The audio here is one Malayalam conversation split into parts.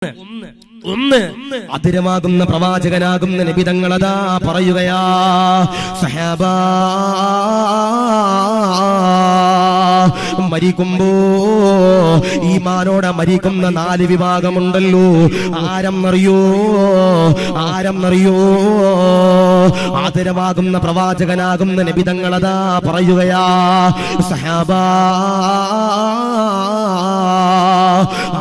ഒന്ന് അതിരമാകുന്ന പ്രവാചകനാകുന്ന നബി തങ്ങളതാ പറയുകയാ, സഹാബാ മരിക്കുമ്പോ ഈമാനോടെ മരിക്കുന്ന 4 വിഭാഗമുണ്ടല്ലോ. ആരെന്നറിയോ? ആദരവാകുന്ന പ്രവാചകനാകുന്ന നബി തങ്ങളതാ പറയുകയാ, സഹാബാ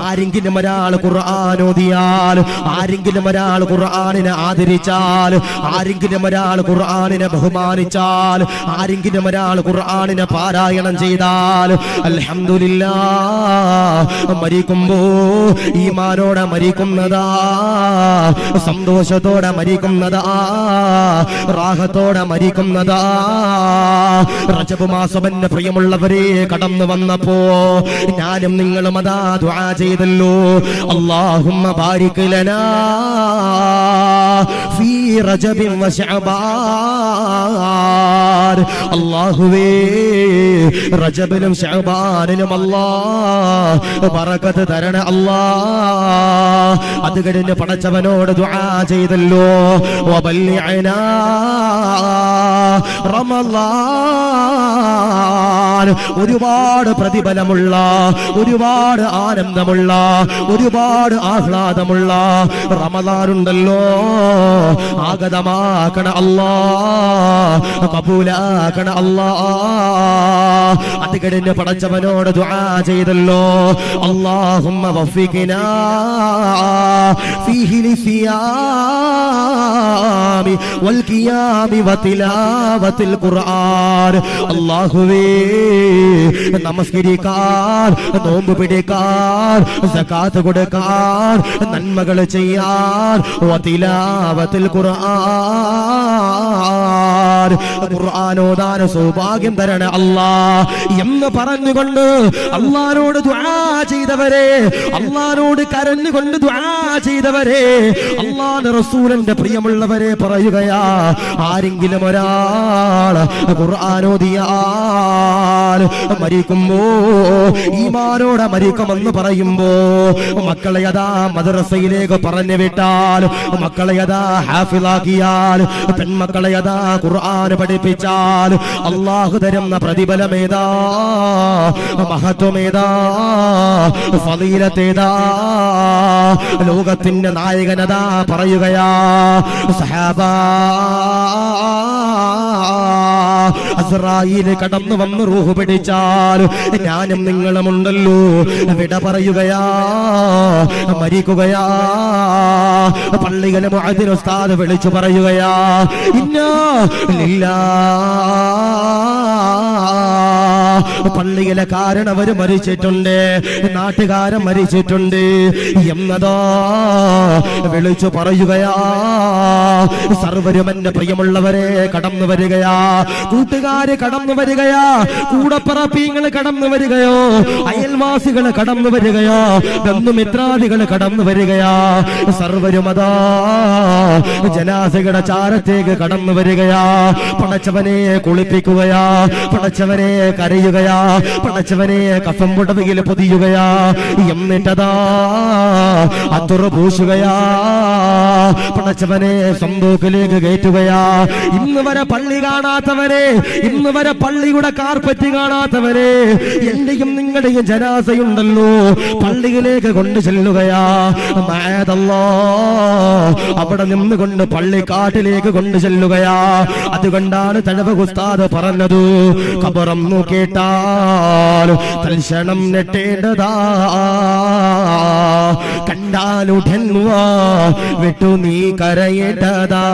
ആരെങ്കിലും ഒരാൾ ഖുർആൻ ഓതിയാൽ, ആരെങ്കിലും ഒരാൾ ഖുർആനിനെ ആദരിച്ചാൽ, ആരെങ്കിലും ഒരാൾ ഖുർആനിനെ ബഹുമാനിച്ചാൽ, ആരെങ്കിലും ഒരാൾ ഖുർആനിനെ പാരായണം ചെയ്താൽ, അൽഹംദുലില്ലാഹ് മരിക്കുമ്പോ ഈമാനോടെ മരിക്കുന്നതാ, സന്തോഷത്തോടെ മരിക്കുന്നതാ, റാഹത്തോടെ മരിക്കുന്നതാ. റജബ് മാസം എന്നെ പ്രിയമുള്ളവരെ കടന്നു വന്നപ്പോ ഞാനും നിങ്ങളും അതാ ദുആ ചെയ്തല്ലോ, അല്ലാഹുമ്മ ബാരിക് ലനാ ഫീ റജബിൻ വ ശഅബാൻ. അല്ലാഹുവേ റജബിലും ശഅബാനിലും അല്ലാഹ് ബറകത്ത് തരണേ അല്ലാഹ്. അത് കഴിഞ്ഞ് പടച്ചവനോട് ദുആ ചെയ്തല്ലോ, വബല്ലിഅനാ റമളാൻ. ഒരുപാട് പ്രതിഫലമുള്ള, ഒരുപാട് ആനന്ദമുള്ള, ഒരുപാട് ആഹ്ലാദമുള്ള റമളാനുണ്ടല്ലോ, ആഗതമാക്കണ അല്ലാഹ്, കബൂലാക്കണ അല്ലാഹ്. അത് കഴിഞ്ഞ് പടച്ചവനോട് ദുആ ചെയ്തല്ലോ, അല്ലാഹുമ്മ വഫിഖ്നാ ഫീഹി ലിസിയാമി വൽ ഖിയാമി വതിലാവത്തിൽ ഖുർആൻ. അല്ലാഹുവേ നമസ്കരിക്കാൻ, നോമ്പ് പിടിക്കാൻ, സകാത്ത് കൊടുക്കാൻ, നന്മകൾ ചെയ്യാൻ, വതിലാവത്തിൽ ഖുർആൻ, ഖുർആൻ ഓതാൻ സൗഭാഗ്യം തരണേ അല്ലാഹ് എന്ന് പറഞ്ഞുകൊണ്ട് അല്ലാഹുവോട് ദുആ ചെയ്തവരെ, അല്ലാഹുവോട് കരഞ്ഞുകൊണ്ട് ദുആ ചെയ്തവരെ, അല്ലാഹുവിന്റെ റസൂലിന്റെ പ്രിയമുള്ളവരെ പറയുകയാ, ആരെങ്കിലും ഒരാൾ ഖുർആൻ ഓതിയാൽ മരിക്കുമ്പോ ഈമാനോടെ മരിക്കുമെന്ന് പറയുമ്പോ മക്കളെ അതാ മദ്രസയിലേക്ക് പറഞ്ഞു വിട്ടാൽ, മക്കളെ അതാ ഹാഫിളാക്കിയാൽ, പെൺമക്കളെ അതാ ഖുർആൻ പഠിപ്പിച്ചാൽ അല്ലാഹു തരുന്ന പ്രതിഫലമേതാ, മഹത്വമേതാ, ഫളീലത്തേതാ. ലോകത്തിന്റെ നായകനതാ പറയുകയാ, സഹാബാ അസ്റായീൽ കടന്നു വന്ന് റൂഹ് പിടിച്ചാൽ ഞാനും നിങ്ങളുമുണ്ടല്ലോ, വിട പറയുകയാ, മരിക്കുകയാ. പള്ളിയിലെ മുഅദ്ദിൻ ഉസ്താദ് വിളിച്ചു പറയുകയാ, ഇന്നാ ലില്ലാഹ്. പള്ളിയിലെ കാരണവര് മരിച്ചിട്ടുണ്ട്, നാട്ടുകാരൻ മരിച്ചിട്ടുണ്ട് എന്നതാ വിളിച്ചു പറയുകയാ. സർവരും എന്റെ പ്രിയമുള്ളവരെ കടന്നു വരികയാ, കൂട്ടുകാര് കടന്നു വരികയാ, കൂടപ്പറപ്പീങ്ങൾ കടന്നു വരികയോ, അയൽവാസികൾ കടന്നു വരികയോ, ബന്ധുമിത്രാദികൾ കടന്നു വരികയാ. സർവരും അതാ ജനാസയുടെ ചാരത്തേക്ക് കടന്നു വരികയാ. പടച്ചവനെ കുളിപ്പിക്കുകയാ, പടച്ചവനെ കരയുകയാ, പടച്ചവനെ കഫം പുടവയിൽ പൊതിയുകയാ. എന്നിട്ടതാ അത്തുറ പൂശുകയാ, പടച്ചവനെ സന്തോക്കിലേക്ക് കയറ്റുകയാ. ഇന്ന് വരെ പള്ളി കാണാത്തവരെ, ഇന്ന് വരെ പള്ളിയുടെ കാർപ്പറ്റ് കാണാത്തവരെ, എന്റെയും നിങ്ങളുടെയും ജനാസയുണ്ടല്ലോ, പള്ളിയിലേക്ക് കൊണ്ടു ചെല്ലുകയാ. അവിടെ നിന്നുകൊണ്ട് പള്ളിക്കാട്ടിലേക്ക് കൊണ്ടു ചെല്ലുകയാ. അതുകൊണ്ടാണ് തഴവ ഉസ്താദ് പറഞ്ഞത്, ഖബറൊന്നു കേട്ടാൽ തൽക്ഷണം നെട്ടേണ്ടതാ, കണ്ടാലുടൻ വിട്ടു നീ കരയേണ്ടതാ.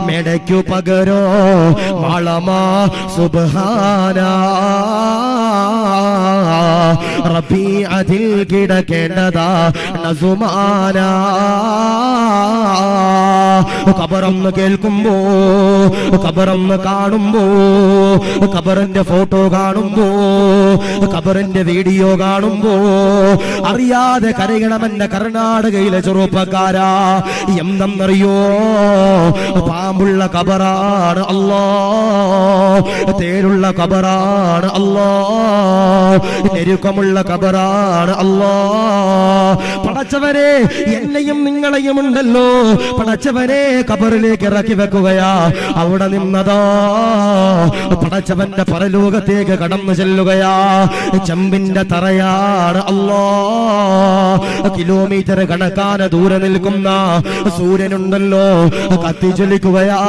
മെടയ്ക്കു പകരോ മാളമാ സുബ്ഹാനാ, റബ്ബി അതിൽ കിടക്കേണ്ടതാ നസുമാനാ. ഖബറൊന്ന് കേൾക്കുമ്പോ, ഖബറൊന്ന് കാണുമ്പോ, ഖബറിന്റെ ഫോട്ടോ കാണുമ്പോ, ഖബറിന്റെ വീഡിയോ കാണുമ്പോ അറിയാതെ കരയണമെന്റെ കർണാടകയിലെ ചെറുപ്പക്കാരാ. എന്തെന്നറിയോ? പാമ്പുള്ള കബറാണ് അല്ലാ, തേരുള്ള കബറാണ് അല്ലാ, ഞെരുക്കമുള്ള കബറാണ് അല്ലാ. പടച്ചവരെ, എന്നെയും നിങ്ങളെയും ഉണ്ടല്ലോ പടച്ചവനെ കബറിലേക്ക് ഇറക്കി വെക്കുകയാ. അവിടെ നിന്നതാ പടച്ചവന്റെ പരലോകത്തേക്ക് കടന്നു ചെല്ലുകയാ. ചെമ്പിന്റെ തറയാണ് അല്ലാ. കിലോമീറ്റർ കണക്കാന് ദൂരെ നിൽക്കുന്ന സൂര്യനുണ്ടല്ലോ കത്തിച്ചൊലിക്കുകയാ.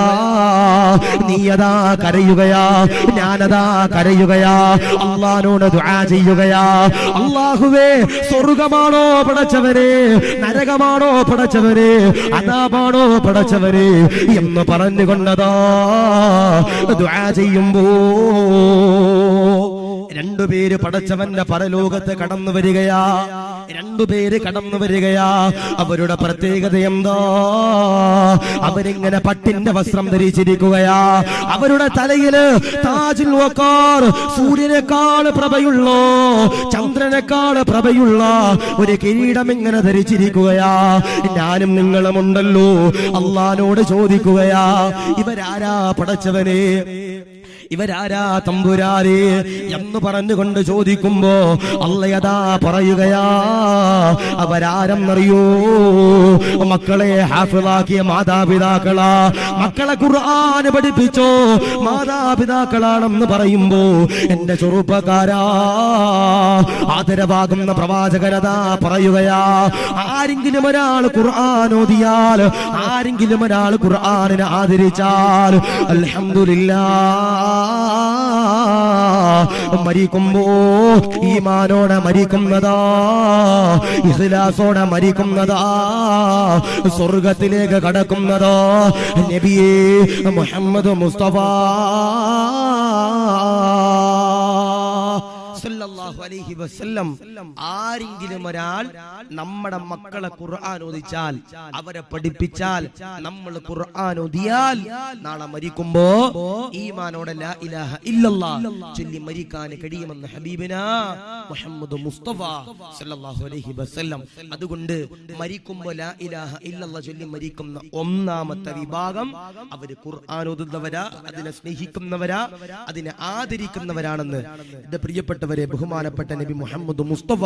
നീയതാ കരയുകയാ, ഞാനതാ കരയുകയാ, അല്ലാഹുവോട് ദുആ ചെയ്യുകയാ. അല്ലാഹുവേ, സ്വർഗമാണോ പടച്ചവരെ, നരകമാണോ പടച്ചവരെ, അദാബാണോ പടച്ചവരെ എന്ന് പറഞ്ഞുകൊണ്ടതാ ദുആ ചെയ്യുമ്പോ രണ്ടുപേര് പടച്ചവന്റെ പരലോകത്ത് കടന്നു വരികയാ. രണ്ടുപേര് കടന്നു വരികയാ. അവരുടെ പ്രത്യേകത എന്താ? അവരിങ്ങനെ പട്ടിന്റെ വസ്ത്രം ധരിച്ചിരിക്കുകയാ. അവരുടെ തലയില് താജുൽ വഖാർ, സൂര്യനേക്കാൾ പ്രഭയുള്ളോ ചന്ദ്രനേക്കാൾ പ്രഭയുള്ള ഒരു കിരീടം ഇങ്ങനെ ധരിച്ചിരിക്കുകയാ. ഞാനും നിങ്ങളും ഉണ്ടല്ലോ അല്ലാഹുവോട് ചോദിക്കുകയാ, ഇവരാരാ പടച്ചവനെ, ഇവരാരാ തമ്പുരാനെ എന്ന് പറഞ്ഞുകൊണ്ട് ചോദിക്കുമ്പോ അള്ളയതാ പറയുകയാ, അവരാരെന്നറിയോ? മക്കളെ ഹാഫിളാക്കിയ മാതാപിതാക്കളാ. മക്കളെ ഖുർആൻ പഠിപ്പിച്ചോ മാതാപിതാക്കളാണെന്ന് പറയുമ്പോ എന്റെ ചെറുപ്പക്കാരാ, ആദരവാകുന്ന പ്രവാചകനതാ പറയുകയാ, ആരെങ്കിലും ഒരാൾ ഖുർആൻ ഓതിയാൽ, ആരെങ്കിലും ഒരാൾ ഖുർആനിനെ ആദരിച്ചാൽ അൽഹംദുലില്ലാഹ് മരിക്കുമ്പോ ഈമാനോടെ മരിക്കുന്നതാ, ഇഖ്ലാസോടെ മരിക്കുന്നതാ, സ്വർഗത്തിലേക്ക് കടക്കുന്നതാ. നബിയേ മുഹമ്മദ് മുസ്തഫ സല്ലല്ലാഹു അലൈഹി വസല്ലം, ആരെങ്കിലും ഒരാൾ നമ്മുടെ മക്കളെ ഖുർആൻ ഓദിച്ചാൽ, അവരെ പഠിപ്പിച്ചാൽ, നമ്മൾ ഖുർആൻ ഓതിയാൽ നാളെ മരിക്കുമ്പോ ഈമാനോടെ ലാ ഇലാഹ ഇല്ലല്ലാഹ് ചൊല്ലി മരിക്കാൻ കഴിയുമെന്ന് ഹബീബിനാ മുഹമ്മദ് മുസ്തഫ സല്ലല്ലാഹു അലൈഹി വസല്ലം. അതുകൊണ്ട് മരിക്കുമ്പോ ലാ ഇലാഹ ഇല്ലല്ലാഹ് ചൊല്ലി മരിക്കുന്ന ഒന്നാമത്തെ വിഭാഗം അവര് ഖുർആൻ ഓതുന്നവരാ, അതിനെ സ്നേഹിക്കുന്നവരാ, അതിനെ ആദരിക്കുന്നവരാണെന്ന് എന്റെ പ്രിയപ്പെട്ടവരെ, ബഹുമാനപ്പെട്ട നബി മുഹമ്മദ് മുസ്തഫ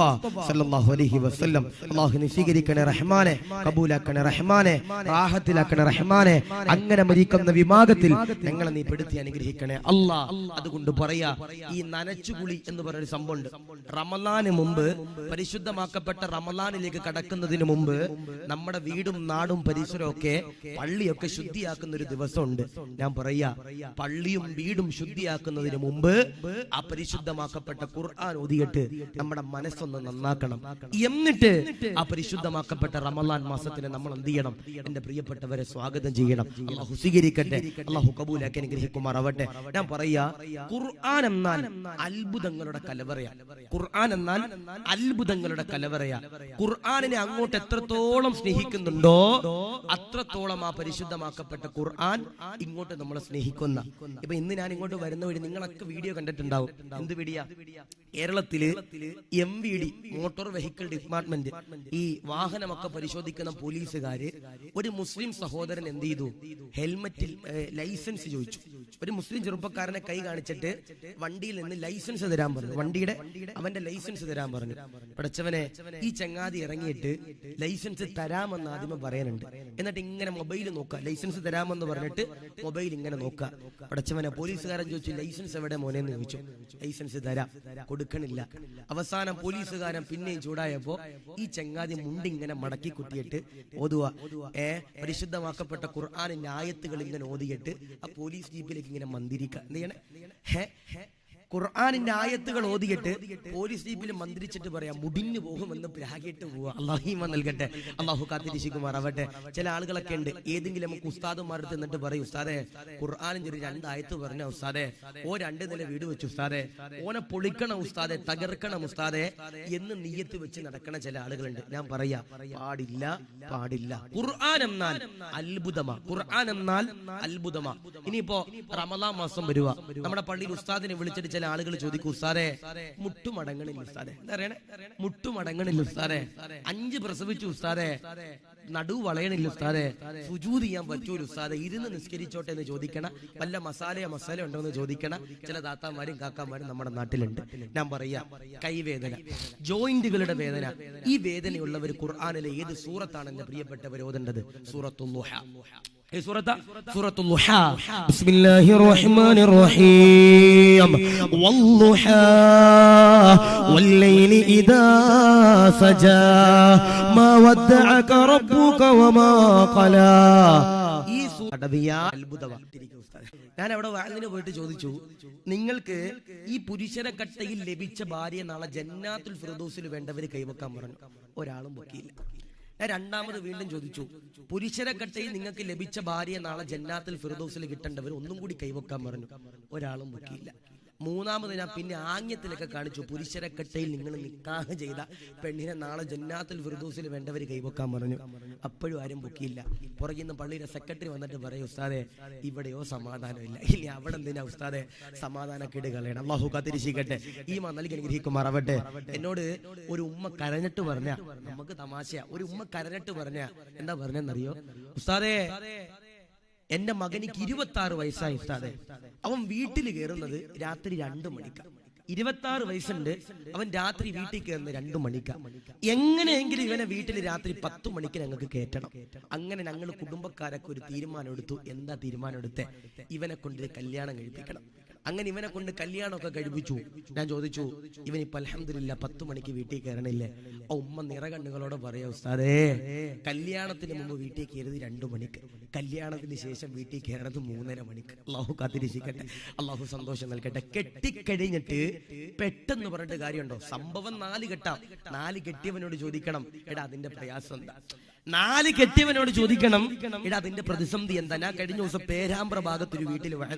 സല്ലല്ലാഹു അലൈഹി വസല്ലം. അല്ലാഹു സ്വീകരിക്കണേ റഹ്മാനെ, കബൂലാക്കണേ റഹ്മാനെ, റാഹത്തിലാക്കണേ റഹ്മാനെ. അങ്ങനെ മരിക്കുന്ന വിഭാഗത്തിൽ ഞങ്ങളെ നീ പെടുത്തി അനുഗ്രഹിക്കണേ അല്ലാ. അതുകൊണ്ട് പറയാ, ഈ നനച്ചുകുളി എന്ന് പറയുന്ന ഒരു സംഭവമുണ്ട്. റമളാന് മുമ്പ്, പരിശുദ്ധമാക്കപ്പെട്ട റമളാനിലേക്ക് കടക്കുന്നതിന് മുമ്പ് നമ്മുടെ വീടും നാടും പരിസരവും ഒക്കെ, പള്ളിയൊക്കെ ശുദ്ധിയാക്കുന്ന ഒരു ദിവസമുണ്ട്. ഞാൻ പറയാ, പള്ളിയും വീടും ശുദ്ധിയാക്കുന്നതിന് മുമ്പ് ആ പരിശുദ്ധമാക്കപ്പെട്ട ഖുർആൻ ഓതിയിട്ട് നമ്മുടെ മനസ്സൊന്ന് നന്നാക്കണം. എന്നിട്ട് ആ പരിശുദ്ധമാക്കപ്പെട്ട റമളാൻ മാസത്തിനെ നമ്മൾ എന്ത് ചെയ്യണം? എന്റെ പ്രിയപ്പെട്ടവരെ സ്വാഗതം ചെയ്യണം. അല്ലാഹു സ്വീകരിക്കട്ടെ, അല്ലാഹു കബൂലാക്കി അനുഗ്രഹിക്കുമാറാവട്ടെ. ഞാൻ പറയാ, ഖുർആൻ എന്നാൽ അത്ഭുതങ്ങളുടെ കലവറയാ. ഖുർആൻ എന്നാൽ അത്ഭുതങ്ങളുടെ കലവറയാ. ഖുർആനിനെ അങ്ങോട്ട് എത്രത്തോളം സ്നേഹിക്കുന്നുണ്ടോ അത്രത്തോളം ആ പരിശുദ്ധമാക്കപ്പെട്ട ഖുർആൻ ഇങ്ങോട്ട് നമ്മളെ സ്നേഹിക്കുന്ന. ഇപ്പൊ ഇന്ന് ഞാൻ ഇങ്ങോട്ട് വരുന്ന വഴി നിങ്ങളൊക്കെ വീഡിയോ കണ്ടിട്ടുണ്ടാവും. എന്ത് വീഡിയോ? കേരളത്തില് MVD, മോട്ടോർ വെഹിക്കിൾ ഡിപ്പാർട്ട്മെന്റ്, ഈ വാഹനമൊക്കെ പരിശോധിക്കുന്ന പോലീസുകാര് ഒരു മുസ്ലിം സഹോദരൻ എന്ത് ചെയ്തു? ഹെൽമറ്റിൽ ലൈസൻസ് ചോദിച്ചു. ഒരു മുസ്ലിം ചെറുപ്പക്കാരനെ കൈ കാണിച്ചിട്ട് വണ്ടിയിൽ നിന്ന് ലൈസൻസ് തരാൻ പറഞ്ഞു. വണ്ടിയുടെ അവന്റെ ലൈസൻസ് തരാൻ പറഞ്ഞു. പടച്ചവനെ, ഈ ചങ്ങാതി ഇറങ്ങിയിട്ട് ലൈസൻസ് തരാമെന്ന് ആദ്യമേ പറയാനുണ്ട്. എന്നിട്ട് ഇങ്ങനെ മൊബൈൽ നോക്കുക, ലൈസൻസ് തരാമെന്ന് പറഞ്ഞിട്ട് മൊബൈൽ ഇങ്ങനെ നോക്കുക. പടച്ചവനെ, പോലീസുകാരൻ ചോദിച്ചു, ലൈസൻസ് എവിടെ മോനെന്ന് ചോദിച്ചു. ലൈസൻസ് തരാം, കൊടുക്കണില്ല. അവസാനം പോലീസുകാരൻ പിന്നെയും ചൂടായപ്പോ ഈ ചങ്ങാതി മുണ്ടിങ്ങനെ മടക്കി കുത്തിയിട്ട് ഓതുക, പരിശുദ്ധമാക്കപ്പെട്ട ഖുർആനിന്റെ ആയത്തുകൾ ഇങ്ങനെ ഓതിയിട്ട് ആ പോലീസ് ജീപ്പിലേക്ക് ഇങ്ങനെ മന്ദിരിക്കുക. എന്ത് ചെയ്യണേ? ഖുർആനിന്റെ ആയത്തുകൾ ഓതിയിട്ട് പോലീസ് ജീപ്പിൽ മന്ത്രിച്ചിട്ട് പറയാം, മുടിഞ്ഞു പോകുമെന്ന് പ്രാഗിട്ട് പോവുക. അല്ലാഹു ഈമാൻ നൽകട്ടെ, അല്ലാഹു കാത്തിരിശിക്കുമാറാവട്ടെ. ചില ആളുകളൊക്കെ ഉണ്ട്, ഏതെങ്കിലും നമുക്ക് ഉസ്താദുമാരുടെ എന്നിട്ട് പറയും, ഉസ്താദെ ഖുർആനിന്റെ 2 ആയത്ത് പറഞ്ഞ ഉസ്താദെ, 2 നില വീട് വെച്ചു ഉസ്താദെ, ഓനെ പൊളിക്കണം ഉസ്താദെ, തകർക്കണം ഉസ്താദെ എന്ന് നിയ്യത്ത് വെച്ച് നടക്കണ ചില ആളുകളുണ്ട്. ഞാൻ പറയാ, പാടില്ല, പാടില്ല. ഖുർആൻ എന്നാൽ അത്ഭുതമാ, ഖുർആൻ എന്നാൽ അത്ഭുതമാ. ഇനിയിപ്പോ റമളാൻ മാസം വരുക, നമ്മുടെ പള്ളിയിൽ ഉസ്താദിനെ വിളിച്ചിട്ട് ചില ആളുകൾ ചോദിക്കും, ഉസ്താദേ മുട്ടുമടങ്ങണില്ല ഉസ്താദേ, എന്താ പറയണേ, മുട്ടുമടങ്ങണില്ല ഉസ്താദേ, 5 പ്രസവിച്ചു ഉസ്താദേ, നടു വളയണില്ല ഉസ്താദേ, സുജൂദ് ചെയ്യാൻ പറ്റൂല ഉസ്താദേ, ഇരുന്ന് നിസ്കരിച്ചോട്ടെ എന്ന് ചോദിക്കണ, വല്ല മസാല ഉണ്ടോ എന്ന് ചോദിക്കണ ചില താത്താമാരും കാക്കാമാരും നമ്മുടെ നാട്ടിലുണ്ട്. ഞാൻ പറയാ, കൈവേദന, ജോയിന്റുകളുടെ വേദന, ഈ വേദനയുള്ളവർ ഖുർആനിലെ ഏത് സൂറത്താണ് എന്റെ പ്രിയപ്പെട്ടവർ ഓതേണ്ടത്? സൂറത്തുൽ ളുഹ. സൂറത്തുൽ ളുഹ. ബിസ്മില്ലാഹിർ റഹ്മാനിർ റഹീം. വല്ളുഹാ വല്ലൈലി ഇദാ സജാ മാ വദ്ദഅക റബ്ബുക വമാ ഖലാ. ഈ ഞാൻ അവിടെ വാലിന് പോയിട്ട് ചോദിച്ചു, നിങ്ങൾക്ക് ഈ പുരുഷരെ കട്ടയിൽ ലഭിച്ച ഭാര്യ നാളെ ജന്നാത്തുൽ ഫിർദൗസിൽ വേണ്ടവര് കൈവക്കാൻ പറഞ്ഞു. ഒരാളും പൊക്കിയില്ല. ഞാൻ രണ്ടാമത് വീണ്ടും ചോദിച്ചു, പുരുഷരെ കട്ടയിൽ നിങ്ങൾക്ക് ലഭിച്ച ഭാര്യ നാളെ ജന്നാത്തുൽ ഫിർദൗസിൽ കിട്ടേണ്ടവർ ഒന്നും കൂടി കൈവക്കാൻ പറഞ്ഞു. ഒരാളും പൊക്കിയില്ല. മൂന്നാമത് ഞാൻ പിന്നെ ആംഗ്യത്തിലൊക്കെ കാണിച്ചു, പുരുഷരെ കട്ടയിൽ നിങ്ങൾ നിക്കാഹ് ചെയ്ത പെണ്ണിനെ നാളെ ജന്നാത്തുൽ ഫിർദൗസിൽ വേണ്ടവർ കൈവക്കാൻ പറഞ്ഞു. അപ്പോഴും ആരും പൊക്കിയില്ല. പുറകിൽ നിന്ന് പള്ളിയുടെ സെക്രട്ടറി വന്നിട്ട് പറയും, ഉസ്താദേ ഇവിടെയോ സമാധാനമില്ല. ഇല്ല, അവിടെ എന്തിനാ ഉസ്താദേ സമാധാനക്കേട് കളയണം. അല്ലാഹു കാത്തിരിക്കട്ടെ, ഈ നൽകി അനുഗ്രഹിക്കുമാറാവട്ടെ. എന്നോട് ഒരു ഉമ്മ കരഞ്ഞിട്ട് പറഞ്ഞ, നമുക്ക് തമാശയാ, ഒരു ഉമ്മ കരഞ്ഞിട്ട് പറഞ്ഞ എന്താ പറഞ്ഞെന്നറിയോ? ഉസ്താദേ എന്റെ മകനിക്ക് 26 വയസ്സായി ഉസ്താദേ, അവൻ വീട്ടിൽ കയറുന്നത് രാത്രി 2 മണിക്കാണ്. 26 വയസ്സുണ്ട്, അവൻ രാത്രി വീട്ടിൽ കയറുന്നത് 2 മണിക്കാണ്. എങ്ങനെയെങ്കിലും ഇവനെ വീട്ടിൽ രാത്രി 10 മണിക്ക് ഞങ്ങൾക്ക് കയറ്റണം. അങ്ങനെ ഞങ്ങൾ കുടുംബക്കാരൊക്കെ ഒരു തീരുമാനം എടുത്തു. എന്താ തീരുമാനം എടുത്തേ? ഇവനെ കൊണ്ട് കല്യാണം കഴിപ്പിക്കണം. അങ്ങനെ ഇവനെ കൊണ്ട് കല്യാണമൊക്കെ കഴിപ്പിച്ചു. ഞാൻ ചോദിച്ചു, ഇവനിപ്പോ അൽഹംദുലില്ലാ 10 മണിക്ക് വീട്ടിൽ കയറണില്ലേ? ആ ഉമ്മ നിറകണ്ണുകളോട് പറയാ, ഉസ്താദേ കല്യാണത്തിന് മുമ്പ് വീട്ടിൽ കയറിയത് 2 മണിക്ക്, കല്യാണത്തിന് ശേഷം വീട്ടിൽ കയറണത് 3:30 മണിക്ക്. അള്ളാഹു കാത്തിരിക്കട്ടെ, അള്ളാഹു സന്തോഷം നൽകട്ടെ. കെട്ടിക്കഴിഞ്ഞിട്ട് പെട്ടെന്ന് പറഞ്ഞിട്ട് കാര്യമുണ്ടോ? സംഭവം 4 കെട്ടാം. 4 കെട്ടിയവനോട് ചോദിക്കണം, എടാ അതിന്റെ പ്രയാസം എന്താ? 4 കെട്ടിയവനോട് ചോദിക്കണം, എടാ അതിന്റെ പ്രതിസന്ധി എന്താ? ഞാൻ കഴിഞ്ഞ ദിവസം പേരാമ്പ്ര ഭാഗത്തൊരു വീട്ടിൽ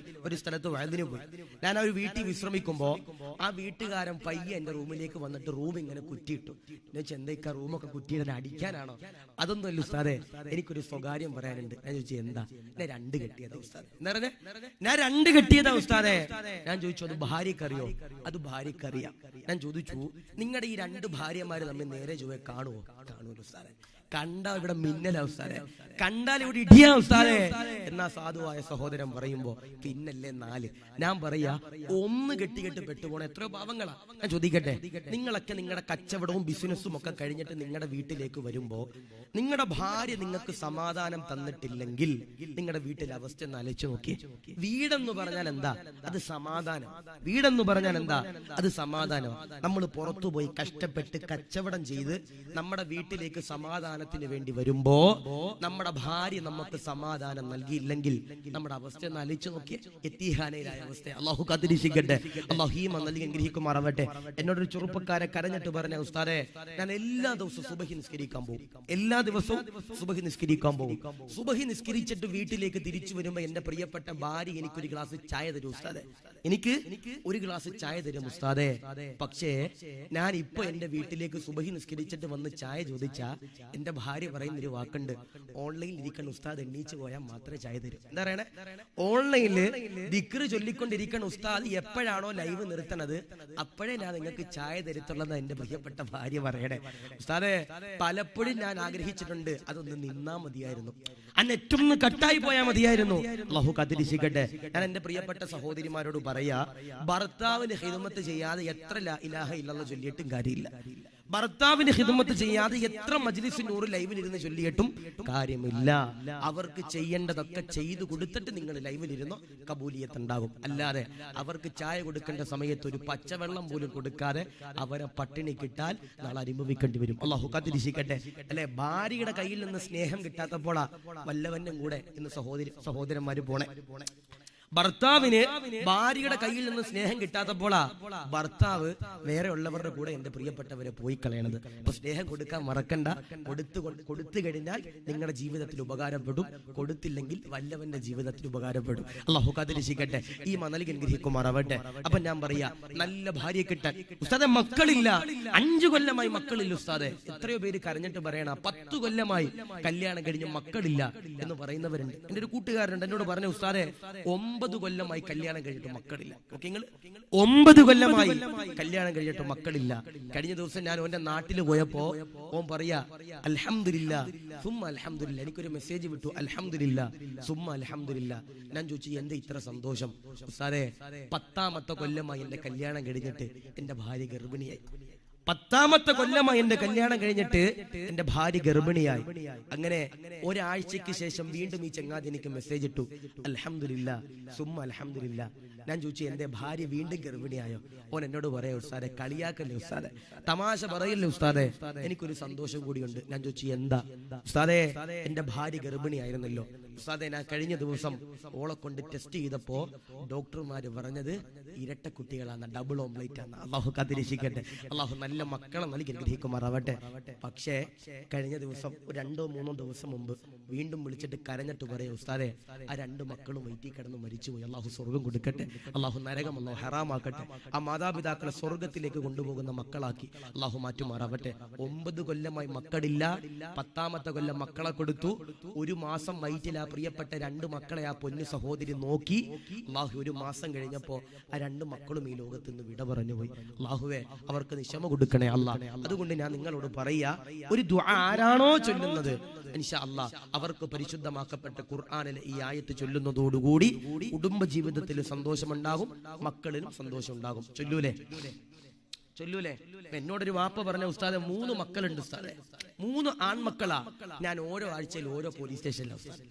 ഒരു സ്ഥലത്ത് വഴുതിന് പോയി. ഞാൻ ആ ഒരു വീട്ടിൽ വിശ്രമിക്കുമ്പോ ആ വീട്ടുകാരൻ പയ്യെ എന്റെ റൂമിലേക്ക് വന്നിട്ട് റൂം ഇങ്ങനെ കുറ്റിയിട്ടു. എന്താ റൂമൊക്കെ കുറ്റിയിടാൻ അടിക്കാനാണോ? അതൊന്നും അല്ല ഉസ്താദേ, എനിക്കൊരു സ്വകാര്യം പറയാനുണ്ട്. ഞാൻ ചോദിച്ചു, എന്താ? ഞാൻ 2 കെട്ടിയതാ ഉസ്താദേ. എന്താ പറഞ്ഞേ? ഞാൻ 2 കെട്ടിയതാ ഉസ്താദേ. ഞാൻ ചോദിച്ചു, അത് ഭാര്യക്കറിയോ? അത് ഭാര്യക്കറിയാം. ഞാൻ ചോദിച്ചു, നിങ്ങളുടെ ഈ 2 ഭാര്യമാര് തമ്മിൽ നേരെ ചൊവ്വേ കാണുവോ? കാണൂല ഉസ്താദേ. കണ്ടാ ഇവിടെ മിന്നല ഉസ്താദേ, കണ്ടാൽ ഇവിടെ ഇടിയാ ഉസ്താദേ. എന്നാ സാധുവായ സഹോദരൻ പറയുമ്പോ പിന്നല്ലേ 4? ഞാൻ പറയാ, 1 കെട്ടി പെട്ടുപോണ എത്രയോ പാവങ്ങളാ. ഞാൻ ചോദിക്കട്ടെ, നിങ്ങളൊക്കെ നിങ്ങളുടെ കച്ചവടവും ബിസിനസ്സും ഒക്കെ കഴിഞ്ഞിട്ട് നിങ്ങളുടെ വീട്ടിലേക്ക് വരുമ്പോ നിങ്ങളുടെ ഭാര്യ നിങ്ങൾക്ക് സമാധാനം തന്നിട്ടില്ലെങ്കിൽ നിങ്ങളുടെ വീട്ടിലെ അവസ്ഥ ഒന്ന് ആലോചിച്ച് നോക്കിയേ. വീടെന്ന് പറഞ്ഞാൽ എന്താ? അത് സമാധാനം. വീടെന്ന് പറഞ്ഞാൽ എന്താ? അത് സമാധാനം. നമ്മൾ പുറത്തുപോയി കഷ്ടപ്പെട്ട് കച്ചവടം ചെയ്ത് നമ്മുടെ വീട്ടിലേക്ക് സമാധാനത്തിന് വേണ്ടി വരുമ്പോ നമ്മുടെ ഭാര്യ നമുക്ക് സമാധാനം നൽകിയില്ലെങ്കിൽ നമ്മുടെ അവസ്ഥ ഒന്ന് ആലോചിച്ച് നോക്കിയേ. എത്തിഹാനയിലായ അവസ്ഥ. അള്ളാഹു കാത്തിരിക്കട്ടെ, അള്ളാഹു ഈ നൽകി അനുഗ്രഹിക്കുമാറാവട്ടെ. എന്നോടൊരു ചെറുപ്പക്കാരെ കരഞ്ഞിട്ട് പറഞ്ഞ, ഉസ്താദേ ഞാൻ എല്ലാ ദിവസവും സുബഹി നിസ്കരിക്കാൻ പോകും. എല്ലാ ദിവസവും സുബഹി നിസ്കരിക്കാൻ പോകും. സുബഹി നിസ്കരിച്ചിട്ട് വീട്ടിലേക്ക് തിരിച്ചു വരുമ്പോ എന്റെ പ്രിയപ്പെട്ട ഭാര്യ എനിക്കൊരു ഗ്ലാസ് ചായ തരും ഉസ്താദേ. എനിക്ക് ഒരു ഗ്ലാസ് ചായ തരും ഉസ്താദേ. പക്ഷേ ഞാൻ ഇപ്പൊ എന്റെ വീട്ടിലേക്ക് സുബഹി നിസ്കരിച്ചിട്ട് വന്ന് ചായ ചോദിച്ചാ എന്റെ ഭാര്യ പറയുന്നൊരു വാക്കുണ്ട്, ഓൺലൈനിൽ ഇരിക്കണ ഉസ്താദ് എണ്ണീച്ച് പോയാൽ മാത്രമേ ചായ തരൂ. എന്താ പറയണേ? ഓൺലൈനില് ദിക്റ് ചൊല്ലിക്കൊണ്ടിരിക്കണ ഉസ്താദ് എപ്പോഴാണോ ലൈവ് നിർത്തണത് അപ്പോഴേ ഞാൻ നിങ്ങൾക്ക് ചായ തരത്തുള്ളത് എന്റെ പ്രിയപ്പെട്ട ഭാര്യ പറയണേ. ഉസ്താദേ പലപ്പോഴും ഞാൻ ആഗ്രഹിച്ചിട്ടുണ്ട്, അതൊന്ന് നിന്നാ മതിയായിരുന്നു, അന്ന് ഏറ്റവും കട്ടായി പോയാൽ മതിയായിരുന്നു. അല്ലാഹു കാത്തിരിക്കട്ടെ. ഞാൻ എന്റെ പ്രിയപ്പെട്ട സഹോദരിമാരോട് പറയാ, ഭർത്താവിന് ഖിദ്മത്ത് ചെയ്യാതെ എത്ര ലാ ഇലാഹ ഇല്ലല്ലാഹ് ചൊല്ലിയിട്ടും കാര്യമില്ല. ഭർത്താവിന് ഖിദ്മത്ത് ചെയ്യാതെ എത്ര മജ്ലിസ് നൂറ് ലൈവിലിരുന്ന് ചൊല്ലിയിട്ടും കാര്യമില്ല. അവർക്ക് ചെയ്യേണ്ടതൊക്കെ ചെയ്തു കൊടുത്തിട്ട് നിങ്ങൾ ലൈവിലിരുന്നോ, കബൂലിയത്ത് ഉണ്ടാകും. അല്ലാതെ അവർക്ക് ചായ കൊടുക്കേണ്ട സമയത്ത് ഒരു പച്ചവെള്ളം പോലും കൊടുക്കാതെ അവരെ പട്ടിണി കിട്ടാൽ നാളെ അനുഭവിക്കേണ്ടി വരും. അല്ലാഹു കാത്തിരിക്കട്ടെ. അല്ലെ, ഭാര്യയുടെ കയ്യിൽ നിന്ന് സ്നേഹം കിട്ടാത്തപ്പോഴാ വല്ലവനും കൂടെ ഇന്ന് സഹോദരന്മാര് പോണേ. ഭർത്താവിന് ഭാര്യയുടെ കയ്യിൽ നിന്ന് സ്നേഹം കിട്ടാത്തപ്പോഴാ ഭർത്താവ് വേറെ ഉള്ളവരുടെ കൂടെ എന്റെ പ്രിയപ്പെട്ടവരെ പോയി കളയണത്. അപ്പൊ സ്നേഹം കൊടുക്കാൻ മറക്കണ്ട. കൊടുത്തു കഴിഞ്ഞാൽ നിങ്ങളുടെ ജീവിതത്തിൽ ഉപകാരപ്പെടും, കൊടുത്തില്ലെങ്കിൽ വല്ലവന്റെ ജീവിതത്തിൽ ഉപകാരപ്പെടും. അല്ലാഹു കാത്തിരിക്കട്ടെ. ഈ നൽകി അനുഗ്രഹിക്കുമാറാവട്ടെ. അപ്പൊ ഞാൻ പറയാ, നല്ല ഭാര്യ കിട്ടാൻ ഉസ്താദെ മക്കളില്ല, 5 കൊല്ലമായി മക്കളില്ല ഉസ്താദെ. എത്രയോ പേര് കരഞ്ഞിട്ട് പറയണ 10 കൊല്ലമായി കല്യാണം കഴിഞ്ഞ് മക്കളില്ല എന്ന് പറയുന്നവരുണ്ട്. എന്റെ ഒരു കൂട്ടുകാരുണ്ട്, എന്നോട് പറഞ്ഞ, ഉസ്താദെ 9 കൊല്ലമായി കല്യാണം കഴിഞ്ഞിട്ട് മക്കളില്ല. ഓക്കെ, നിങ്ങൾ 9 കൊല്ലമായി കല്യാണം കഴിഞ്ഞിട്ട് മക്കളില്ല. കഴിഞ്ഞ ദിവസം ഞാൻ ഓന്റെ നാട്ടിൽ പോയപ്പോ ഓൻ പറയാ അൽഹംദുലില്ലാ സുമ്മ അൽഹംദുലില്ലാ, എനിക്കൊരു മെസ്സേജ് വിട്ടു, അൽഹംദുലില്ലാ സുമ്മ അൽഹംദുലില്ലാ. ഞാൻ ചോദിച്ചു എന്താ ഇത്ര സന്തോഷം? ഉസ്താദേ, 10ാമത്തെ കൊല്ലമായി എന്റെ കല്യാണം കഴിഞ്ഞിട്ട് എന്റെ ഭാര്യ ഗർഭിണിയായി. 10ാമത്തെ കൊല്ലമായി എന്റെ കല്യാണം കഴിഞ്ഞിട്ട് എന്റെ ഭാര്യ ഗർഭിണിയായി. അങ്ങനെ ഒരാഴ്ചക്ക് ശേഷം വീണ്ടും ഈ ചങ്ങാതി എനിക്ക് മെസ്സേജ് ഇട്ടു, അൽഹംദുലില്ലാ സുമ്മ അൽഹംദുലില്ലാ. ഞാൻ ചോദിച്ചു എന്റെ ഭാര്യ വീണ്ടും ഗർഭിണിയായോ? ഓൻ എന്നോട് പറയാ, ഉസ്താദെ കളിയാക്കല്ലേ ഉസ്താദെ, തമാശ പറയല്ലേ ഉസ്താദെ, എനിക്കൊരു സന്തോഷം കൂടിയുണ്ട്. ഞാൻ ചോദിച്ചു എന്താ? ഉസ്താദെ, എന്റെ ഭാര്യ ഗർഭിണിയായിരുന്നല്ലോ ഉസ്താദെ, ഞാൻ കഴിഞ്ഞ ദിവസം ഓളെ കൊണ്ട് ടെസ്റ്റ് ചെയ്തപ്പോ ഡോക്ടർമാര് പറഞ്ഞത് ഇരട്ട കുട്ടികളാണ്, ഡബിൾ ഓംലേറ്റ് ആണ്. അള്ളാഹു കാത്തിരക്ഷിക്കട്ടെ, അള്ളാഹു നല്ല മക്കളെ നൽകി ഗ്രഹിക്കുമാറാവട്ടെ. പക്ഷേ കഴിഞ്ഞ ദിവസം 2-3 ദിവസം മുമ്പ് വീണ്ടും വിളിച്ചിട്ട് കരഞ്ഞിട്ട് പറയാ, ഉസ്താദെ ആ 2 മക്കളും വയറ്റിൽ കിടന്ന് മരിച്ചുപോയി. അള്ളാഹു സ്വർഗം കൊടുക്കട്ടെ, അള്ളാഹു നരകം അള്ളാഹു ഹറാമാക്കട്ടെ. ആ മാതാപിതാക്കളെ സ്വർഗത്തിലേക്ക് കൊണ്ടുപോകുന്ന മക്കളാക്കി അള്ളാഹു മാറ്റുമാറാവട്ടെ. 9 കൊല്ലമായി മക്കളില്ല, 10ാമത്തെ കൊല്ലം മക്കളെ കൊടുത്തു. 1 മാസം വയറ്റിൽ ആ പ്രിയപ്പെട്ട 2 മക്കളെ ആ പൊന്നു സഹോദരി നോക്കി. അള്ളാഹു 1 മാസം കഴിഞ്ഞപ്പോ ആ 2 മക്കളും ഈ ലോകത്ത് നിന്ന് വിട പറഞ്ഞു പോയി. അള്ളാഹുവേ അവർക്ക് നിശമ കൊടുക്കണേ അല്ലാ. അതുകൊണ്ട് ഞാൻ നിങ്ങളോട് പറയാ, ഒരു ദുആ ആരാണോ ചൊല്ലുന്നത് ഇൻഷാ അല്ലാഹ് അവർക്ക് പരിശുദ്ധമാക്കപ്പെട്ട ഖുർആനിലെ ഈ ആയത്ത് ചൊല്ലുന്നതോടുകൂടി കുടുംബ ജീവിതത്തിൽ സന്തോഷമുണ്ടാകും, മക്കളിലും സന്തോഷം ഉണ്ടാകും. ചൊല്ലൂലേ? എന്നോടൊരു വാപ്പ പറഞ്ഞ, ഉസ്താദെ 3 മക്കളുണ്ട് ഉസ്താദെ, 3 ആൺമക്കളാ. ഞാൻ ഓരോ ആഴ്ചയിൽ ഓരോ പോലീസ് സ്റ്റേഷനിലാണ് ഉസ്താദെ.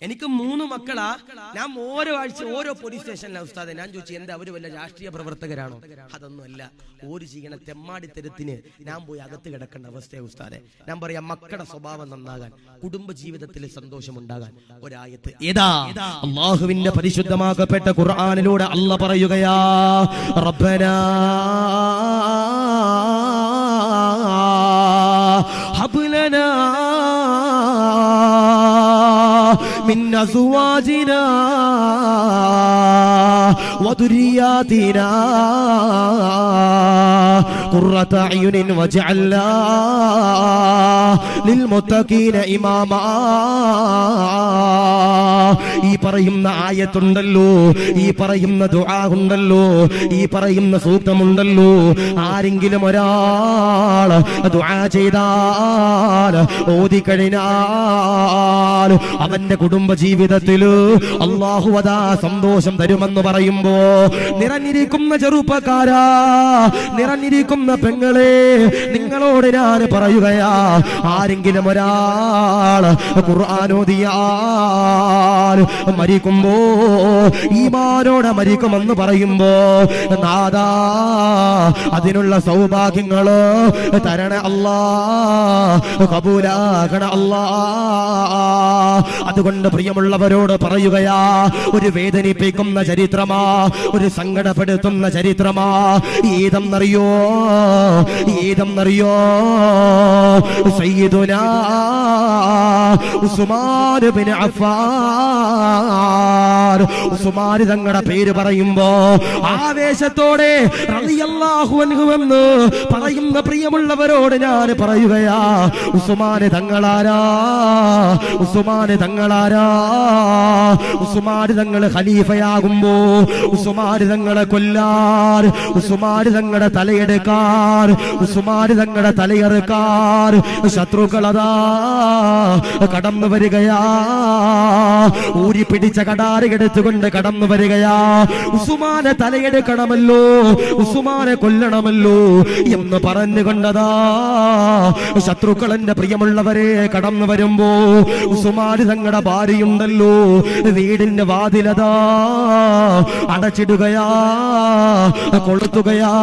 എനിക്ക് 3 മക്കളാ, ഞാൻ ഓരോ ആഴ്ച ഓരോ പോലീസ് സ്റ്റേഷനിലാണ് ഉസ്താദെ. ഞാൻ ചോദിച്ചു എന്താ അവര് വല്ല രാഷ്ട്രീയ പ്രവർത്തകരാണോ? അതൊന്നും അല്ല, ഒരു ചെയ്യണ തെമ്മാടിത്തരത്തിന് ഞാൻ പോയി അകത്ത് കിടക്കേണ്ട അവസ്ഥയാണ് ഉസ്താദെ. ഞാൻ പറയാം, മക്കളുടെ സ്വഭാവം നന്നാകാൻ, കുടുംബ ജീവിതത്തിൽ സന്തോഷമുണ്ടാകാൻ ഒരായത്ത് ഏതാ? അല്ലാഹുവിന്റെ പരിശുദ്ധമാക്കപ്പെട്ട ഖുർആനിലൂടെ അല്ലാഹ് പറയുകയാ, റബ്ബനാ ഹബ് ലനാ മിൻ അസ്വാജിനാ വദുരിയാതിനാ ഖുർറത അയുനിൻ വജഅൽനാ ലിൽമുത്തഖീന ഇമാമാ. ഈ പറയുന്ന ആയത്തുണ്ടല്ലോ, ഈ പറയുന്ന ദുആ ഉണ്ടല്ലോ, ഈ പറയുന്ന സൂക്തമുണ്ടല്ലോ, ആരെങ്കിലും ഒരാൾ ദുആ ചെയ്താൽ, ഓതിക്കഴിഞ്ഞാൽ അവന്റെ കുടുംബ ജീവിതത്തിൽ അല്ലാഹു അതാ സന്തോഷം തരുമെന്ന് പറയുമ്പോ, നിറഞ്ഞിരിക്കുന്ന ചെറുപ്പക്കാരാ, നിറഞ്ഞിരിക്കുന്ന പെങ്ങളെ, നിങ്ങളോട് ഞാൻ പറയുകയാ, ആരെങ്കിലും ഒരാൾ ഖുർആൻ ഓതിയാൽ മരിക്കുമ്പോ ഈമാനോടെ മരിക്കുമെന്ന് പറയുമ്പോ, നാദാ അതിനുള്ള സൗഭാഗ്യങ്ങള് തരണ അല്ലാ, കബൂലാകണ അല്ലാ. അതുകൊണ്ട് പ്രിയമുള്ളവരോട് പറയുകയാ, ഒരു വേദനിപ്പിക്കുന്ന ചരിത്രമാ, ഒരു സങ്കടപ്പെടുത്തുന്ന ചരിത്രമാ. ഏതെന്നറിയോ? സയ്യിദുനാ ഉസ്മാൻ ഇബ്നു അഫ്ഫാൻ. ഉസ്മാൻ തങ്ങളുടെ പേര് പറയുമ്പോ ആവേശത്തോടെ റളിയല്ലാഹു അൻഹു എന്ന് പറയുന്ന പ്രിയമുള്ളവരോട് ഞാൻ പറയുകയാ, ഉസ്മാൻ തങ്ങളാരാ? ഉസ്മാൻ തങ്ങളാരാ? ഉസ്മാൻ തങ്ങൾ ഖലീഫയാകുമ്പോ ഉസ്മാൻ തങ്ങളെ കൊല്ലാൻ, ഉസ്മാൻ തങ്ങളുടെ തലയെടുക്കാൻ, ഉസ്മാൻ തങ്ങളുടെ തലയെറുക്കാൻ ശത്രുക്കളതാ കടന്നു വരികയാ. ഊരി പിടിച്ച കടാര എടുത്തുകൊണ്ട് കടന്നു വരികയാ. ഉസ്മാനെ തലയെടുക്കണമല്ലോ, ഉസ്മാനെ കൊല്ലണമല്ലോ എന്ന് പറഞ്ഞുകൊണ്ടതാ ശത്രുക്കൾ എന്റെ പ്രിയമുള്ളവരെ കടന്നു വരുമ്പോ, ഉസ്മാൻ തങ്ങളുടെ ഭാര്യയുണ്ടല്ലോ വീടിന്റെ വാതിലതാ അടച്ചിടുകയാ, കൊളുത്തുകയാ.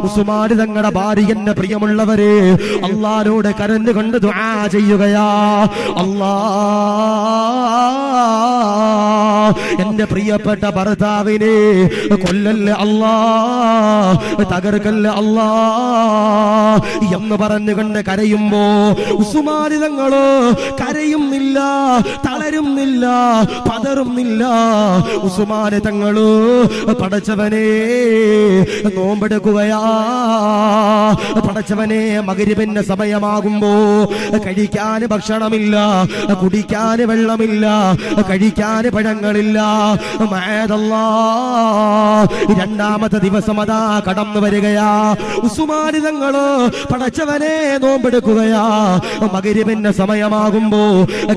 ഉസ്മാൻ തങ്ങളുടെ ഭാര്യ എന്റെ പ്രിയമുള്ളവരെ അല്ലാഹുവോട് കരഞ്ഞുകൊണ്ട് ദുആ ചെയ്യുകയാ, അല്ലാ എന്റെ പ്രിയപ്പെട്ട ഭർത്താവിനെ കൊല്ലല്ല അല്ലാ, തകർക്കല്ല അല്ലാ എന്ന് പറഞ്ഞുകൊണ്ട് കരയുമ്പോ ഉസ്മാൻ തങ്ങള് കരയുന്നില്ല, തളരുന്നില്ല, പതറുന്നില്ല. ഉസ്മാൻ തങ്ങള് പടച്ചവനെ നോമ്പെടുക്കുകയാ. പടച്ചവനെ മഗ്‌രിബിന്റെ സമയമാകുമ്പോ കഴിക്കാൻ ഭക്ഷണമില്ല, കുടിക്കാൻ വെള്ളമില്ല, കഴിക്കാൻ പഴങ്ങൾ പഴങ്ങളില്ല. രണ്ടാമത്തെ ദിവസം അതാ കടന്നു വരികയാ. ഉസ്മാൻ തങ്ങള് പടച്ചവനെ നോമ്പെടുക്കുകയാ. മഗ്‌രിബിന്റെ സമയമാകുമ്പോ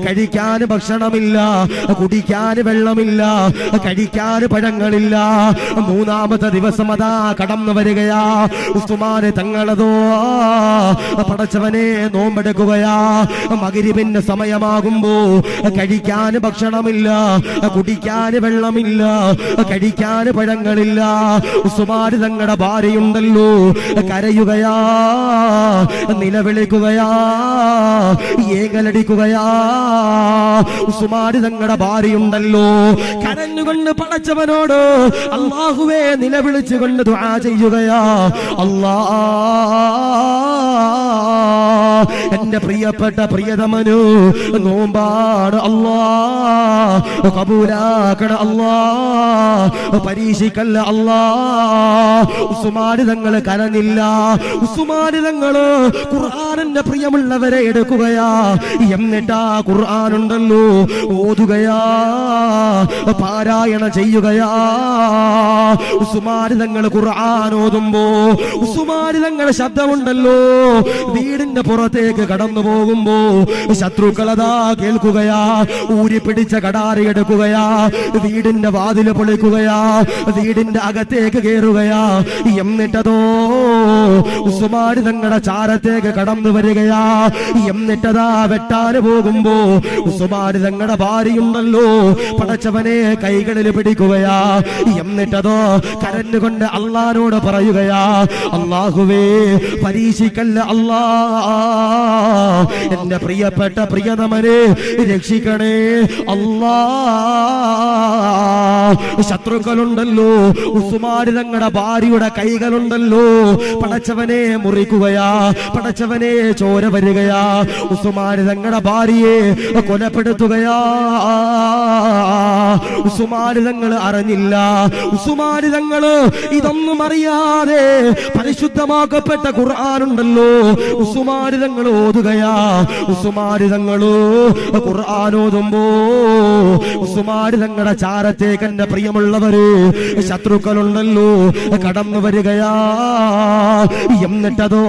കഴിക്കാൻ ഭക്ഷണമില്ല, കുടിക്കാൻ വെള്ളമില്ല, കഴിക്കാൻ പഴങ്ങളില്ല. മൂന്നാമത്തെ ദിവസം അതാ കടന്നു വരികയാ. ഉസ്മാൻ തങ്ങളതോ പടച്ചവനെ നോമ്പെടുക്കുകയാ. മഗ്‌രിബിന്റെ സമയമാകുമ്പോ കഴിക്കാൻ ഭക്ഷണമില്ല, കുടിക്കാൻ വെള്ളമില്ല, കഴിക്കാൻ പഴങ്ങളില്ല. ഉസ്മാൻ തങ്ങളുടെ ഭാര്യയുണ്ടല്ലോ കരയുകയാ, നിലവിളിക്കുകയാ, ഏങ്ങലടിക്കുകയാ. ഉസ്മാൻ തങ്ങളുടെ ഭാര്യയുണ്ടല്ലോ കരഞ്ഞുകൊണ്ട് പടച്ചവനോട് അല്ലാഹുവേ നിലവിളിച്ചുകൊണ്ട് ദുആ ചെയ്യുകയാ. അല്ലാ, എന്റെ പ്രിയപ്പെട്ട പ്രിയതമനു നോമ്പാണ് അല്ലാ, കബൂലാക്കണ അല്ലാ, പരീക്ഷിക്കല്ല അല്ലാ. ഉസ്മാൻ തങ്ങള് കരഞ്ഞില്ല. ഉസ്മാൻ തങ്ങള് ഖുർആനിന്റെ പ്രിയമുള്ളവരെ എടുക്കുകയാ. എന്നിട്ടാ ഖുർആനുണ്ടല്ലോ ഓതുകയാ, പാരായണം ചെയ്യുകയാ. ഉസ്മാൻ തങ്ങള് ഖുർആൻ ഓതുമ്പോ ഉസ്മാൻ തങ്ങളുടെ ശബ്ദമുണ്ടല്ലോ വീടിന്റെ പുറത്തേക്ക് കടന്നു പോകുമ്പോ ശത്രുക്കളതാ കേൾക്കുകയാ. ഊരി പിടിച്ച കടാരി എടുക്കുകയാ, വീടിന്റെ വാതില് പൊളിക്കുകയാ, വീടിന്റെ അകത്തേക്ക് കയറുകയാ. എന്നിട്ടതോ ഉസ്മാൻ തങ്ങളുടെ ചാരത്തേക്ക് കടന്നു വരികയാ. എന്നിട്ടതാ വെട്ടാന് പോകുമ്പോ ഉസ്മാൻ തങ്ങളുടെ ഭാര്യയുണ്ടല്ലോ പടച്ചവനെ കൈകളിൽ പിടിക്കുകയാ. എന്നിട്ടതോ കരഞ്ഞുകൊണ്ട് അള്ളാനോട് പറയുകയാ, അല്ലാഹുവേ പരീക്ഷിക്കല്ല അല്ലാ, എന്റെ പ്രിയപ്പെട്ട പ്രിയതമനെ രക്ഷിക്കണേ അല്ലാ. ശത്രുക്കളുണ്ടല്ലോ ഉസ്മാൻ തങ്ങളുടെ ഭാര്യയുടെ കൈകളുണ്ടല്ലോ പടച്ചവനെ മുറിക്കുകയാ, പടച്ചവനെ ചോര വരികയാ. ഉസ്മാൻ തങ്ങളുടെ ഭാര്യയെ കൊലപ്പെടുത്തുകയാ. ഉസ്മാൻ തങ്ങൾ അറിഞ്ഞില്ല. ഉസ്മാൻ തങ്ങള് ഇതൊന്നും അറിയാതെ പരിശുദ്ധമാക്കപ്പെട്ട ഖുർആനുണ്ടല്ലോ ഉസ്മാൻ തങ്ങൾ ഓതുകയാ. ഉസ്മാൻ തങ്ങള് ഖുർആൻ ഓതുമ്പോ ഉസ്മാൻ തങ്ങളുടെ ചാരത്തേക്ക് എന്റെ പ്രിയമുള്ളവര് ശത്രുക്കളുണ്ടല്ലോ കടന്നു വരികയാ. എന്നിട്ടതോ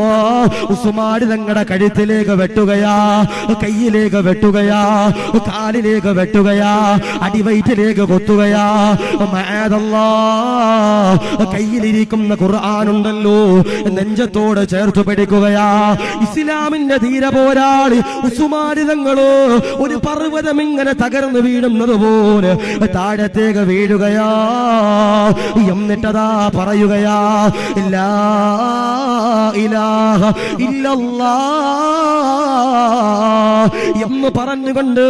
ഉസ്മാൻ തങ്ങളുടെ കഴുത്തിലേക്ക് വെട്ടുകയാ, കയ്യിലേക്ക് വെട്ടുകയാ, കാലിലേക്ക് വെട്ടുകയാ, അടിവയറ്റിലേക്ക് കൊത്തുകയാ. കയ്യിലിരിക്കുന്ന ഖുർആനുണ്ടല്ലോ നെഞ്ചത്തോട് ചേർത്ത് പിടിക്കുകയാ. ഇസ്ലാമിന്റെ ധീര പോരാളി ഉസ്മാൻ തങ്ങള് ഒരു പർവ്വതം ഇങ്ങനെ തകർന്നു വീഴുന്നത് പോലെ താഴത്തേക്ക് വീഴുകയാ. എന്നിട്ടതാ പറയുകയാ, ലാ ഇലാഹ ഇല്ലല്ലാഹ് എന്ന് പറഞ്ഞുകൊണ്ട്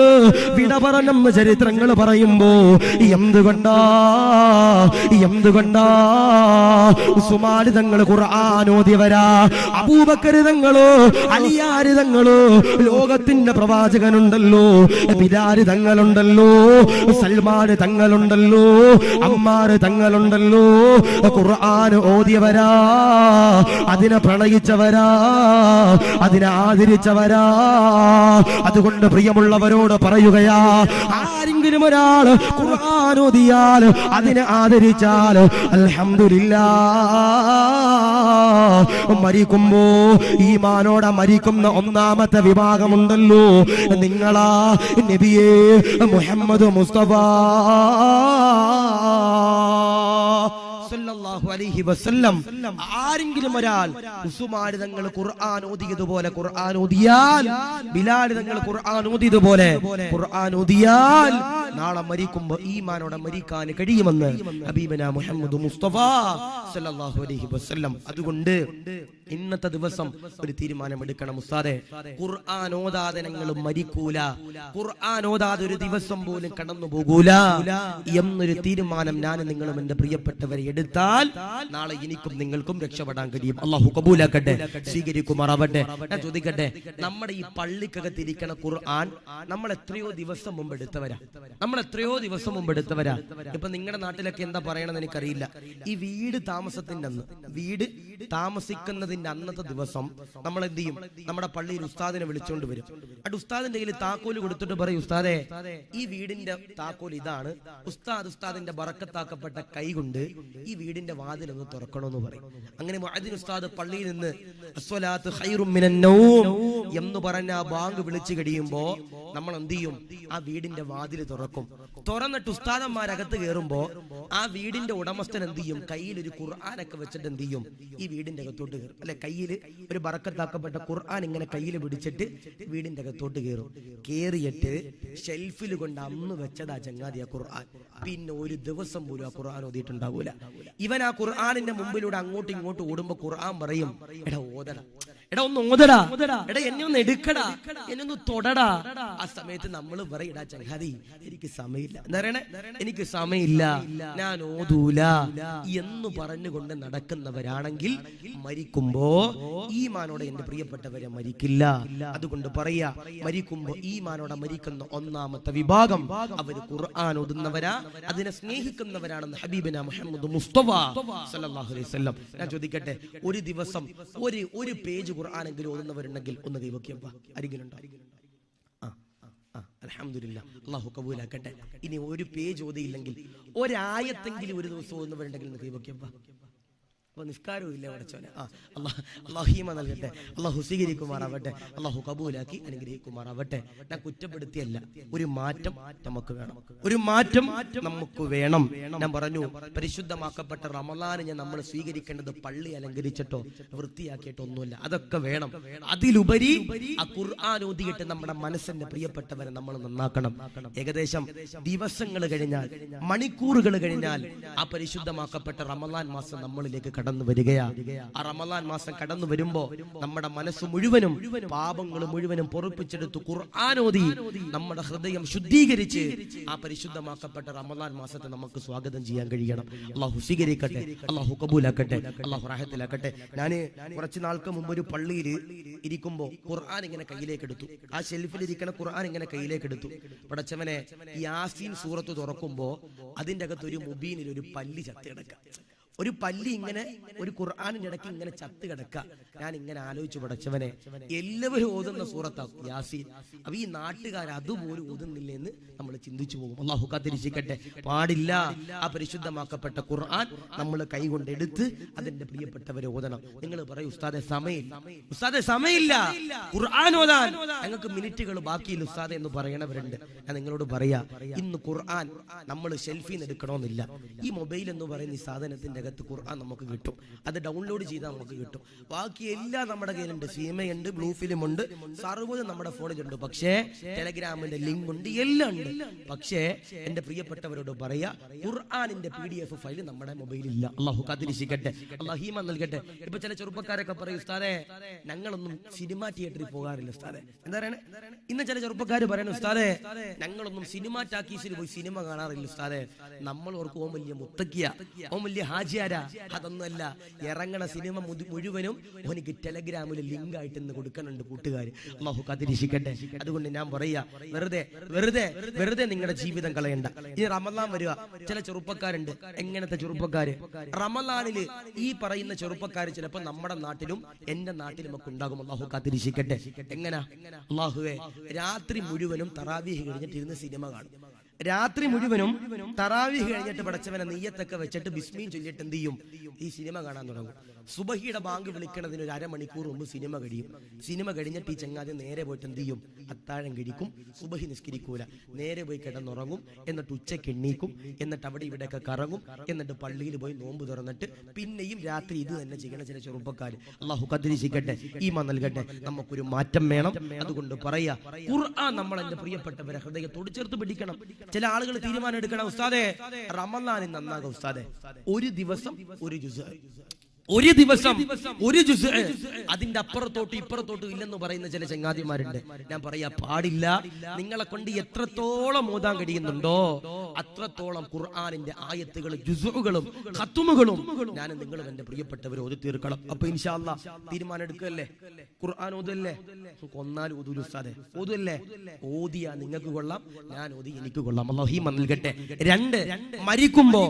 വിട പറഞ്ഞെന്ന് ചരിത്രങ്ങൾ പറയുമ്പോ എന്തുകൊണ്ടാ ഉസ്മാൻ തങ്ങൾ ഖുർആൻ ഓതിയവരാ. അബൂബക്കർ തങ്ങളോ അലിയാര് തങ്ങളോ ലോകത്തിന്റെ പ്രവാചകനുണ്ടല്ലോ, ബിലാല് തങ്ങളുണ്ടല്ലോ, സൽമാൻ തങ്ങളുണ്ടല്ലോ, അമ്മാർ തങ്ങളുണ്ടല്ലോ. ഖുർആൻ ഓതിയവരാ, അതിനെ പ്രണയിച്ചവരാ, അതിനെ ആദരിച്ചവരാ. അതുകൊണ്ട് പ്രിയമുള്ളവരോട് പറയുകയാ, ആരെങ്കിലും ഒരാൾ ഖുർആൻ ഓതിയാൽ അതിനെ ആദരിച്ചാൽ അൽഹംദുലില്ലാഹ് മരിക്കുമ്പോ ഈമാനോടെ മരിക്കുന്ന ഒന്നാമത്തെ വിഭാഗമുണ്ടല്ലോ നിങ്ങളാ നബിയേ മുഹമ്മദ് മുസ്തഫ സല്ലല്ലാഹു അലൈഹി വസല്ലം. ആരെങ്കിലും ഒരാൾ ഉസ്മാൻ തങ്ങൾ ഖുർആൻ ഓതിയതുപോലെ ഖുർആൻ ഓതിയാൽ, ബിലാൽ തങ്ങൾ ഖുർആൻ ഓതിയതുപോലെ ഖുർആൻ ഓതിയാൽ നാളെ മരിക്കുമ്പോൾ ഈമാനോടെ മരിക്കാൻ കഴിയുമെന്ന് ഹബീബന മുഹമ്മദ് മുസ്തഫ സല്ലല്ലാഹു അലൈഹി വസല്ലം. അതുകൊണ്ട് ഇന്നത്തെ ദിവസം ഒരു തീരുമാനമെടുക്കണം ഉസ്താദേ, ഖുർആൻ ഓതാതെ ഞങ്ങൾ മരിക്കൂല, ഖുർആൻ ഓതാതെ ഒരു ദിവസം പോലും കടന്നു പോകൂല എന്നൊരു തീരുമാനം ഞാൻ നിങ്ങളും എന്റെ പ്രിയപ്പെട്ടവരെ എടുത്താൽ നാളെ എനിക്കും നിങ്ങൾക്കും രക്ഷപ്പെടാൻ കഴിയും. അല്ലാഹു കബൂലാക്കട്ടെ, സ്വീകരിക്കുമാറാവട്ടെ. ഞാൻ ചോദിക്കട്ടെ, നമ്മുടെ ഈ പള്ളിക്കകത്തിരിക്കണ ഖുർആൻ നമ്മൾ എത്രയോ ദിവസം മുമ്പ് എടുത്തവരാ. നമ്മൾ എത്രയോ ദിവസം മുമ്പ് എടുത്തവരാ. ഇപ്പൊ നിങ്ങളുടെ നാട്ടിലൊക്കെ എന്താ പറയണമെന്ന് എനിക്കറിയില്ല. ഈ വീട് താമസിക്കുന്നതിന്റെ അന്നത്തെ ദിവസം നമ്മൾ എന്ത് ചെയ്യും? നമ്മുടെ പള്ളിയിൽ ഉസ്താദിനെ വിളിച്ചോണ്ട് വരും. ആ ഉസ്താദിന്റെ കയ്യിൽ താക്കോല് കൊടുത്തിട്ട് പറയും, ഉസ്താദേ ഈ വീടിന്റെ താക്കോൽ ഇതാണ്, ഉസ്താദിന്റെ ബറക്കത്താക്കപ്പെട്ട കൈ കൊണ്ട് ഈ വീടിന്റെ വാതിലൊന്ന് തുറക്കണമെന്ന് പറയും. അങ്ങനെ മുഅദ്ദിൻ ഉസ്താദ് പള്ളിയിൽ നിന്ന് അസ്വലാത്ത് ഖൈറും മിനൻ നൗം എന്ന് പറഞ്ഞ ആ ബാങ്ക് വിളിച്ചു കഴിയുമ്പോ നമ്മൾ എന്ത് ചെയ്യും? ആ വീടിന്റെ വാതിൽ തുറക്കും. തുറന്നിട്ട് ഉസ്താദന്മാരകത്ത് കയറുമ്പോ ആ വീടിന്റെ ഉടമസ്ഥൻ എന്ത് ചെയ്യും? കയ്യിൽ ഒരു ഖുർആനൊക്കെ വെച്ചിട്ട് എന്ത് ചെയ്യും? ഈ വീടിന്റെ അകത്തോട്ട് കയറും. അല്ലെ, കയ്യിൽ ഒരു ബറക്കത്താക്കപ്പെട്ട ഖുർആൻ ഇങ്ങനെ കയ്യിൽ പിടിച്ചിട്ട് വീടിന്റെ അകത്തോട്ട് കയറും. കേറിയിട്ട് ഷെൽഫിൽ കൊണ്ട് അന്ന് വെച്ചതാ ചങ്ങാതി ആ ഖുർആൻ. പിന്നെ ഒരു ദിവസം പോലും ആ ഖുർആൻ ഓതിയിട്ടുണ്ടാവൂല. ഇവൻ ആ ഖുർആനിന്റെ മുമ്പിലൂടെ അങ്ങോട്ടും ഇങ്ങോട്ടും ഓടുമ്പോ ഖുർആൻ പറയും, എടാ ഓതടാ, എടാ ഒന്ന് ഓതടാ, എടാ എന്നെ ഒന്ന് എടുക്കടാ, എന്നെ ഒന്ന് തൊടടാ. ആ സമയത്ത് നമ്മൾ പറയടാ ചങ്ങാതി എനിക്ക് സമയമില്ല, എന്താ പറയണേ? എനിക്ക് സമയമില്ല, ഞാൻ ഓതൂല എന്ന് പറഞ്ഞുകൊണ്ട് നടക്കുന്നവരാണെങ്കിൽ മരിക്കുമ്പോ ഈമാനോടെ എന്റെ പ്രിയപ്പെട്ടവരെ മരിക്കില്ല. അതുകൊണ്ട് പറയാ, മരിക്കുമ്പോ ഈമാനോടെ മരിക്കുന്ന ഒന്നാമത്തെ വിഭാഗം അവര് ഖുർആൻ ഓതുന്നവരാ, അതിനെ സ്നേഹിക്കുന്നവരാണെന്ന് ഹബീബിന മുഹമ്മദ് മുസ്തഫ സല്ലല്ലാഹു അലൈഹി വസല്ലം. ഞാൻ ചോദിക്കട്ടെ, ഒരു ദിവസം ഒരു പേജ് ഖുർആനെങ്കിലും ഓതുന്നവരുണ്ടെങ്കിൽ ഒന്ന് കൈവക്കിയപ്പോ ആരെങ്കിലും ഉണ്ടോ? അൽഹംദുലില്ലാ, അല്ലാഹു കബൂലാക്കട്ടെ. ഇനി ഒരു പേജ് ഓതിയില്ലെങ്കിൽ ഒരായത്തെങ്കിലും ഒരു ദിവസം ഓതുന്നവരുണ്ടെങ്കിൽ ഒന്ന് കൈവക്കിയപ്പോ. അപ്പൊ നിസ്കാരവും ഇല്ല പഠിച്ചോനെ. അല്ലാഹു നൽകട്ടെ, അല്ലാഹു സ്വീകരിക്കുമാറാവട്ടെ, അല്ലാഹു കബൂലാക്കി അനുഗ്രഹിക്കുമാറാവട്ടെ. ഞാൻ കുറ്റപ്പെടുത്തിയല്ല, ഒരു മാറ്റം നമുക്ക് വേണം, ഒരു മാറ്റം നമുക്ക് വേണം. ഞാൻ പറഞ്ഞു, പരിശുദ്ധമാക്കപ്പെട്ട റമളാനിനെ നമ്മൾ സ്വീകരിക്കേണ്ടത് പള്ളി അലങ്കരിച്ചിട്ടോ വൃത്തിയാക്കിയിട്ടോ ഒന്നുമില്ല, അതൊക്കെ വേണം. അതിലുപരി ആ ഖുർആൻ ഓതിയിട്ട് നമ്മുടെ മനസ്സിന്റെ പ്രിയപ്പെട്ടവരെ നമ്മൾ നന്നാക്കണം. ഏകദേശം ദിവസങ്ങൾ കഴിഞ്ഞാൽ, മണിക്കൂറുകൾ കഴിഞ്ഞാൽ ആ പരിശുദ്ധമാക്കപ്പെട്ട റമളാൻ മാസം നമ്മളിലേക്ക് കടന്നു വരികയാ. ആ റമളാൻ മാസം കടന്നു വരുമ്പോ നമ്മുടെ മനസ്സ് മുഴുവനും പാപങ്ങൾ മുഴുവനും പൊറുപ്പിച്ചെടുത്ത് ഖുർആൻ ഓതി നമ്മുടെ ഹൃദയം ശുദ്ധീകരിച്ച് ആ പരിശുദ്ധമാക്കപ്പെട്ട റമളാൻ മാസത്തെ നമുക്ക് സ്വാഗതം ചെയ്യാൻ കഴിയണം. അല്ലാഹു സ്വീകരിക്കട്ടെ, അല്ലാഹു കബൂലാക്കട്ടെ, അല്ലാഹു റഹ്മത്തിലാക്കട്ടെ. ഞാൻ കുറച്ച് നാൾക്ക് മുമ്പ് ഒരു പള്ളിയിൽ ഇരിക്കുമ്പോ ഖുർആൻ ഇങ്ങനെ കയ്യിലേക്ക് എടുത്തു. ആ ഷെൽഫിൽ ഇരിക്കുന്ന ഖുർആൻ ഇങ്ങനെ കയ്യിലേക്ക് എടുത്തു. പടച്ചവനെ, യാസീൻ സൂറത്ത് തുറക്കുമ്പോ അതിന്റെ അകത്ത് ഒരു മുബീനിൽ ഒരു പല്ലി ചത്തി കിടക്കാം. ഒരു പല്ലി ഇങ്ങനെ ഒരു ഖുർആനിന്റെ ഇടയ്ക്ക് ഇങ്ങനെ ചത്ത് കിടക്കുക. ഞാൻ ഇങ്ങനെ ആലോചിച്ചു, പടച്ചവനെ, എല്ലാവരും ഓതുന്ന സൂറത്താണ് യാസീൻ, അപ്പൊ ഈ നാട്ടുകാർ അതുപോലും ഓതുന്നില്ല എന്ന് നമ്മൾ ചിന്തിച്ചു പോകും. അല്ലാഹു കാത്തിരിക്കട്ടെ, പാടില്ല. ആ പരിശുദ്ധമാക്കപ്പെട്ട ഖുർആൻ നമ്മൾ കൈകൊണ്ട് എടുത്ത് അതിന്റെ പ്രിയപ്പെട്ടവരെ ഓതണം. നിങ്ങൾ പറയും, ഉസ്താദെ സമയമില്ല, ഉസ്താദെ സമയമില്ല ഖുർആൻ ഓതാൻ, ഞങ്ങൾക്ക് മിനിറ്റുകൾ ബാക്കിയില്ല ഉസ്താദെ എന്ന് പറയണവരുണ്ട്. ഞാൻ നിങ്ങളോട് പറയാ, ഇന്ന് ഖുർആൻ നമ്മൾ ഷെൽഫിൽ നിന്ന് എടുക്കണമെന്നില്ല. ഈ മൊബൈൽ എന്ന് പറയുന്ന ഈ സാധനത്തിന്റെ ഖുർആൻ നമുക്ക് കിട്ടും. അത് ഡൗൺലോഡ് ചെയ്താൽ നമുക്ക് കിട്ടും. ബാക്കി എല്ലാം നമ്മുടെ കയ്യിലുണ്ട്, സിനിമയുണ്ട്, ബ്ലൂ ഫിലിം ഉണ്ട്, സർവ്വതും നമ്മുടെ ഫോണിലുണ്ട്. പക്ഷേ ടെലഗ്രാമിന്റെ ലിങ്ക് ഉണ്ട്, എല്ലാം ഉണ്ട്. പക്ഷേ എന്റെ പ്രിയപ്പെട്ടവരോട് പറയാ, ഖുർആനിന്റെ PDF ഫയൽ നമ്മുടെ മൊബൈലിൽ ഇല്ല. അല്ലാഹു കാത്തിരിക്കട്ടെ, അല്ലാഹു ഈമാൻ നൽകട്ടെ. ഇപ്പൊ ചില ചെറുപ്പക്കാരൊക്കെ പറയും, ഉസ്താദേ ഞങ്ങളൊന്നും സിനിമ തിയേറ്ററിൽ പോകാറില്ല ഉസ്താദേ. എന്താ പറയണേ? ഇന്ന് ചില ചെറുപ്പക്കാർ പറയണ, ഉസ്താദേ ഞങ്ങളൊന്നും സിനിമ ടാക്കീസിൽ പോയി സിനിമ കാണാറില്ല ഉസ്താദേ. നമ്മൾ ഓർക്ക് ഓം വലിയ മുത്തക്കിയ, ഓം വലിയ ഹാജിയാരാ. അതൊന്നുമല്ല, ഇറങ്ങണ സിനിമ മുഴുവനും എനിക്ക് ടെലഗ്രാമിൽ ലിങ്ക് ആയിട്ട് ഇന്ന് കൊടുക്കുന്നുണ്ട് കൂട്ടുകാർ. അല്ലാഹു കാത്തിരിക്കട്ടെ. അതുകൊണ്ട് ഞാൻ പറയാ, വെറുതെ നിങ്ങളുടെ ജീവിതം കളയണ്ട. ഇനി റമളാൻ വരിക, ചില ചെറുപ്പക്കാരുണ്ട്. എങ്ങനത്തെ ചെറുപ്പക്കാര്? റമളാനില് ഈ പറയുന്ന ചെറുപ്പക്കാര് ചിലപ്പോ നമ്മുടെ നാട്ടിലും എന്റെ നാട്ടിലും ഒക്കെ ഉണ്ടാകും. അല്ലാഹു കാത്തിരിക്കട്ടെ. എങ്ങനാ? അല്ലാഹുവേ, രാത്രി മുഴുവനും തറാവീഹ് കഴിഞ്ഞിട്ട് ഇരുന്ന് സിനിമ കാണും. രാത്രി മുഴുവനും തറാവീഹ് കഴിഞ്ഞിട്ട് പടച്ചവനെ നെയ്യത്തൊക്കെ വെച്ചിട്ട് ബിസ്മീൻ ചൊല്ലിട്ട് എന്ത് ചെയ്യും? ഈ സിനിമ കാണാൻ തുടങ്ങും. സുബഹിയുടെ ബാങ്ക് വിളിക്കണതിന് ഒരു അരമണിക്കൂർ മുമ്പ് സിനിമ കഴിയും. സിനിമ കഴിഞ്ഞിട്ട് ഈ ചങ്ങാതി നേരെ പോയിട്ട് എന്ത് ചെയ്യും? അത്താഴം കഴിക്കും. സുബഹി നിസ്കരിക്കൂല, നേരെ പോയി കിടന്നുറങ്ങും. എന്നിട്ട് ഉച്ചയ്ക്ക് എണ്ണീക്കും. എന്നിട്ട് അവിടെ ഇവിടെയൊക്കെ കറങ്ങും. എന്നിട്ട് പള്ളിയിൽ പോയി നോമ്പ് തുറന്നിട്ട് പിന്നെയും രാത്രി ഇത് തന്നെ ചെയ്യണ ചില ചെറുപ്പക്കാർ. അല്ലാഹു ഖദ്രിക്കട്ടെ, ഈമാൻ നൽകട്ടെ. നമുക്കൊരു മാറ്റം വേണം. അതുകൊണ്ട് പറയാ, ഖുർആൻ നമ്മൾ എന്റെ പ്രിയപ്പെട്ടവരെ ഹൃദയത്തോട് ചേർത്ത് പിടിക്കണം. ചില ആളുകൾ തീരുമാനം എടുക്കണം, ഉസ്താദേ റമളാനിൽ നന്നാകും ഉസ്താദേ, ഒരു ദിവസം ഒരു ജുസ്, ഒരു ദിവസം ഒരു ജുസ് അതിന്റെ അപ്പുറത്തോട്ട് ഇപ്പുറത്തോട്ട് ഇല്ലെന്ന് പറയുന്ന ചില ചങ്ങാതിമാരുണ്ട്. ഞാൻ പറയാ പാടില്ല. നിങ്ങളെ കൊണ്ട് എത്രത്തോളം ഓതാൻ കഴിയുന്നുണ്ടോ അത്രത്തോളം ഖുർആനിന്റെ ആയത്തുകളും ജുസുകളും ഖത്തുമുകളും ഞാൻ നിങ്ങളും എന്റെ പ്രിയപ്പെട്ടവർ ഓതി തീർക്കണം. അപ്പൊ ഇൻഷാ അല്ലാഹ് തീരുമാനം എടുക്കല്ലേ? ഖുർആൻ ഓതല്ലേ? കൊന്നാൽ ഓതൂല ഉസ്താദേ, ഓതല്ലേ? ഓതിയാ നിങ്ങൾക്ക് കൊള്ളാം, ഞാൻ ഓതി എനിക്ക് കൊള്ളാം. അല്ലാഹു ഈമാൻ നൽകട്ടെ. 2, മരിക്കുമ്പോ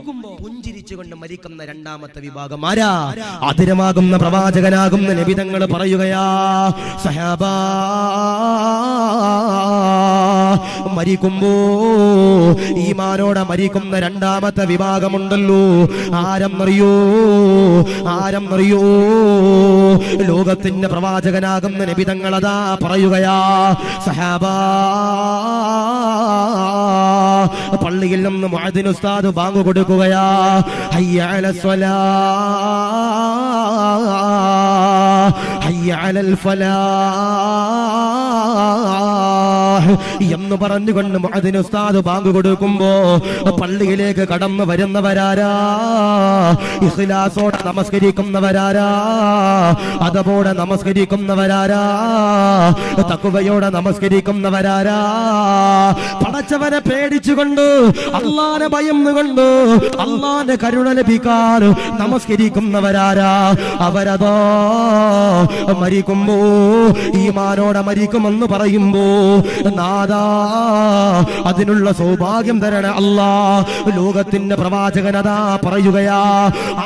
പുഞ്ചിരിച്ചുകൊണ്ട് മരിക്കുന്ന രണ്ടാമത്തെ വിഭാഗം ആരാ? ആതിരമാകുന്ന പ്രവാചകനാകുന്ന നബി തങ്ങൾ പറയുകയാ, സഹാബാ, മരിക്കുമ്പോ ഈമാനോടെ മരിക്കുന്ന രണ്ടാമത്തെ വിഭാഗമുണ്ടല്ലോ, ആരെന്നറിയോ? ലോകത്തിന്റെ പ്രവാചകനാകുന്ന നബി തങ്ങൾ അതാ പറയുകയാ, സഹാബാ, പള്ളിയിൽ നിന്ന് മുഅദ്ദിൻ ഉസ്താദ് ബാങ്ക് കൊടുക്കുകയാ, ഹയ്യ അലസ് സ്വലാഹ്, ഹയ്യ അലൽ ഫലാഹ് എന്ന് പറഞ്ഞുകൊണ്ട് മുഅദ്ദിൻ ഉസ്താദ് ബാങ്ക് കൊടുക്കുമ്പോ പള്ളിയിലേക്ക് കടന്നു വരുന്നവരാരാ? ഇഖ്ലാസോടെ നമസ്കരിക്കുന്നവരാരാ? അതോടെ നമസ്കരിക്കുന്നവരാരാ? തഖ്വയോടെ നമസ്കരിക്കുന്നവരാരാ? പടച്ചവനെ പേടിച്ചുകൊണ്ട്, അല്ലാഹുവിനെ ഭയന്നുകൊണ്ട്, അല്ലാഹുവിന്റെ കരുണ ലഭിക്കാൻ നമസ്കരിക്കുന്നവരാരാ? അവരതാ മരിക്കുമ്പോ ഈമാനോടെ മരിക്കുമെന്ന് പറയുമ്പോ, നാദാ അതിനുള്ള സൗഭാഗ്യം തരണേ അല്ലാ. ലോകത്തിന്റെ പ്രവാചകനതാ പറയുകയാ,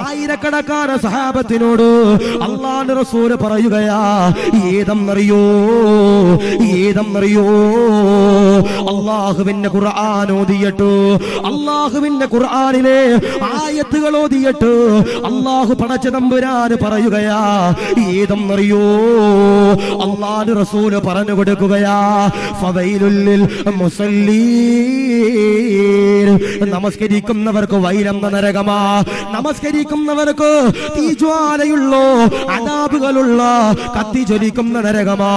ആയിരക്കണക്കാന സഹാബത്തിനോട് അല്ലാഹുവിന്റെ റസൂല് പറയുകയാ, ഏതെന്നറിയോ? അല്ലാഹുവിന്റെ ഖുർആൻ ഓതിയിട്ട്, അല്ലാഹുവിന്റെ ഖുർആനിലെ ആയത്തുകൾ ഓതിയിട്ട് അല്ലാഹു പടച്ച തമ്പുരാൻ പറയുകയാ, ഏതെന്നറിയോ? അല്ലാഹുവിന്റെ റസൂല് പറഞ്ഞു കൊടുക്കുകയാ, ഫവൈലുൽ ലിൽ മുസല്ലീൻ, നമസ്കരിക്കുന്നവർക്ക് വൈലെന്ന നരകമാ, നമസ്കരിക്കുന്നവർക്ക് തീജ്വാലയുള്ളോ, അദാബുകളുള്ള കത്തി ജ്വലിക്കുന്ന നരകമാ.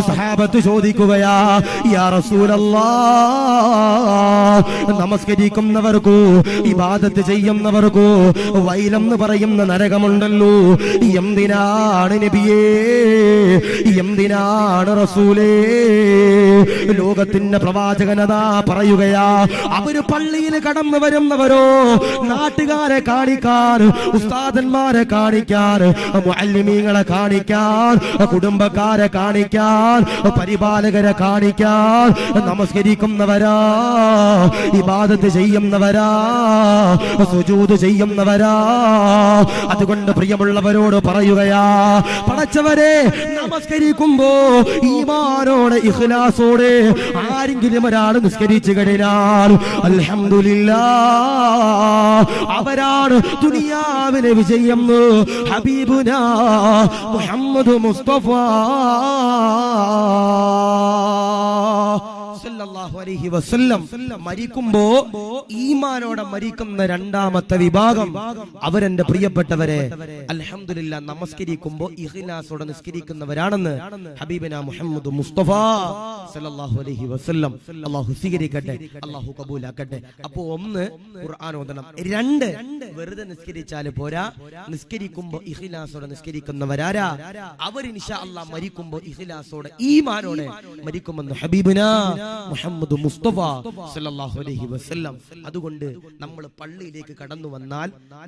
സഹാബത്ത് ചോദിക്കുകയാ, യാ റസൂലല്ലാഹ്, നമസ്കരിക്കുന്നവർക്കു ഇബാദത്ത് ചെയ്യുന്നവർക്കു വൈലെന്ന് പറയുന്ന നരകമുണ്ടല്ലോ, എന്തിനാണ് നബിയേ, എന്തിനാണ് റസൂലേ? ലോകത്തിന്റെ പ്രവാചകനതാ പറയുകയാ, അവര് പള്ളിയിൽ കടന്നു വരുന്നവരോ നാട്ടുകാരെ കാണിക്കാൻ, ഉസ്താദന്മാരെ കാണിക്കാൻ, മുഅല്ലിമീങ്ങളെ കാണിക്കാൻ, കുടുംബക്കാരെ കാണിക്കാൻ, പരിപാലകരെ കാണിക്കാൻ നമസ്കരിക്കുന്നവരാ, ഇബാദത്ത് ചെയ്യുന്നവരാ, സുജൂദ് ചെയ്യുന്നവരാ. അതുകൊണ്ട് പ്രിയമുള്ളവരോട് പറയുകയാ, പടച്ചവരെ, നമസ്കരിക്കുമ്പോ ഈമാനോടെ ഇഖ്ലാസോടെ ആരെങ്കിലും ഒരാൾ നിസ്കരിച്ചു കഴിഞ്ഞാൽ അൽഹംദുലില്ലാഹ്, അവരാണ് ദുനിയാവിലെ വിജയം. ഹബീബുനാ മുഹമ്മദ് മുസ്തഫ സല്ലല്ലാഹു അലൈഹി വസല്ലം മരിക്കുമ്പോ ഈമാനോടെ മരിക്കുന്ന രണ്ടാമത്തെ വിഭാഗം അവരെന്റെ പ്രിയപ്പെട്ടവരെ അൽഹംദുലില്ലാഹ് നമസ്കരിക്കുമ്പോ ഇഖ്ലാസോടെ നിസ്കരിക്കുന്നവരാണെന്ന് ഹബീബനാ മുഹമ്മദ് മുസ്തഫ സല്ലല്ലാഹു അലൈഹി വസല്ലം. അല്ലാഹു സ്വീകരിക്കട്ടെ, അല്ലാഹു കബൂലാക്കട്ടെ. അപ്പോ 1 ഖുർആൻ ഓതണം, 2 വെറുതെ നിസ്കരിച്ചാൽ പോരാ, നിസ്കരിക്കുമ്പോ ഇഖ്ലാസോടെ നിസ്കരിക്കുന്നവരാരാ? അവർ ഇൻഷാ അല്ലാഹ് മരിക്കുമ്പോ ഇഖ്ലാസോടെ ഈമാനോടെ മരിക്കുമെന്ന് ഹബീബനാ മുഹമ്മദ് മുസ്തഫ സല്ലല്ലാഹു അലൈഹി വസല്ലം. അതുകൊണ്ട് നമ്മൾ പള്ളിയിലേക്ക് കടന്നു വന്നാൽ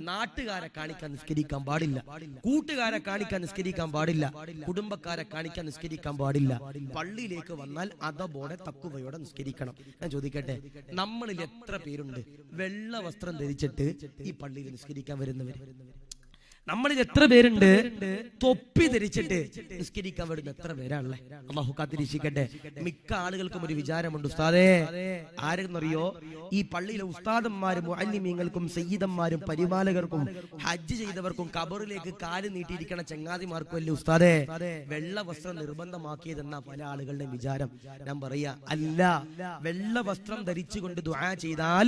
നാട്ടുകാരെ കാണിക്കാൻ നിസ്കരിക്കാൻ പാടില്ല, കൂട്ടുകാരെ കാണിക്കാൻ നിസ്കരിക്കാൻ പാടില്ല, കുടുംബക്കാരെ കാണിക്കാൻ നിസ്കരിക്കാൻ പാടില്ല. പള്ളിയിലേക്ക് വന്നാൽ അതബോടെ തഖ്വയോടെ നിസ്കരിക്കണം. ഞാൻ ചോദിക്കട്ടെ, നമ്മളിൽ എത്ര പേരുണ്ട് വെള്ള വസ്ത്രം ധരിച്ചിട്ട് ഈ പള്ളിയിൽ നിസ്കരിക്കാൻ വരുന്നവര്? നമ്മളിൽ എത്ര പേരുണ്ട് തൊപ്പി ധരിച്ചിട്ട് നിസ്കരിക്കാൻ വരുന്ന എത്ര പേരാണല്ലേ? അല്ലാഹു കാത്തിരിക്കട്ടെ. മിക്ക ആളുകൾക്കും ഒരു വിചാരമുണ്ട്, ഉസ്താദേ, ആരെന്നറിയോ? ഈ പള്ളിയിലെ ഉസ്താദന്മാരും മുഅല്ലിമീങ്ങൾക്കും സയ്യിദന്മാരും പരിപാലകർക്കും ഹജ്ജ് ചെയ്തവർക്കും ഖബറിലേക്ക് കാല് നീട്ടിയിരിക്കണ ചങ്ങാതിമാർക്കും അല്ലേ ഉസ്താദേ വെള്ള വസ്ത്രം നിർബന്ധമാക്കിയതെന്ന പല ആളുകളുടെയും വിചാരം. ഞാൻ പറയാ, അല്ല, വെള്ള വസ്ത്രം ധരിച്ചുകൊണ്ട് ദുആ ചെയ്താൽ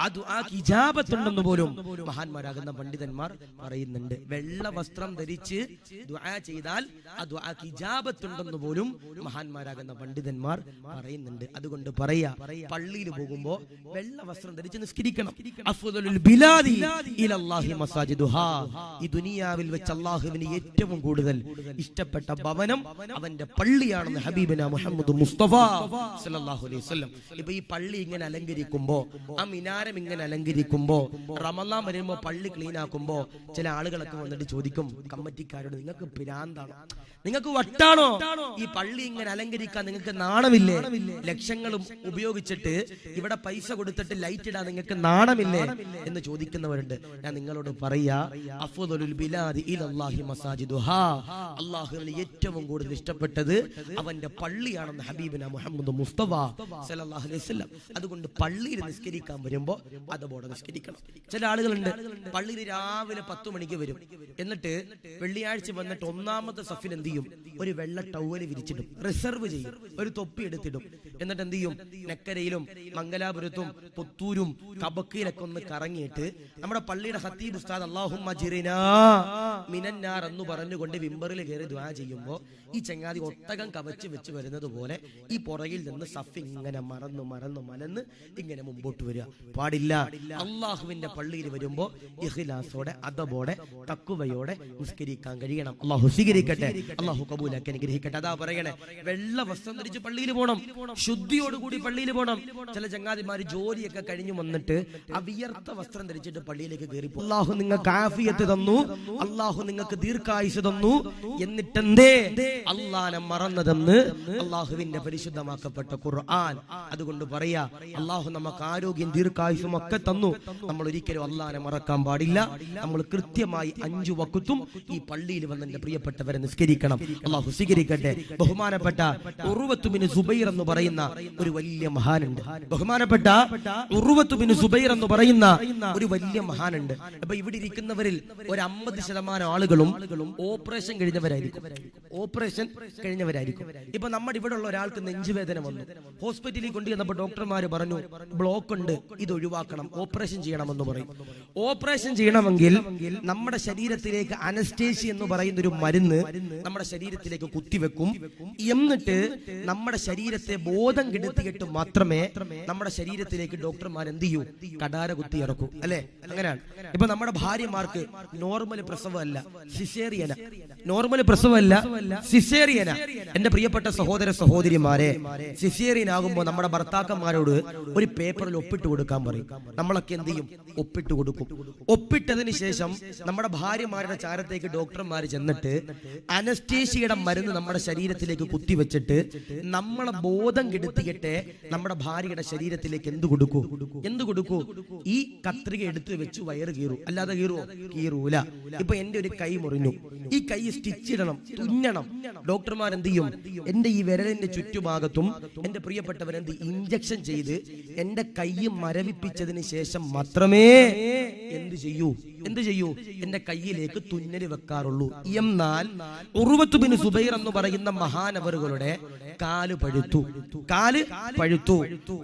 ആ ദുആക്ക് ഇജാബത്തുണ്ടെന്ന് പോലും മഹാന്മാരാകുന്ന പണ്ഡിതന്മാർ പറയുന്നുണ്ട്. വെള്ള വസ്ത്രം ധരിച്ച് ദുആ ചെയ്താൽ ആ ദുആക്ക് ഇജാബത്തുണ്ടെന്ന് പോലും മഹാന്മാരാകുന്ന പണ്ഡിതന്മാർ പറയുന്നുണ്ട്. അതുകൊണ്ട് പറയാ, പള്ളിയിൽ പോകുമ്പോ വെള്ള വസ്ത്രം ധരിച്ച് നിസ്കരിക്കണം. അഫ്ദലുൽ ബിലാദി ഇലല്ലാഹി മസാജിദുഹാ, ഈ ദുനിയാവിൽ വെച്ച് അല്ലാഹുവിന് ഏറ്റവും കൂടുതൽ ഇഷ്ടപ്പെട്ട ഭവനം അവന്റെ പള്ളിയാണെന്ന് ഹബീബിന മുഹമ്മദ് മുസ്തഫ സല്ലല്ലാഹു അലൈഹി വസല്ലം. ഇപ്പൊ ഈ പള്ളി ഇങ്ങനെ അലങ്കരിക്കുമ്പോ, ആ മിനാരം ഇങ്ങനെ അലങ്കരിക്കുമ്പോ, റമളാൻ വരുമ്പോ പള്ളി ക്ലീൻ ആക്കുമ്പോ ചില ആളുകളൊക്കെ വന്നിട്ട് ചോദിക്കും കമ്മിറ്റിക്കാരോട്, നിങ്ങൾക്ക് ഭ്രാന്താണോ, നിങ്ങൾക്ക് വട്ടാണോ, ഈ പള്ളി ഇങ്ങനെ അലങ്കരിക്കാൻ നിങ്ങൾക്ക് നാണമില്ലേ, ലക്ഷങ്ങളും ഉപയോഗിച്ചിട്ട് ഇവിടെ പൈസ കൊടുത്തിട്ട് ലൈറ്റ് ഇടാൻ നിങ്ങൾക്ക് നാണമില്ലേ എന്ന് ചോദിക്കുന്നവരുണ്ട്. ഞാൻ നിങ്ങളോട് പറയാ, അഫ്ദലുൽ ബിലാദി ഇലല്ലാഹി മസാജിദുഹാ, അല്ലാഹുവിന് ഏറ്റവും കൂടുതൽ ഇഷ്ടപ്പെട്ടത് അവന്റെ പള്ളിയാണെന്ന് ഹബീബിന മുഹമ്മദ് മുസ്തഫ സല്ലല്ലാഹു അലൈഹി വസല്ലം. അതുകൊണ്ട് പള്ളിയിൽ നിസ്കരിക്കാൻ വരുമ്പോ അതുപോലെ നിസ്കരിക്കണം. ചില ആളുകളുണ്ട് പള്ളിയിൽ രാവിലെ 10 മണിക്ക് വരും, എന്നിട്ട് വെള്ളിയാഴ്ച വന്നിട്ട് ഒന്നാമത്തെ സഫിൽ എന്ത് ചെയ്യും, ഒരു വെള്ള ടവല് വിരിച്ചിടും, റിസർവ് ചെയ്യും, ഒരു തൊപ്പി എടുത്തിടും, എന്നിട്ട് എന്ത് ചെയ്യും, നെക്കരയിലും മംഗലാപുരത്തും പുത്തൂരും കബക്കയിലൊക്കെ ഒന്ന് കറങ്ങിയിട്ട് നമ്മുടെ പള്ളിയുടെ ഖത്തീബ് ഉസ്താദ് അല്ലാഹുമ്മ ജിറിനാ മിനന്നാർ എന്ന് പറഞ്ഞുകൊണ്ട് മിമ്പറിൽ കയറി ദുആ ചെയ്യുമ്പോ ഈ ചങ്ങാതി ഒട്ടകം കവച്ച് വെച്ച് വരുന്നത് പോലെ ഈ പുറകിൽ നിന്ന് സഫ് ഇങ്ങനെ മലന്ന് ഇങ്ങനെ മുമ്പോട്ട് വരിക പാടില്ല. അള്ളാഹുവിന്റെ പള്ളിയിൽ വരുമ്പോ ഇഖ്ലാസോടെ, അദബോടെ, തഖ്വയോടെ നിസ്കരിക്കാൻ കഴിയണം. അള്ളാഹു സ്വീകരിക്കട്ടെ, അള്ളാഹു കബൂലാക്കി അനുഗ്രഹിക്കട്ടെ. അതാ പറയണേ, വെള്ള വസ്ത്രം ധരിച്ച് പള്ളിയിൽ പോകണം, ശുദ്ധിയോടുകൂടി പള്ളിയിൽ പോകണം. ചില ചങ്ങാതിമാര് ജോലിയൊക്കെ കഴിഞ്ഞു വന്നിട്ട് ആ വിയർത്ത വസ്ത്രം ധരിച്ചിട്ട് പള്ളിയിലേക്ക് കയറി പോകും. അള്ളാഹു നിങ്ങൾക്ക് ആഫിയത്ത് തന്നു, അള്ളാഹു നിങ്ങൾക്ക് ദീർഘായുസ് തന്നു, എന്നിട്ടെന്തേ അള്ളാനെ മറന്നതെന്ന് അള്ളാഹുവിന്റെ പരിശുദ്ധമാക്കപ്പെട്ട ഖുർആൻ. അതുകൊണ്ട് പറയാ, അള്ളാഹു നമുക്ക് ആരോഗ്യം ദീർഘായുസും ഒക്കെ തന്നു, നമ്മൾ ഒരിക്കലും അള്ളാനെ മറക്കാൻ പാടില്ല. നമ്മൾ കൃത്യമായി 5 വഖ്തും ഈ പള്ളിയിൽ വന്ന് എന്റെ പ്രിയപ്പെട്ടവരെ നിസ്കരിക്കണം. അള്ളാഹു സ്വീകരിക്കട്ടെ. ബഹുമാനപ്പെട്ട ഉർവത്ത് ബിൻ സുബൈർ എന്ന് പറയുന്ന ഒരു വലിയ മഹാനുണ്ട്. ബഹുമാനപ്പെട്ട ഉർവത്ത് ബിൻ സുബൈർ എന്ന് പറയുന്ന ഒരു വലിയ മഹാനുണ്ട്. അപ്പൊ ഇവിടെ ഇരിക്കുന്നവരിൽ ഒരു 50% ആളുകളും ഓപ്പറേഷൻ കഴിഞ്ഞവരായിരിക്കും. ഇപ്പൊ നമ്മുടെ ഇവിടെ ഉള്ള ഒരാൾക്ക് നെഞ്ചുവേദന വന്നു, ഹോസ്പിറ്റലിൽ കൊണ്ടുവന്നപ്പോൾ ഡോക്ടർമാര് പറഞ്ഞു ബ്ലോക്ക് ഉണ്ട്, ഇത് ഒഴിവാക്കണം, ഓപ്പറേഷൻ ചെയ്യണമെന്ന് പറയും. ഓപ്പറേഷൻ ചെയ്യണമെങ്കിൽ നമ്മുടെ ശരീരത്തിലേക്ക് അനസ്തേഷ്യ എന്ന് പറയുന്ന ഒരു മരുന്ന് നമ്മുടെ ശരീരത്തിലേക്ക് കുത്തിവെക്കും. എന്നിട്ട് നമ്മുടെ ശരീരത്തെ ബോധം കെടുത്തിയിട്ട് മാത്രമേ നമ്മുടെ ശരീരത്തിലേക്ക് ഡോക്ടർമാർ എന്ത് ചെയ്യൂ, കടാര കുത്തി ഇറക്കൂ. അല്ലെ? അങ്ങനെയാണ്. ഇപ്പൊ നമ്മുടെ ഭാര്യമാർക്ക് നോർമൽ പ്രസവമല്ല, സിസേറിയന. നോർമൽ പ്രസവമല്ല, സിസേറിയന. എന്റെ പ്രിയപ്പെട്ട സഹോദര സഹോദരിമാരെ, സിസേറിയൻ ആകുമ്പോൾ നമ്മുടെ ഭർത്താക്കന്മാരോട് ഒരു പേപ്പറിൽ ഒപ്പിട്ട് കൊടുക്കാൻ പറയും. നമ്മളൊക്കെ എന്ത് ചെയ്യും, ഒപ്പിട്ട് കൊടുക്കും. ഒപ്പിട്ടതിന് ശേഷം നമ്മുടെ ഭാര്യമാരുടെ ചാരത്തേക്ക് ഡോക്ടർമാർ ചെന്നിട്ട് അനസ്തേഷ്യയുടെ മരുന്ന് നമ്മുടെ ശരീരത്തിലേക്ക് കുത്തിവെച്ചിട്ട് നമ്മളെ ബോധം കെടുത്തിയിട്ട് നമ്മുടെ ഭാര്യയുടെ ശരീരത്തിലേക്ക് എന്ത് കൊടുക്കൂ, ഈ കത്രിക എടുത്ത് വെച്ച് വയറ് കീറൂ. അല്ലാതെ കീറൂല. ഇപ്പൊ എന്റെ ഒരു കൈ മുറിഞ്ഞു, ഈ കൈ സ്റ്റിച്ച് ഇടണം, തുന്നണം. ഡോക്ടർമാർ എന്ത് ചെയ്യും, എന്റെ ഈ വിരലിന്റെ ചുറ്റുഭാഗത്തും എന്റെ പ്രിയപ്പെട്ടവരെന്ത് ഇഞ്ചക്ഷൻ ചെയ്ത് എന്റെ കൈ മരവിപ്പിച്ചതിന് ശേഷം മാത്രമേ എന്ത് ചെയ്യൂ, എന്റെ കയ്യിലേക്ക് തുന്നല് വെക്കാറുള്ളൂ. എന്നാൽ ഉർവത്ത് ബിൻ സുബൈർ എന്ന് പറയുന്ന മഹാനവറുകളുടെ കാല് പഴുത്തു.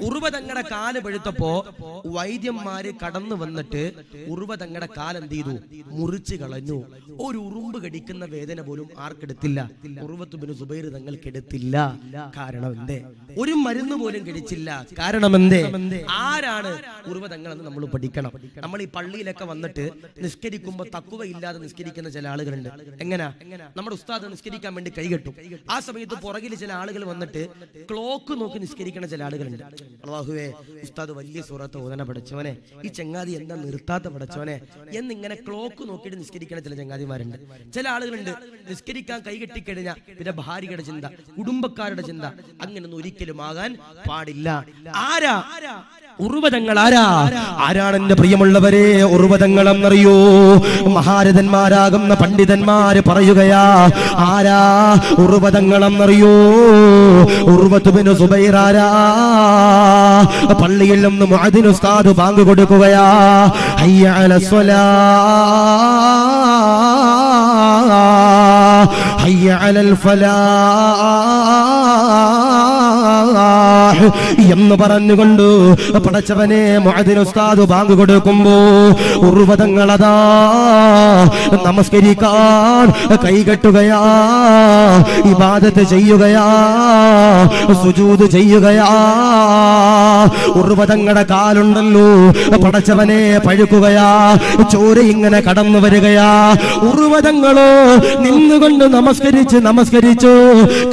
ഉർവ തങ്ങളുടെ കാല് പഴുത്തപ്പോ വൈദ്യന്മാര് കടന്നു വന്നിട്ട് ഉർവ തങ്ങളുടെ കാലെന്ത് ചെയ്തു, മുറിച്ചു കളഞ്ഞു. ഒരു ഉറുമ്പ് കടിക്കുന്ന വേദന പോലും ആർക്കെടുത്തില്ല, ഉർവത്ത് ബിൻ സുബൈർ തങ്ങൾക്കെടുത്തില്ല. കാരണം എന്തേ? ഒരു മരുന്ന് പോലും കടിച്ചില്ല. കാരണം എന്തേ? ആരാണ് ഉർവ തങ്ങളെന്ന് നമ്മൾ പഠിക്കണം. നമ്മൾ ഈ പള്ളിയിലൊക്കെ വന്നിട്ട് നിസ്കരിക്കുമ്പോ തഖ്വ ഇല്ലാതെ നിസ്കരിക്കുന്ന ചില ആളുകളുണ്ട്. എങ്ങനാ? നമ്മുടെ ഉസ്താദ് നിസ്കരിക്കാൻ വേണ്ടി കൈകെട്ടും. ആ സമയത്ത് പുറകിൽ ചില ആളുകൾ വന്നിട്ട് ക്ലോക്ക് നോക്കി നിസ്കരിക്കുന്ന ചില ആളുകളുണ്ട്. അല്ലാഹുവേ, ഉസ്താദ് വലിയ സൂറത്ത് ഓതന പഠിച്ചവനെ, ഈ ചങ്ങാതി എന്താ നിർത്താത്ത പഠിച്ചവനെ എന്നിങ്ങനെ ക്ലോക്ക് നോക്കിയിട്ട് നിസ്കരിക്കുന്ന ചില ചങ്ങാതിമാരുണ്ട്. ചില ആളുകളുണ്ട് നിസ്കരിക്കാൻ കൈകെട്ടിക്കഴിഞ്ഞാൽ പിന്നെ ഭാര്യയുടെ ചിന്ത, കുടുംബക്കാരുടെ ചിന്ത. അങ്ങനൊന്നും ഒരിക്കലും ആകാൻ പാടില്ല. ആരാ ഉർവതങ്ങൾ? ആരാണ് എന്റെ പ്രിയമുള്ളവരെ ഉർവതങ്ങളെന്നറിയോ? മഹാരഥന്മാരാകുന്ന പണ്ഡിതന്മാര് പറയുകയാ, ആരാ ഉർവതങ്ങളെന്നറിയോ? ഉർവത്ത് ബിൻ സുബൈർ ആരാ? പള്ളിയിൽ നിന്ന് മുഅദ്ദിൻ ഉസ്താദ് ബാങ്ക് കൊടുക്കുകയാ, ഹയ്യ അലസ്സലാ, ഹയ്യ അലൽ ഫലാഹ്, എന്ന് പറഞ്ഞുകൊണ്ട് പടച്ചവനെ മുഅദ്ദിൻ ഉസ്താദ് ബാങ്ക് കൊടുക്കുമ്പോ ഉർവതങ്ങളതാ നമസ്കരിക്കാൻ കൈകെട്ടുകയാ, ഇബാദത്ത് ചെയ്യുകയാ, സുജൂദ് ചെയ്യുകയാ. ഉർവതങ്ങളുടെ കാലുണ്ടല്ലോ പടച്ചവനെ പഴുക്കുകയാ, ചോര ഇങ്ങനെ കടന്നു വരികയാ. ഉർവതങ്ങളോ നിന്നുകൊണ്ട് നമസ്കരിച്ചു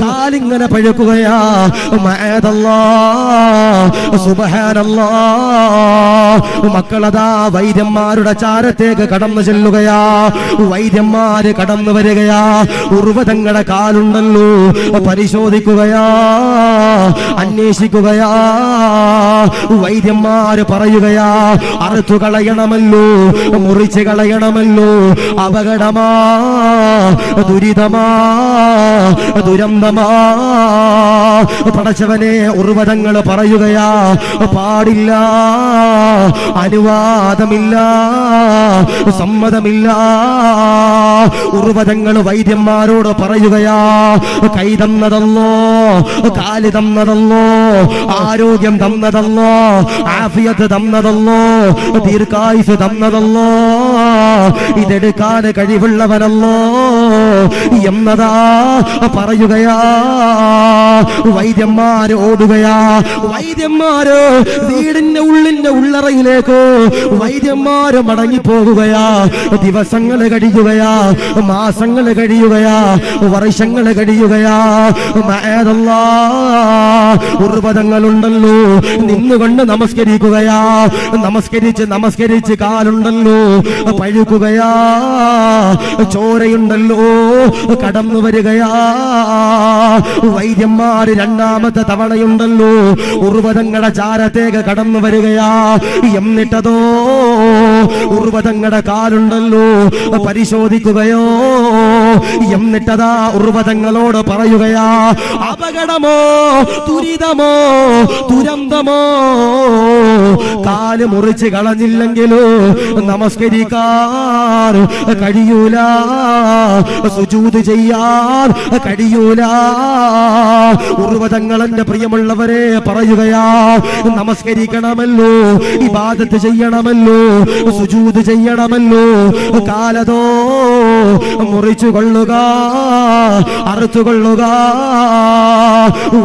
കാലിങ്ങനെ പഴുക്കുകയാ. മഅദല്ലാഹ് സുബ്ഹാനല്ലാഹ്. മക്കളതാ വൈദ്യന്മാരുടെ ചാരത്തേക്ക് കടന്നു ചെല്ലുകയാ, വൈദ്യന്മാര് കടന്നു വരികയാ. ഉർവതങ്ങളുടെ കാലുണ്ടല്ലോ പരിശോധിക്കുകയാ, അന്വേഷിക്കുകയാ. വൈദ്യന്മാര് പറയുകയാ, അറുത്തു കളയണമല്ലോ, മുറിച്ച് കളയണമല്ലോ. അപകടമാ, ദുരിതമാ, ദുരന്തമാ. പടച്ചവനെ ഉർവതങ്ങൾ പറയുകയാ, പാടില്ല, അനുവാദമില്ല, സമ്മതമില്ല. ഉർവതങ്ങൾ വൈദ്യന്മാരോട് പറയുകയാ, കൈ തന്നതല്ലോ, കാല് തന്നതല്ലോ, ആരോഗ്യം തന്നതല്ലോ, ആഫിയത്ത് തന്നതല്ലോ, ദീർഘായുസ് തന്നതല്ലോ, ഇതെടുക്കാൻ കഴിവുള്ളവനല്ലോ എന്നതാ പറയുകയാ. വൈദ്യന്മാര് ഓടുകയാ. വൈദ്യന്മാര് വീടിന്റെ ഉള്ളറയിലേക്ക് വൈദ്യന്മാര് മടങ്ങിപ്പോകുകയാ. ദിവസങ്ങൾ കഴിയുകയാ, മാസങ്ങൾ കഴിയുകയാ, വർഷങ്ങൾ കഴിയുകയാ. ഉർവതങ്ങളുണ്ടല്ലോ നിന്നുകൊണ്ട് നമസ്കരിക്കുകയാ, നമസ്കരിച്ച് കാലുണ്ടല്ലോ പഴുക്കുകയാ, ചോരയുണ്ടല്ലോ കടന്നു വരികയാ. വൈദ്യന്മാര് രണ്ടാമത്തെ തവണയുണ്ടല്ലോ ഉർവതങ്ങളുടെ ചാരത്തേക്ക് കടന്നു വരികയാ. എന്നിട്ടതോ ഉർവതങ്ങളുടെ കാലുണ്ടല്ലോ പരിശോധിക്കുകയോ. എന്നിട്ടതാ ഉർവതങ്ങളോട് പറയുകയാ, അപകടമോ, ദുരിതമോ, ദുരന്തമോ, കാല് മുറിച്ച് കളഞ്ഞില്ലെങ്കിലോ നമസ്കരിക്കാൻ കഴിയൂല, സുജൂദ് ചെയ്യാൻ കഴിയൂല. ഉർവതങ്ങൾ എന്റെ പ്രിയമുള്ളവരെ പറയുകയാ, നമസ്കരിക്കണമല്ലോ, ഇബാദത്ത് ചെയ്യണമല്ലോ, സുജൂദ് ചെയ്യണമല്ലോ. കാലതോ മുറിച്ചു കൊള്ളുക, അറുത്തുകൊള്ളുക.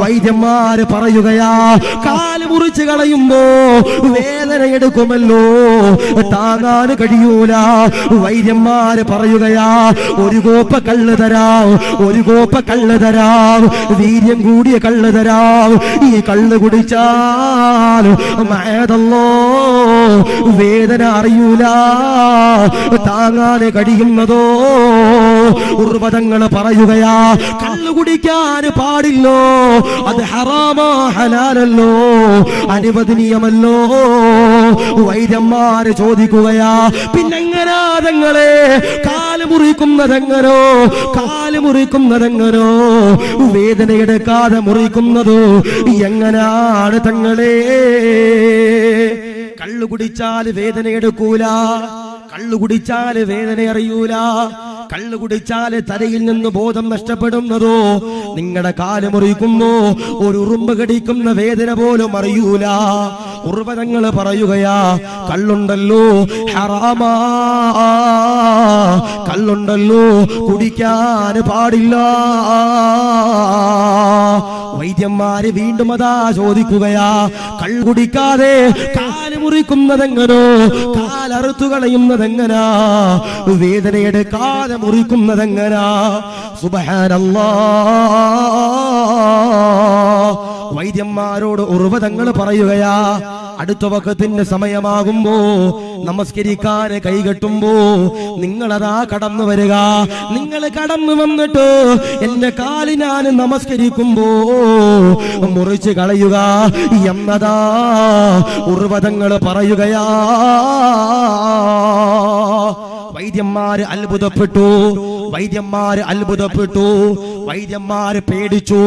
വൈദ്യന്മാര് പറയുകയാ, കാല് മുറിച്ച് കളയുമ്പോ വേദന എടുക്കുമല്ലോ, താങ്ങാൻ കഴിയൂല. വൈദ്യന്മാര് പറയുകയാ, ഒരു കോപ്പ കള്ള് തരാം, ഒരു കോപ്പ കള്ള് തരാം, വീര്യം കൂടിയ കള്ള് തരാം. ഈ കള്ള് കുടിച്ചാൽ മഅദല്ലോ വേദന അറിയൂല, താങ്ങാൻ കഴിയുന്നതോ. ഉർവതങ്ങൾ പറയുകയാ, കള്ളു കുടിക്കാൻ പാടില്ലോ, അത് ഹറാമോ ഹലാലല്ലോ, അനുവദനീയമല്ലോ. വൈദ്യന്മാര് ചോദിക്കുകയാ, പിന്നെങ്ങനാ തങ്ങളെ കാല് മുറിക്കുന്നതെങ്ങനോ, കാല് മുറിക്കുന്നതെങ്ങനോ, വേദനയെടുക്കാതെ മുറിക്കുന്നതോ എങ്ങനാണ് തങ്ങളെ? കള്ളു കുടിച്ചാൽ വേദന എടുക്കൂല, കള്ളു കുടിച്ചാൽ വേദന അറിയൂല, കള്ളു കുടിച്ചാൽ തലയിൽ നിന്ന് ബോധം നഷ്ടപ്പെടുന്നതോ. നിങ്ങളുടെ കാല് മുറിക്കുന്നു, ഒരു ഉറുമ്പ് കടിക്കുന്ന വേദന പോലും അറിയൂല. ഉർവതങ്ങൾ പറയുകയാ, കള്ളുണ്ടല്ലോ ഹറാമാ, കള്ളുണ്ടല്ലോ കുടിക്കാൻ പാടില്ല. വൈദ്യന്മാര് വീണ്ടും അതാ ചോദിക്കുകയാ, കള്ളു കുടിക്കാതെ കാല് മുറിക്കുന്നതെങ്ങനോ, കാലറുത്തു കളയുന്നതെങ്ങനാ, വേദനയെടുക്കാതെ മുറിക്കുന്നതെങ്ങനാ? സുബ്ഹാനല്ലാഹ്. വൈദ്യന്മാരോട് ഉർവതങ്ങൾ പറയുകയാ, അടുത്ത വഖത്തിന്റെ സമയമാകുമ്പോ നമസ്കരിക്കാൻ കൈകെട്ടുമ്പോ നിങ്ങളതാ കടന്നു വരിക. നിങ്ങൾ കടന്നു വന്നിട്ട് എന്റെ കാല് ഞാൻ നമസ്കരിക്കുമ്പോ മുറിച്ച് കളയുക എന്നതാ ഉർവതങ്ങൾ പറയുകയാ. വൈദ്യന്മാര് അത്ഭുതപ്പെട്ടു, വൈദ്യന്മാര് പേടിച്ചു.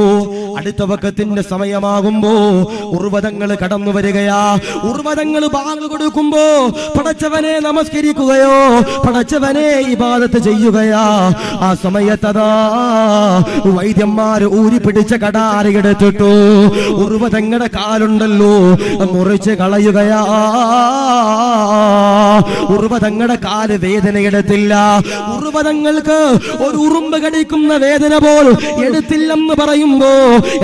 അടുത്ത വക്കത്തിന്റെ സമയമാകുമ്പോ ഉർവതങ്ങൾ കടന്നു വരികയാ. ഉർവതങ്ങൾ ബാങ്ക് കൊടുക്കുമ്പോ പടച്ചവനെ നമസ്കരിക്കുകയോ പടച്ചവനെ ഇബാദത്ത് ചെയ്യുകയാ. ആ സമയത്തതാ വൈദ്യന്മാര് ഊരി പിടിച്ച കടാര എടുത്തിട്ടു ഉർവതങ്ങളുടെ കാലുണ്ടല്ലോ മുറിച്ച് കളയുകയാ. ഉർവതങ്ങളുടെ കാല് വേദന എടുത്തില്ല. ഉർവതങ്ങൾക്ക് ഒരു ഉറുമ്പ് കടിക്കുന്ന വേദന പോലും എടുത്തില്ലെന്ന് പറയുമ്പോ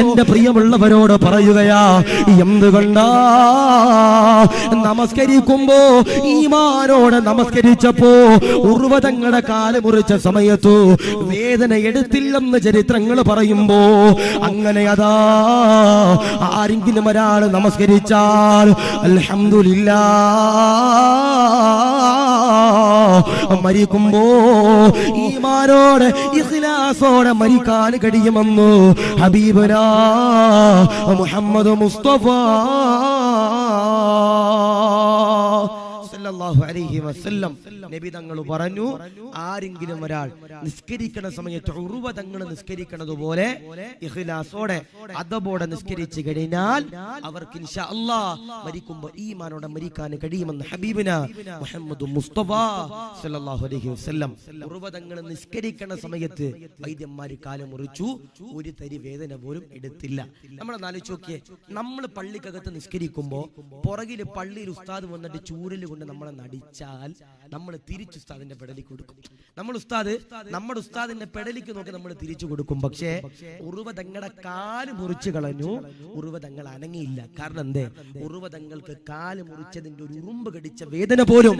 എന്റെ പ്രിയമുള്ളവരോട് പറയുകയാ, എന്തുകൊണ്ടാ? നമസ്കരിക്കുമ്പോ ഈമാനോടെ നമസ്കരിച്ചപ്പോ ഉർവതങ്ങളുടെ കാല് മുറിച്ച സമയത്തു വേദന എടുത്തില്ലെന്ന് ചരിത്രങ്ങൾ പറയുമ്പോ, അങ്ങനെ അതാ ആരെങ്കിലും ഒരാൾ നമസ്കരിച്ചാൽ അൽഹംദുലില്ലാഹ് മരിക്കുമ്പോ ഈമാനോടെ ഇഖ്ലാസോടെ മരിക്കാൻ കഴിയുമെന്ന് ഹബീബനാ മുഹമ്മദ് മുസ്തഫ സല്ലല്ലാഹു അലൈഹി വസല്ലം നബി തങ്ങൾ പറഞ്ഞു, ആരെങ്കിലും ഒരാൾ നിസ്കരിക്കുന്ന സമയത്ത് ഉർവ തങ്ങൾ നിസ്കരിക്കുന്നതുപോലെ ഇഖ്ലാസോടെ അദബോടെ നിസ്കരിച്ചു കഴിഞ്ഞാൽ അവർക്ക് ഇൻഷാ അല്ലാഹ് മരിക്കുമ്പോൾ ഈമാനോടെ മരിക്കാൻ കഴിയുമെന്ന് ഹബീബിനാ മുഹമ്മദ് മുസ്തഫ സല്ലല്ലാഹു അലൈഹി വസല്ലം. ഉർവ തങ്ങൾ നിസ്കരിക്കുന്ന സമയത്ത് വൈദ്യന്മാർ കാല് മുറിച്ചു, ഒരു തരി വേദന പോലും എടുത്തില്ല. നമ്മൾ ആലോചിച്ച് നോക്കിയേ, നമ്മൾ പള്ളിക്കകത്ത് നിസ്കരിക്കുമ്പോ പുറകില് പള്ളിയിൽ ഉസ്താദ് വന്നിട്ട് ചൂരല് കൊണ്ട് നമ്മളെ നടിച്ചാൽ നമ്മൾ തിരിച്ചു ഉസ്താദിന്റെ പെടലിക്ക് കൊടുക്കും. നമ്മുടെ ഉസ്താദിന്റെ പെടലിക്ക് നോക്കി നമ്മൾ തിരിച്ചു കൊടുക്കും. പക്ഷേ ഉർവ തങ്ങളുടെ കാല് മുറിച്ചു കളഞ്ഞു, ഉർവ തങ്ങൾ അനങ്ങിയില്ല. കാരണം എന്തേ? ഉർവ തങ്ങൾക്ക് കാല് മുറിച്ചതിന്റെ ഒരു ഉറുമ്പ് കടിച്ച വേദന പോലും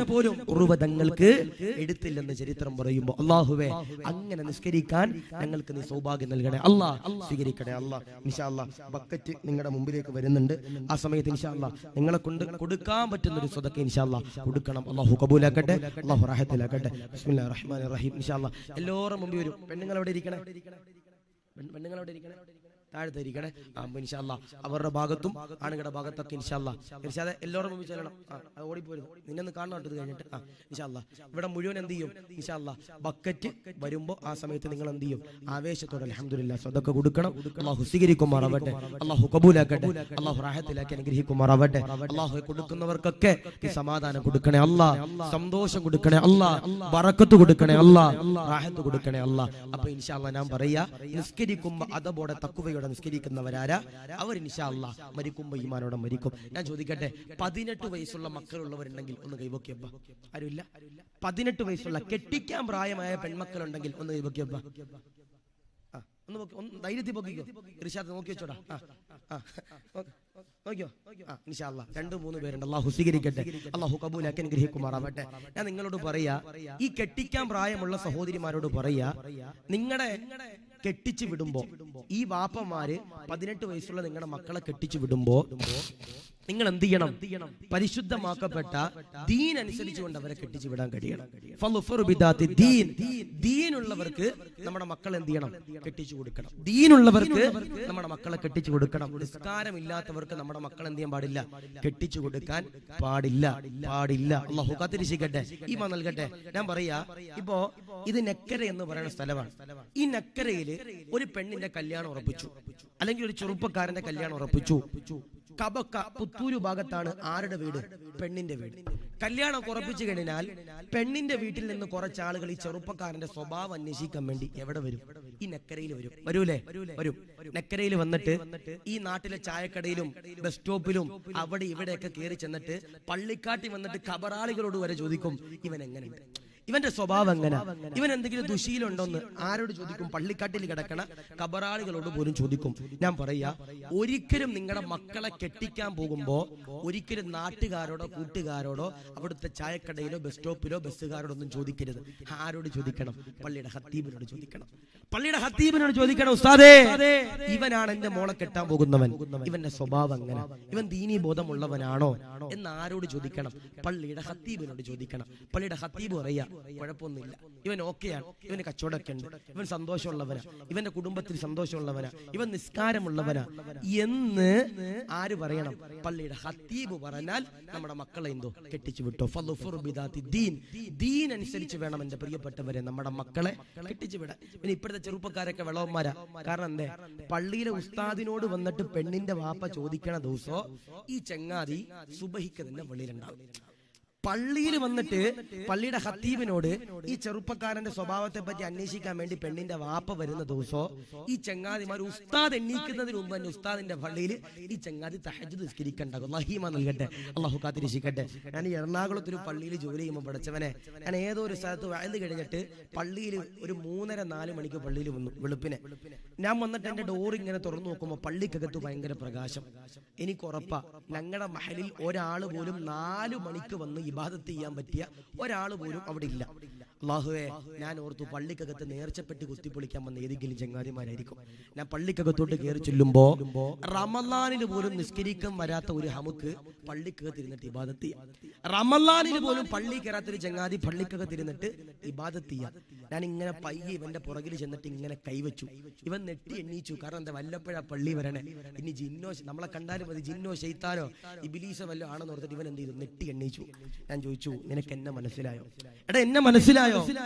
ഉർവ തങ്ങൾക്ക് എടുത്തില്ലെന്ന് ചരിത്രം പറയുമ്പോ, അല്ലാഹുവേ അങ്ങനെ നിസ്കരിക്കാൻ ഞങ്ങൾക്ക് നീ സൗഭാഗ്യം നൽകണേ, അല്ലാഹ് സ്വീകരിക്കണേ. അല്ലാഹ് ഇൻഷാ അല്ലാഹ് ബക്കറ്റ് നിങ്ങളുടെ മുമ്പിലേക്ക് വരുന്നുണ്ട്. ആ സമയത്ത് ഇൻഷാ അല്ലാഹ് നിങ്ങളെ കൊണ്ട് കൊടുക്കാൻ പറ്റുന്ന ഒരു സ്വതക്ക ഇൻഷാ അല്ലാഹ് കൊടുക്കണം. അല്ലാഹു കബൂലാക്കട്ടെ, അല്ലാഹു റാഹത്തിലാക്കട്ടെ. ബിസ്മില്ലാഹിർ റഹ്മാനിർ റഹീം. ഇൻഷാ അല്ലാഹ് എല്ലാവരും മുമ്പിൽ വരും. പെണ്ണുങ്ങൾ എവിടെ ഇരിക്കണേ? പെണ്ണുങ്ങൾ എവിടെ ഇരിക്കണേ? താഴത്തെ ഇരിക്കണേ. ഇൻഷാ അല്ലാഹ് അവരുടെ ഭാഗത്തും ആണുങ്ങളുടെ ഭാഗത്തൊക്കെ ഇൻഷാ അല്ലാഹ് ഇർഷാദേ എല്ലാവരും മുമ്പിൽ ചെല്ലണം. ഓടിപ്പോരുത്, നിന്നെ കാണാൻ ഇത് കഴിഞ്ഞിട്ട് ഇൻഷാ അല്ലാഹ് ഇവിടെ മുഴുവൻ എന്ത് ചെയ്യും? ഇൻഷാ അല്ലാഹ് ബക്കറ്റ് വരുമ്പോ ആ സമയത്ത് നിങ്ങൾ എന്ത് ചെയ്യും? ആവേശത്തോടെ അൽഹംദുലില്ലാഹ് സ്വതക്ക കൊടുക്കണം. അല്ലാഹു സ്വീകരിക്കുമാറാവട്ടെ, അല്ലാഹു കബൂലാക്കട്ടെ, അല്ലാഹു റാഹത്തിലാക്കി അനുഗ്രഹിക്കുമാറാവട്ടെ. അല്ലാഹു കൊടുക്കുന്നവർക്കൊക്കെ ഈ സമാധാനം കൊടുക്കണേ അല്ലാഹ്, സന്തോഷം കൊടുക്കണേ അല്ലാഹ്, ബറക്കത്ത് കൊടുക്കണേ അല്ലാഹ്, റാഹത്ത് കൊടുക്കണേ അല്ലാഹ്. അപ്പൊ ഇൻഷാ അല്ലാഹ് ഞാൻ പറയാ, നിസ്കരിക്കുമ്പോ അതബോടെ തഖ്വയോടെ നിസ്കരിക്കുന്നവരാരാ? അവർ ഇൻഷാ അല്ലാഹ് മരിക്കുമ്പോ ഈമാനോടെ മരിക്കും. ഞാൻ ചോദിക്കട്ടെ, 18 വയസ്സുള്ള മക്കളുള്ളവരുണ്ടെങ്കിൽ ഒന്ന് കൈവക്കിയപ്പ. ആരുമില്ല? 18 വയസ്സുള്ള കെട്ടിക്കാൻ പ്രായമായ പെൺമക്കളുണ്ടെങ്കിൽ ഒന്ന് കൈവക്കിയപ്പ. ഒന്ന് ധൈര്യത്തിൽ പൊക്കിക്കോ. ഇർഷാദ് നോക്കി വെച്ചോടാ. നോക്കിയോ? ഇൻഷാ അല്ലാഹ് 2-3 പേരുണ്ട്. അല്ലാഹു സ്വീകരിക്കട്ടെ, അല്ലാഹു കബൂലാക്കി അനുഗ്രഹിക്കുമാറാവട്ടെ. ഞാൻ നിങ്ങളോട് പറയാ, ഈ കെട്ടിക്കാൻ പ്രായമുള്ള സഹോദരിമാരോട് പറയാ, നിങ്ങളുടെ കെട്ടിച്ചു വിടുമ്പോ ഈ വാപ്പമാര് 18 വയസ്സുള്ള നിങ്ങളുടെ മക്കളെ കെട്ടിച്ചു വിടുമ്പോ നിങ്ങൾ എന്ത് ചെയ്യണം? പരിശുദ്ധമാക്കപ്പെട്ട ദീൻ അനുസരിച്ചുകൊണ്ട് അവരെ കെട്ടിച്ചു വിടാൻ കഴിയണം. ദീനുള്ളവർക്ക് നമ്മുടെ മക്കൾ എന്ത് ചെയ്യണം? കെട്ടിച്ചു കൊടുക്കണം. ദീനുള്ളവർക്ക് നമ്മുടെ മക്കളെ കെട്ടിച്ചു കൊടുക്കണം. നിസ്കാരമില്ലാത്തവർക്ക് നമ്മുടെ മക്കൾ എന്ത് ചെയ്യാൻ പാടില്ല? കെട്ടിച്ചു കൊടുക്കാൻ പാടില്ല. അല്ലാഹു കാത്തിരിക്കട്ടെ, ഈമാൻ നൽകട്ടെ. ഞാൻ പറയാ, ഇപ്പോ ഇത് നെക്കര എന്ന് പറയുന്ന സ്ഥലമാണ്. ഈ നെക്കരയില് ഒരു പെണ്ണിന്റെ കല്യാണം ഉറപ്പിച്ചു, അല്ലെങ്കിൽ ഒരു ചെറുപ്പക്കാരന്റെ കല്യാണം ഉറപ്പിച്ചു. കബക്ക പുത്തൂരു ഭാഗത്താണ് ആരുടെ വീട്? പെണ്ണിന്റെ വീട്. കല്യാണം ഉറപ്പിച്ചു കഴിഞ്ഞാൽ പെണ്ണിന്റെ വീട്ടിൽ നിന്ന് കുറച്ച് ആളുകൾ ഈ ചെറുപ്പക്കാരന്റെ സ്വഭാവം അന്വേഷിക്കാൻ വേണ്ടി എവിടെ വരും? ഈ നെക്കരയിൽ വരും. വരും. നെക്കരയിൽ വന്നിട്ട് ഈ നാട്ടിലെ ചായക്കടയിലും ബസ് സ്റ്റോപ്പിലും അവിടെ ഇവിടെയൊക്കെ കയറി ചെന്നിട്ട് പള്ളിക്കാട്ടി വന്നിട്ട് ഖബറാളികളോട് വരെ ചോദിക്കും, ഇവൻ എങ്ങനെയുണ്ട്, ഇവന്റെ സ്വഭാവം എങ്ങനെ, ഇവൻ എന്തെങ്കിലും ദുശീലുണ്ടോന്ന് ആരോട് ചോദിക്കും? പള്ളിക്കാട്ടിൽ കിടക്കണ ഖബറാളികളോട് പോലും ചോദിക്കും. ഞാൻ പറയാ, ഒരിക്കലും നിങ്ങളുടെ മക്കളെ കെട്ടിക്കാൻ പോകുമ്പോ ഒരിക്കലും നാട്ടുകാരോടോ കൂട്ടുകാരോടോ അവിടുത്തെ ചായക്കടയിലോ ബസ് സ്റ്റോപ്പിലോ ബസ്സുകാരോടൊന്നും ചോദിക്കരുത്. ആരോട് ചോദിക്കണം? പള്ളിയുടെ ഖത്തീബിനോട് ചോദിക്കണം. ഉസ്താദേ, ഇവനാണ് എന്റെ മോളെ കെട്ടാൻ പോകുന്നവൻ, ഇവന്റെ സ്വഭാവം എങ്ങനെ, ഇവൻ ദീനീ ബോധമുള്ളവനാണോ എന്ന് ആരോട് ചോദിക്കണം? പള്ളിയുടെ ഖത്തീബിനോട് ചോദിക്കണം. പള്ളിയുടെ ഖത്തീബ് പറയാ, കുഴപ്പമൊന്നുമില്ല, ഇവൻ ഓക്കെയാണ്, ഇവന് കച്ചവടമൊക്കെ ഉണ്ട്, ഇവൻ സന്തോഷമുള്ളവനാ, ഇവന്റെ കുടുംബത്തിൽ സന്തോഷമുള്ളവനാ, ഇവൻ നിസ്കാരമുള്ളവനാ എന്ന് ആര് പറയണം? പള്ളിയുടെ ഖത്തീബ് പറഞ്ഞാൽ നമ്മുടെ മക്കളെ എന്തോ കെട്ടിച്ചു വിട്ടോ. ഫളുഫുർ ബിദാത്തി ദീൻ, ദീൻ അനുസരിച്ച് വേണം എന്റെ പ്രിയപ്പെട്ടവരെ നമ്മുടെ മക്കളെ കെട്ടിച്ചു വിടാൻ. പിന്നെ ഇപ്പോഴത്തെ ചെറുപ്പക്കാരൊക്കെ വിളവന്മാരാ. കാരണം എന്തേ? പള്ളിയിലെ ഉസ്താദിനോട് വന്നിട്ട് പെണ്ണിന്റെ വാപ്പ ചോദിക്കണ ദിവസോ ഈ ചങ്ങാതി സുബഹിക്ക് തന്നെ വെളിയിലുണ്ടാവും. പള്ളിയിൽ വന്നിട്ട് പള്ളിയുടെ ഖത്തീബിനോട് ഈ ചെറുപ്പക്കാരന്റെ സ്വഭാവത്തെ പറ്റി അന്വേഷിക്കാൻ വേണ്ടി പെണ്ണിന്റെ വാപ്പ വരുന്ന ദിവസോ ഈ ചങ്ങാതിമാർ ഉസ്താദ് എണ്ണീക്കുന്നതിന് മുമ്പ് തന്നെ ഉസ്താദിന്റെ പള്ളിയിൽ ഈ ചങ്ങാതി തഹജ്ജുദ് നിസ്കരിക്കണ്ടാകും. അല്ലാഹു നൽകട്ടെ, അള്ളാഹു കാത്തിരക്ഷിക്കട്ടെ. ഞാൻ ഈ എറണാകുളത്തൊരു പള്ളിയിൽ ജോലി ചെയ്യുമ്പോൾ പഠിച്ചവനെ, ഞാൻ ഏതോ ഒരു സ്ഥലത്ത് വയല് കഴിഞ്ഞിട്ട് പള്ളിയിൽ ഒരു 3-4 മണിക്ക് പള്ളിയിൽ വന്നു വെളുപ്പിനെ. ഞാൻ വന്നിട്ട് എന്റെ ഡോർ ഇങ്ങനെ തുറന്നു നോക്കുമ്പോൾ പള്ളിക്കകത്ത് ഭയങ്കര പ്രകാശം. എനിക്ക് ഉറപ്പാ ഞങ്ങളുടെ മഹലിൽ ഒരാൾ പോലും 4 മണിക്ക് വന്ന് ഇബാദത്ത് ചെയ്യാൻ പറ്റിയ ഒരാൾ പോലും അവിടെ ഇല്ല. അല്ലാഹുവേ, ഞാൻ ഓർത്തു പള്ളിക്കകത്ത് നേർച്ചപ്പെട്ടി കുത്തിപ്പൊളിക്കാൻ വന്ന ഏതെങ്കിലും ചങ്ങാതിമാരായിരിക്കും. ഞാൻ പള്ളിക്കകത്തോട്ട് കയറി ചെല്ലുമ്പോ റമളാനിൽ പോലും നിസ്കരിക്കാൻ വരാത്ത ഒരു ഹമുക്ക് പള്ളിക്കകത്ത് ഇരുന്നിട്ട് ഇബാദത്ത് ചെയ്യാം. റമളാനിൽ പോലും പള്ളി കയറാത്തൊരു ചങ്ങാതി പള്ളിക്കകത്ത് ഇരുന്നിട്ട് ഇബാദത്ത് ചെയ്യാം. ഞാൻ ഇങ്ങനെ പയ്യെ ഇവന്റെ പുറകിൽ ചെന്നിട്ട് ഇങ്ങനെ കൈവച്ചു. ഇവൻ നെട്ടി എണ്ണീച്ചു. കാരണം എന്താ? വല്ലപ്പോഴാ പള്ളി വരണേ, ഇനി ജിന്നോ നമ്മളെ കണ്ടാലും മതി, ജിന്നോ ശൈത്താനോ ഇബിലീസോ വല്ലോ ആണെന്ന് ഓർത്തിട്ട് ഇവൻ എന്ത് ചെയ്തു? നെട്ടി എണ്ണീച്ചു. ഞാൻ ചോദിച്ചു, നിനക്ക് എന്നെ മനസ്സിലായോ? എടാ, എന്നെ മനസ്സിലായോ?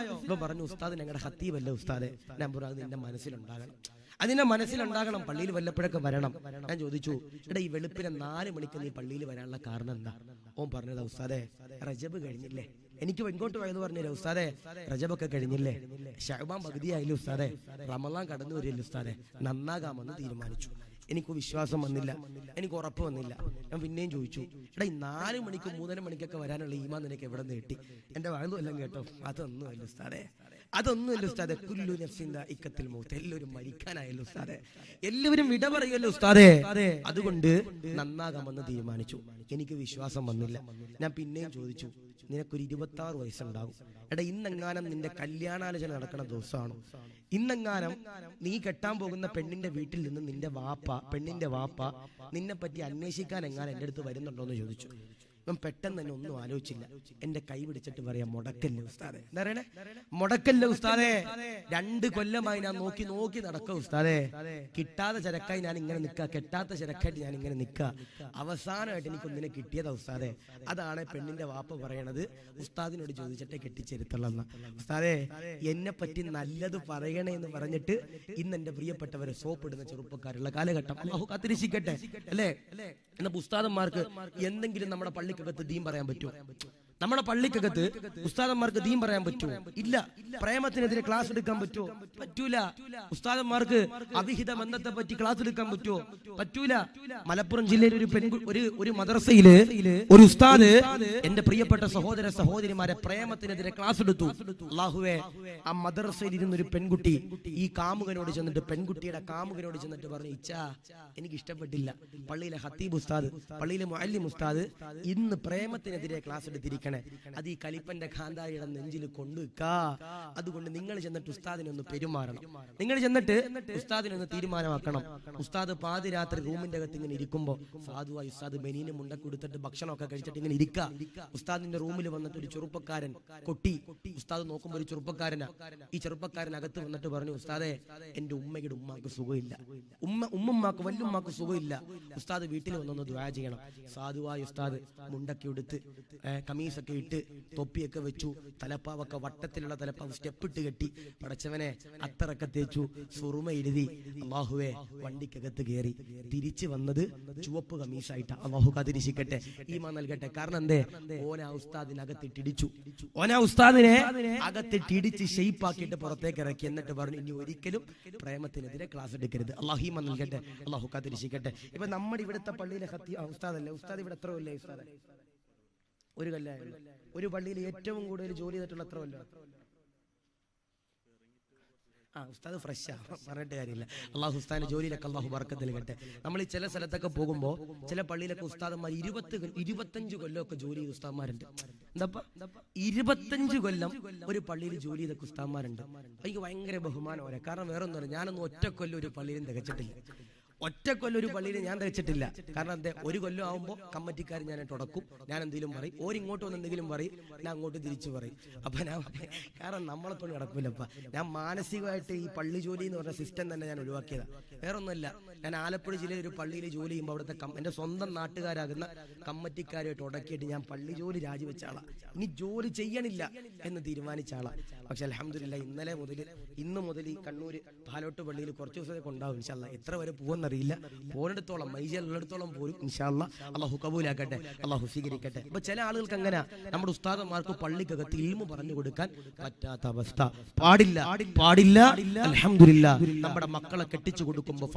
ഇവൻ പറഞ്ഞു, ഉസ്താദ് ഞങ്ങളുടെ ഖത്തീബല്ലേ ഉസ്താദെ. ഞാൻ പറഞ്ഞു, അത് നിന്റെ മനസ്സിലുണ്ടാകണം, അതിന്റെ മനസ്സിലുണ്ടാകണം, പള്ളിയിൽ വല്ലപ്പോഴൊക്കെ വരണം. ഞാൻ ചോദിച്ചു, എടാ ഈ വെളുപ്പിനെ 4 മണിക്ക് നീ പള്ളിയിൽ വരാനുള്ള കാരണം എന്താ? ഓൻ പറഞ്ഞതാ, ഉസ്താദെ റജബ് കഴിഞ്ഞില്ലേ. എനിക്ക് ഇങ്ങോട്ട് പോയത് പറഞ്ഞില്ലേ ഉസ്താദെ, റജബൊക്കെ കഴിഞ്ഞില്ലേ, ശഅബാൻ പകുതിയായില്ലേ ഉസ്താദെ, റമളാൻ കടന്നു വരില്ലേ ഉസ്താദെ, നന്നാകാമെന്ന് തീരുമാനിച്ചു. എനിക്ക് വിശ്വാസം വന്നില്ല, എനിക്ക് ഉറപ്പ് വന്നില്ല. ഞാൻ പിന്നെയും ചോദിച്ചു, എടാ ഈ 4 മണിക്ക് 3:30 മണിക്കൊക്കെ വരാനുള്ള ഈമാൻ നിനക്ക് എവിടെ നിന്ന് കിട്ടി? എന്റെ വാഴന്നും എല്ലാം കേട്ടോ. അതൊന്നുമല്ല ഉസ്താദെ, അതൊന്നുമല്ല ഉസ്താദെ. കുല്ലു നഫ്സിൻ ദാഇഖത്തുൽ മൗത്ത്, എല്ലാവരും മരിക്കാനായല്ലോ ഉസ്താദെ, എല്ലാവരും വിട പറയുമല്ലോ ഉസ്താദെ. അതുകൊണ്ട് നന്നാകാമെന്ന് തീരുമാനിച്ചു. എനിക്ക് വിശ്വാസം വന്നില്ല. ഞാൻ പിന്നെയും ചോദിച്ചു, നിനക്കൊരു 26 വയസ്സുണ്ടാവും. എടാ, ഇന്നെങ്ങാനും നിന്റെ കല്യാണാലോചന നടക്കുന്ന ദിവസമാണ്. ഇന്നെങ്ങാനും നീ കെട്ടാൻ പോകുന്ന പെണ്ണിന്റെ വീട്ടിൽ നിന്ന് നിന്റെ പെണ്ണിന്റെ വാപ്പ നിന്നെ പറ്റി അന്വേഷിക്കാൻ എങ്ങാനും എന്റെ അടുത്ത് വരുന്നുണ്ടോ എന്ന് ചോദിച്ചു. ഇവൻ പെട്ടെന്ന് തന്നെ ഒന്നും ആലോചിച്ചില്ല. എന്റെ കൈ പിടിച്ചിട്ട് പറയാം, മുടക്കല്ലേ ഉസ്താദെ. എന്താ പറയണേ? മുടക്കല്ലേ ഉസ്താദെ. 2 കൊല്ലമായി ഞാൻ നോക്കി നോക്കി നടക്ക ഉസ്താദെ. കിട്ടാത്ത ചരക്കായി ഞാൻ ഇങ്ങനെ നിൽക്കുക, കെട്ടാത്ത ചരക്കായിട്ട് ഞാൻ ഇങ്ങനെ നിൽക്കുക. അവസാനമായിട്ട് എനിക്കൊന്നിനെ കിട്ടിയതാ ഉസ്താദെ. അതാണ് പെണ്ണിന്റെ വാപ്പ പറയണത്, ഉസ്താദിനോട് ചോദിച്ചിട്ടേ കെട്ടിച്ചെരുത്തുള്ളെന്ന. ഉസ്താദെ, എന്നെ പറ്റി നല്ലത് പറയണേ എന്ന് പറഞ്ഞിട്ട് ഇന്ന് എന്റെ പ്രിയപ്പെട്ടവരെ സോപ്പിടുന്ന ചെറുപ്പക്കാരുള്ള കാലഘട്ടം. അല്ലാഹു കാത്തിരക്ഷിക്കട്ടെ, അല്ലേ? എന്ന ഉസ്താദന്മാർക്ക് എന്തെങ്കിലും നമ്മുടെ പള്ളിക്കകത്ത് ദീൻ പറയാൻ പറ്റുമോ? നമ്മുടെ പള്ളിക്കകത്ത് ഉസ്താദന്മാർക്ക് ദീൻ പറയാൻ പറ്റുമോ? ഇല്ല. പ്രേമത്തിനെതിരെ ക്ലാസ് എടുക്കാൻ പറ്റുമോ? പറ്റൂല. ഉസ്താദന്മാർക്ക് അവിഹിത ബന്ധത്തെ പറ്റി ക്ലാസ് എടുക്കാൻ പറ്റുമോ? പറ്റൂല. മലപ്പുറം ജില്ലയിൽ ഒരു മദ്രസയില് ഒരു ഉസ്താദ് എന്റെ പ്രിയപ്പെട്ട സഹോദര സഹോദരിമാരെ പ്രേമത്തിനെതിരെ ക്ലാസ് എടുത്തു. അല്ലാഹുവേ, ആ മദ്രസയിൽ ഇരുന്നൊരു പെൺകുട്ടി ഈ കാമുകനോട് ചെന്നിട്ട്, പെൺകുട്ടിയുടെ കാമുകനോട് ചെന്നിട്ട് പറഞ്ഞു, ഇച്ചാ എനിക്ക് ഇഷ്ടപ്പെട്ടില്ല. പള്ളിയിലെ ഖത്തീബ് ഉസ്താദ്, പള്ളിയിലെ മുഅല്ലിം ഉസ്താദ് ഇന്ന് പ്രേമത്തിനെതിരെ ക്ലാസ് എടുത്തിരിക്കണം. അത് ഈ കലിപ്പന്റെ ഖാന്താരിയുടെ നെഞ്ചിൽ കൊണ്ടുവെക്കാ. അതുകൊണ്ട് നിങ്ങൾ ചെന്നിട്ട് ഉസ്താദിനൊന്ന് പെരുമാറണം, നിങ്ങൾ ചെന്നിട്ട് ഉസ്താദിനൊന്ന് തീരുമാനമാക്കണം. ഉസ്താദ് പാതിരാത്രി റൂമിന്റെ അകത്ത് ഇങ്ങനെ ഇരിക്കുമ്പോ സാധുവായി ഉസ്താദ് ബനീന് മുണ്ടൊക്കെ കൊടുത്തിട്ട് ഭക്ഷണമൊക്കെ കഴിച്ചിട്ട് ഇങ്ങനെ ഇരിക്കുക. ഉസ്താദിന്റെ റൂമിൽ വന്നിട്ട് ഒരു ചെറുപ്പക്കാരൻ കൊട്ടി. ഉസ്താദ് നോക്കുമ്പോ ഒരു ചെറുപ്പക്കാരനാ. ഈ ചെറുപ്പക്കാരൻ അകത്ത് വന്നിട്ട് പറഞ്ഞു, ഉസ്താദെ എന്റെ ഉമ്മക്ക് സുഖമില്ല, ഉമ്മമാക്ക് വല്ലുമ്മാക്ക് സുഖമില്ല, ഉസ്താദ് വീട്ടിൽ വന്നൊന്ന് ദുആ ചെയ്യണം. സാധുവായി ഉസ്താദ് മുണ്ടൊക്കെ എടുത്ത് കമീസൊക്കെ ഇട്ട് തൊപ്പിയൊക്കെ വെച്ചു, തലപ്പാവൊക്കെ വട്ടത്തിലുള്ള തലപ്പാവ് സ്റ്റെപ്പിട്ട് കെട്ടി, പടച്ചവനെ അത്തറൊക്കെ തേച്ചു, സുറുമ എഴുതി, അല്ലാഹുവേ വണ്ടിക്കകത്ത് കയറി. തിരിച്ചു വന്നത് ചുവപ്പ് കമീസായിട്ടാ. അല്ലാഹു കാത്തിരക്ഷിക്കട്ടെ, ഈമാൻ നൽകട്ടെ. കാരണം എന്തേ? ഓനാ ഉസ്താദിനകത്തിട്ടിടിച്ചു, ഓനാ ഉസ്താദിനെ അകത്തിട്ടിടിച്ച് ഷെയ്പ്പാക്കിയിട്ട് പുറത്തേക്ക് ഇറക്കി. എന്നിട്ട് പറഞ്ഞു, ഇനി ഒരിക്കലും പ്രേമത്തിനെതിരെ ക്ലാസ് എടുക്കരുത്. അല്ലാഹു ഈമാൻ നൽകട്ടെ, അല്ലാഹു കാത്തിരക്ഷിക്കട്ടെ. ഇപ്പൊ നമ്മുടെ ഇവിടുത്തെ പള്ളിയിലെ ഉസ്താദല്ലേ, ഉസ്താദ് ഇവിടെ എത്ര കൊല്ലേ ഉസ്താദ്? ഒരു കൊല്ലമായുള്ളൂ. ഒരു പള്ളിയിൽ ഏറ്റവും കൂടുതൽ ജോലി ചെയ്തിട്ടുള്ള എത്ര കൊല്ലം? ഉസ്താദ് ഫ്രഷാ, പറഞ്ഞിട്ട് കാര്യമില്ല. അള്ളാഹു ഉസ്താദിന്റെ ജോലിയിലൊക്കെ അള്ളാഹു ബർക്കത്ത് നൽകട്ടെ. നമ്മൾ ഈ ചില സ്ഥലത്തൊക്കെ പോകുമ്പോൾ ചില പള്ളിയിലൊക്കെ ഉസ്താദന്മാർ 25 കൊല്ലമൊക്കെ ജോലി ചെയ്ത ഉസ്താദന്മാരുണ്ട്. എന്താ 25 കൊല്ലം ഒരു പള്ളിയിൽ ജോലി ചെയ്ത ഉസ്താദന്മാരുണ്ട്. എനിക്ക് ഭയങ്കര ബഹുമാനം വരെ. കാരണം വേറെ ഒന്നുമല്ല, ഞാനൊന്നും ഒറ്റ കൊല്ലം ഒരു പള്ളിയിലും തികച്ചിട്ടില്ല. ഒറ്റ കൊല്ലം ഒരു പള്ളിയിൽ ഞാൻ തയ്ച്ചിട്ടില്ല. കാരണം എന്താ, ഒരു കൊല്ലം ആകുമ്പോൾ കമ്മിറ്റിക്കാർ ഞാൻ തുടക്കും, ഞാൻ എന്തെങ്കിലും പറയും, ഓരിങ്ങോട്ട് വന്ന് എന്തെങ്കിലും പറയും, ഞാൻ അങ്ങോട്ട് തിരിച്ചു പറയും. അപ്പൊ ഞാൻ കാരണം നമ്മളെ കൊണ്ട് നടക്കില്ലപ്പ. ഞാൻ മാനസികമായിട്ട് ഈ പള്ളി ജോലി എന്ന് പറഞ്ഞ സിസ്റ്റം തന്നെ ഞാൻ ഒഴിവാക്കിയതാണ്. വേറെ ഒന്നുമല്ല, ഞാൻ ആലപ്പുഴ ജില്ലയിൽ ഒരു പള്ളിയിൽ ജോലി ചെയ്യുമ്പോൾ അവിടുത്തെ എൻ്റെ സ്വന്തം നാട്ടുകാരാകുന്ന കമ്മിറ്റിക്കാരുമായിട്ട് ഉടക്കിയിട്ട് ഞാൻ പള്ളി ജോലി രാജിവെച്ച ആളാണ്. ഇനി ജോലി ചെയ്യണില്ല എന്ന് തീരുമാനിച്ച ആളാണ്. പക്ഷെ അൽഹംദുലില്ലാ ഇന്ന് മുതൽ ഈ കണ്ണൂർ പാലോട്ട് പള്ളിയിൽ കുറച്ച് ദിവസമൊക്കെ ഉണ്ടാവും ഇൻഷാ അല്ലാഹ്. എത്ര വരെ പോകുമെന്നറിയില്ല, പോണിടത്തോളം മൈജലുള്ളിടത്തോളം പോലും ഇൻഷാ അല്ലാഹ്. അള്ളാഹു കബൂലാക്കട്ടെ, അള്ളാഹു സ്വീകരിക്കട്ടെ. അപ്പൊ ചില ആളുകൾക്ക് അങ്ങനെ നമ്മുടെ ഉസ്താദന്മാർക്ക് പള്ളിക്കകത്ത് ഇൽമു പറഞ്ഞു കൊടുക്കാൻ പറ്റാത്ത അവസ്ഥ. പാടില്ല, പാടില്ല. അൽഹംദുലില്ലാ, നമ്മുടെ മക്കളെ കെട്ടിച്ചു കൊടുക്കുമ്പോൾ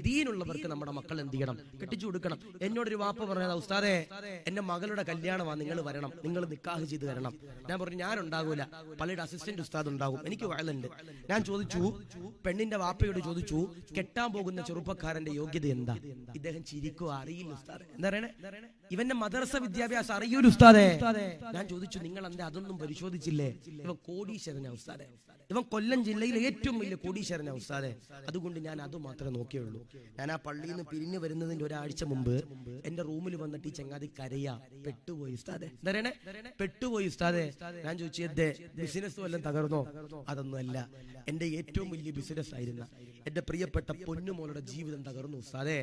ദീനുള്ളവർക്ക് നമ്മുടെ മക്കൾ എന്ത് ചെയ്യണം, കെട്ടിച്ചു കൊടുക്കണം. എന്നോടൊരു വാപ്പ പറഞ്ഞത്, ഉസ്താദേ എന്റെ മകളുടെ കല്യാണമാണ്, നിങ്ങൾ വരണം, നിങ്ങൾ നിക്കാഹ് ചെയ്ത് തരണം. ഞാൻ പറഞ്ഞു ഞാൻ ഉണ്ടാകൂല, പള്ളിയുടെ അസിസ്റ്റന്റ് ഉസ്താദ് ഉണ്ടാകും, എനിക്ക് വയലുണ്ട്. ഞാൻ ചോദിച്ചു, പെണ്ണിന്റെ വാപ്പയോട് ചോദിച്ചു, കെട്ടാൻ പോകുന്ന ചെറുപ്പക്കാരന്റെ യോഗ്യത എന്താ? ഇദ്ദേഹം ചിരിക്കുക, അറിയില്ല ഉസ്താദെ. എന്താ പറയണേ, ഇവന്റെ മദ്രസ വിദ്യാഭ്യാസം അറിയൂല ഉസ്താദെ. ഞാൻ ചോദിച്ചു, നിങ്ങൾ എന്താ അതൊന്നും പരിശോധിച്ചില്ലേ? ഇവൻ കോടീശ്വരനാ ഉസ്താദെ, ഇവൻ കൊല്ലം ജില്ലയിലെ ഏറ്റവും വലിയ കോടീശ്വരനാ ഉസ്താദെ. അതുകൊണ്ട് ഞാൻ അത് മാത്രമേ നോക്കിയുള്ളൂ. ഞാൻ ആ പള്ളിയിൽ നിന്ന് പിരിഞ്ഞു വരുന്നതിന്റെ ഒരാഴ്ച മുമ്പ് എന്റെ റൂമിൽ വന്നിട്ട് ഈ ചങ്ങാതി കരയാ, പെട്ടുപോയി ഉസ്താദെ. എന്താ പറയണേ, പെട്ടുപോയി ഉസ്താദെ. ഞാൻ ചോദിച്ചു, എന്റെ ബിസിനസ് വല്ലതും തകർന്നോ? അതൊന്നുമല്ല, എന്റെ ഏറ്റവും വലിയ ബിസിനസ് ആയിരുന്ന എന്റെ പ്രിയപ്പെട്ട പൊന്നുമോളുടെ ജീവിതം തകർന്നു ഉസ്താദേ.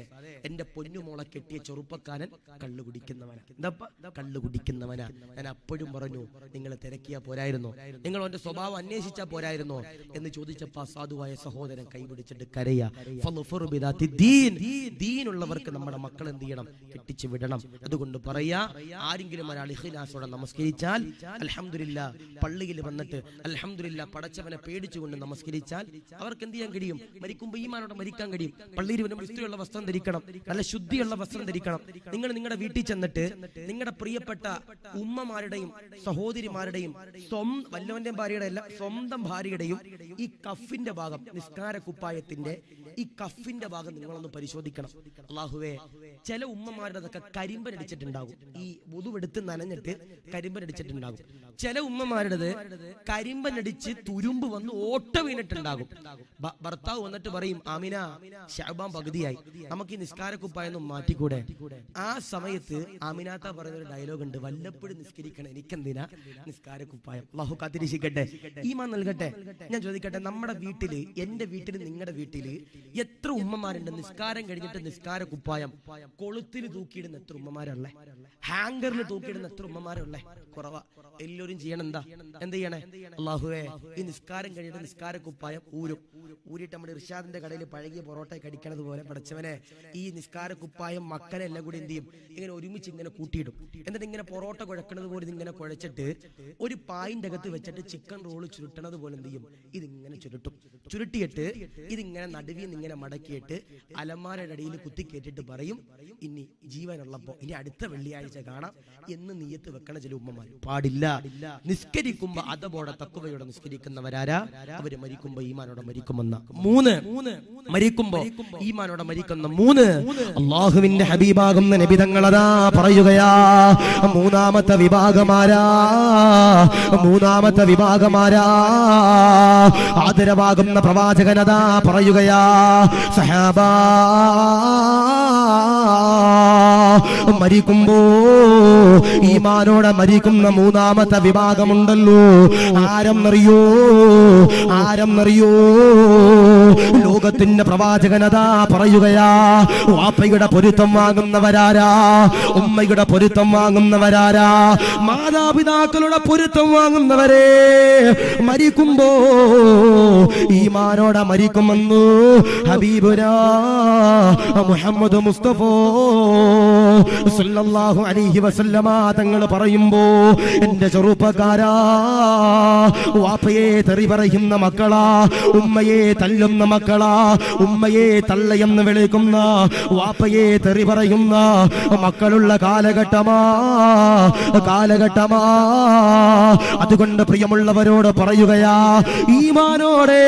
എന്റെ പൊന്നുമോളെ കെട്ടിയ ചെറുപ്പക്കാരൻ കള്ളു കുടിക്കുന്നവനാ. എന്താ കള്ളു കുടിക്കുന്നവനാ. ഞാൻ അപ്പോഴും പറഞ്ഞു, നിങ്ങൾ തിരക്കിയാ പോരായിരുന്നോ, നിങ്ങൾ അവന്റെ സ്വഭാവം അന്വേഷിച്ചാ പോരായിരുന്നോ എന്ന് ചോദിച്ചപ്പോ സാധുവായ സഹോദരൻ കൈപിടിച്ചിട്ട് കരയാ. ദീനുള്ളവർക്ക് നമ്മുടെ മക്കൾ എന്ത് ചെയ്യണം, കെട്ടിച്ചു വിടണം. അതുകൊണ്ട് പറയാ, ആരെങ്കിലും ഒരാൾ ഇഖ്ലാസോടെ നമസ്കരിച്ചാൽ അൽഹംദുലില്ലാ, പള്ളിയിൽ വന്നിട്ട് അൽഹംദുലില്ലാ പടച്ചവനെ പേടിച്ചുകൊണ്ട് നമസ്കരിച്ചാൽ അവർക്ക് എന്ത് ചെയ്യാൻ കഴിയും, മരിക്കുമ്പോൾ ഈമാനോടെ മരിക്കാൻ കഴിയും. പള്ളിയിൽ വരുമ്പോൾ ഇസ്ത്രിയുള്ള വസ്ത്രം ധരിക്കണം, നല്ല ശുദ്ധിയുള്ള വസ്ത്രം ധരിക്കണം. നിങ്ങൾ നിങ്ങളുടെ വീട്ടിൽ ചെന്നിട്ട് നിങ്ങളുടെ പ്രിയപ്പെട്ട ഉമ്മമാരുടെയും സഹോദരിമാരുടെയും വല്ലവന്റെയും ഭാര്യയുടെ അല്ല, സ്വന്തം ഭാര്യയുടെയും ഈ കഫിന്റെ ഭാഗം, നിസ്കാര കുപ്പായത്തിന്റെ ഈ കഫിന്റെ ഭാഗം നിങ്ങളൊന്ന് പരിശോധിക്കണം. അല്ലാഹുവേ, ചില ഉമ്മമാരുടെതൊക്കെ കരിമ്പനടിച്ചിട്ടുണ്ടാകും, ഈ വുദുവെടുത്ത് നനഞ്ഞിട്ട് കരിമ്പനടിച്ചിട്ടുണ്ടാകും. ചില ഉമ്മമാരുടേത് കരിമ്പനടിച്ച് തുരുമ്പ് വന്ന് ഓട്ട വീണിട്ടുണ്ടാകും. ഭർത്താവ് വന്നിട്ട് പറയും, ആമിന ശഅബാൻ പകുതിയായി, നമുക്ക് ഈ നിസ്കാര കുപ്പായൊന്നും മാറ്റിക്കൂടെ? ആ സമയത്ത് ആമിനാത്ത പറയുന്നൊരു ഡയലോഗ് ഉണ്ട്, വല്ലപ്പോഴും നിസ്കരിക്കണം, എനിക്കെന്തിനാ നിസ്കാര കുപ്പായം. അല്ലാഹു കാത്തിരിക്കട്ടെ, ഈമാൻ നൽകട്ടെ. ഞാൻ ചോദിക്കട്ടെ, നമ്മുടെ വീട്ടില്, എന്റെ വീട്ടില്, നിങ്ങളുടെ വീട്ടില് എത്ര ഉമ്മമാരുണ്ട് നിസ്കാരം കഴിഞ്ഞിട്ട് നിസ്കാര കുപ്പായം കൊളുത്തിൽ തൂക്കിയിടുന്ന എത്ര ഉമ്മമാരുള്ളേ? ഹാങ്കറിൽ തൂക്കിയിടുന്ന എത്ര ഉമ്മമാരുള്ളേ? കുറവാ. എല്ലാവരും ചെയ്യണം എന്ത് ചെയ്യണേ? അല്ലാഹുവേ, ഈ നിസ്കാരം കഴിഞ്ഞിട്ട് നിസ്കാര കുപ്പായം ഊരിട്ട് നമ്മുടെ ഇർഷാദിന്റെ കടയിൽ പഴകിയ പൊറോട്ട കടിക്കണത് പോലെ പടച്ചവനെ, ഈ നിസ്കാര കുപ്പായം മക്കളെ എല്ലാം കൂടി എന്ത് ചെയ്യും, ഇങ്ങനെ ഒരുമിച്ച് ഇങ്ങനെ കൂട്ടിയിടും. എന്നിട്ട് ഇങ്ങനെ പൊറോട്ട കുഴക്കണത് പോലെ ഇതിങ്ങനെ കുഴച്ചിട്ട് ഒരു പായിന്റെ അകത്ത് വെച്ചിട്ട് ചിക്കൻ റോള് ചുരുട്ടണത് പോലെ എന്ത് ചെയ്യും, ഇതിങ്ങനെ ചുരുട്ടിയിട്ട് ഇതിങ്ങനെ നടുവിൽ ഇങ്ങനെ മടക്കിയിട്ട് അലമാരയുടെ അടിയിൽ കുത്തി കേട്ടിട്ട് പറയും, ഇനി ജീവനുള്ളപ്പോ ഇനി അടുത്ത വെള്ളിയാഴ്ച കാണാം എന്ന് നീയത്ത് വെക്കണ ചില ഉമ്മമാർ. പാടില്ല. നിസ്കരിക്കുമ്പോ അതപോടെ തഖ്വയോടെ നിസ്കരിക്കുന്നവരാരാ? അവര് മരിക്കുമ്പോ ഈമാനോടെ മരിക്കുമെന്ന. 3 മരിക്കുമ്പോ ഈമാനോടെ മരിക്കുന്ന 3 അല്ലാഹുവിന്റെ ഹബീബാകുന്ന നബി തങ്ങളതാ പറയുകയാ. മൂന്നാമത്തെ വിഭാഗമാരാ ആദരവാകുന്ന പ്രവാചകനതാ പറയുകയാ. സഹാബാ, മരിക്കുമ്പോ ഈമാനോടെ മരിക്കുന്ന മൂന്നാമത്തെ വിഭാഗമുണ്ടല്ലോ, ആരെന്നറിയോ? ലോകത്തിന്റെ പ്രവാചകനതാ പറയുകയാ. വാപ്പയുടെ പൊരുത്തം വാങ്ങുന്നവരാരാ? ഉമ്മയുടെ പൊരുത്തം വാങ്ങുന്നവരാരാ? മാതാപിതാക്കളുടെ പൊരുത്തം വാങ്ങുന്നവരെ മരിക്കുമ്പോ ഈമാനോടെ മരിക്കുമെന്ന് ഹബീബുനാ മുഹമ്മദ് മുസ്തഫ സല്ലല്ലാഹു അലൈഹി വസല്ലമ തങ്ങൾ പറയുമ്പോ, എന്റെ ചെറുപ്പക്കാരാ, വാപ്പയെ തെറി പറയുന്ന മക്കളാ, ഉമ്മയെ തല്ലുന്ന മക്കളാ, ഉമ്മയെ തള്ളയെന്ന് വിളിക്കുന്ന, വാപ്പയെ തെറി പറയുന്ന മക്കളുള്ള കാലഘട്ടമാ. അതുകൊണ്ട് പ്രിയമുള്ളവരോട് പറയുകയാ, ഈമാനോടെ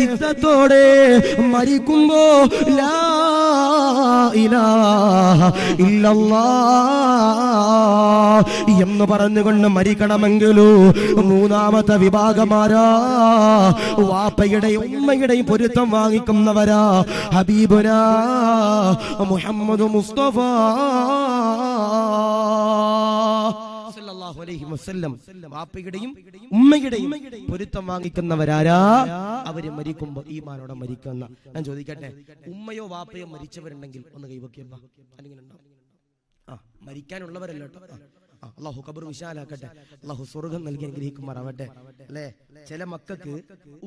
ഇസ്സത്തോടെ മരിക്കുമ്പോ ലാ ഇലാഹ ഇല്ലല്ലാഹ് എന്ന് പറഞ്ഞുകൊണ്ട് മരിക്കണമെങ്കിലോ മൂന്നാമത്തെ വിഭാഗമാരാ വാപ്പയുടെയും ഉമ്മയുടെയും പൊരുത്തം വാങ്ങിക്കുന്നവരാ. ഹബീബുനാ മുഹമ്മദ് മുസ്തഫ സല്ലല്ലാഹു അലൈഹി വസല്ലം വാപ്പയുടെയും ഉമ്മയുടെയും പൊരുത്തം വാങ്ങിക്കുന്നവരാരാ? അവര് മരിക്കുമ്പോ ഈമാനോടെ മരിക്കുന്ന. ഞാൻ ചോദിക്കട്ടെ, ഉമ്മയോ വാപ്പയോ മരിച്ചവരുണ്ടെങ്കിൽ ഒന്ന് കൈവക്കിയപ്പ അല്ലെങ്കിൽ ഉണ്ടോ? ആ, മരിക്കാനുള്ളവരല്ല കേട്ടോ. അള്ളാഹു ഖബർ വിശാലാക്കട്ടെ, അള്ളാഹു സ്വർഗം നൽകി അനുഗ്രഹിക്കുമാറാവട്ടെ. അല്ലേ, ചില മക്കൾക്ക്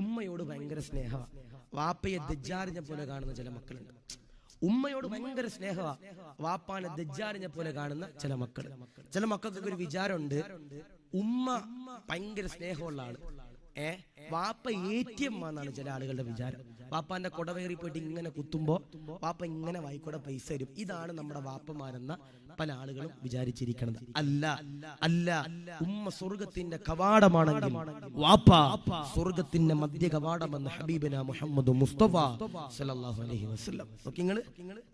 ഉമ്മയോട് ഭയങ്കര സ്നേഹമാണ്, വാപ്പയെ ദജ്ജാലിനെ പോലെ കാണുന്ന ചില മക്കളുണ്ട്. ഉമ്മയോട് ഭയങ്കര സ്നേഹമാ, വാപ്പാനെ ദജ്ജാലിനെ പോലെ കാണുന്ന ചില മക്കൾ. ചില മക്കൾക്ക് ഒരു വിചാരമുണ്ട്, ഉമ്മ ഭയങ്കര സ്നേഹമുള്ള ആള്, വാപ്പ ATM എന്നാണ് ചില ആളുകളുടെ വിചാരം. വാപ്പാന്റെ കൊടവേറി പോയിട്ട് ഇങ്ങനെ കുത്തുമ്പോ വാപ്പ ഇങ്ങനെ വായിക്കൂടെ പൈസ തരും. ഇതാണ് നമ്മുടെ വാപ്പമാരെന്ന പല ആളുകളും വിചാരിച്ചിരിക്കുന്നത്. അല്ല അല്ല, ഉമ്മ സ്വർഗത്തിന്റെ കവാടമാണെങ്കിൽ വാപ്പ സ്വർഗത്തിന്റെ മധ്യ കവാടമെന്ന് ഹബീബന മുഹമ്മദ് മുസ്തഫ സല്ലല്ലാഹു അലൈഹി വസല്ലം. നിങ്ങള്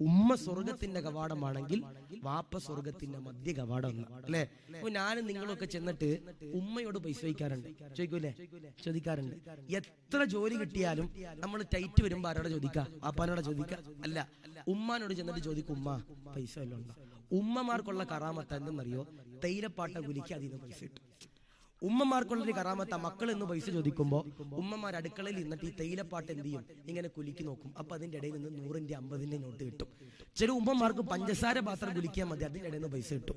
ഉമ്മ സ്വർഗത്തിന്റെ കവാടമാണെങ്കിൽ വാപ്പ സ്വർഗത്തിന്റെ മധ്യ കവാടം എന്ന്, അല്ലെ? അപ്പൊ ഞാനും നിങ്ങളൊക്കെ ചെന്നിട്ട് ഉമ്മയോട് പൈസ ചോദിക്കാറുണ്ട്, ചോദിക്കൂലേ? ചോദിക്കാറുണ്ട്. എത്ര ജോലി കിട്ടിയാലും നമ്മൾ ടൈറ്റ് വരുമ്പോ ആരോടെ ചോദിക്കാ? വാപ്പാനോടെ ചോദിക്കാ? അല്ല, ഉമ്മാനോട് ചെന്നിട്ട് ചോദിക്കും, ഉമ്മ പൈസ വല്ലതും ഉണ്ടോ? ഉമ്മമാർക്കുള്ള കറാമത്ത് എന്തെന്നറിയോ? തൈലപ്പാട്ട കുലിക്ക് അതിന് പൈസ കിട്ടും. ഉമ്മമാർക്കുള്ളൊരു കറാമത്ത, മക്കൾ എന്ന് പൈസ ചോദിക്കുമ്പോ ഉമ്മമാർ അടുക്കളയിൽ നിന്നിട്ട് ഈ തൈലപ്പാട്ട് എന്ത് ചെയ്യും? ഇങ്ങനെ കുലുക്കി നോക്കും. അപ്പൊ അതിന്റെ ഇടയിൽ നിന്ന് 100ന്റെ 50ന്റെ നോട്ട് കിട്ടും. ചില ഉമ്മമാർക്ക് പഞ്ചസാര പാത്രം കുലിക്കാൻ മതി, അതിന്റെ ഇടയിൽ നിന്ന് പൈസ കിട്ടും.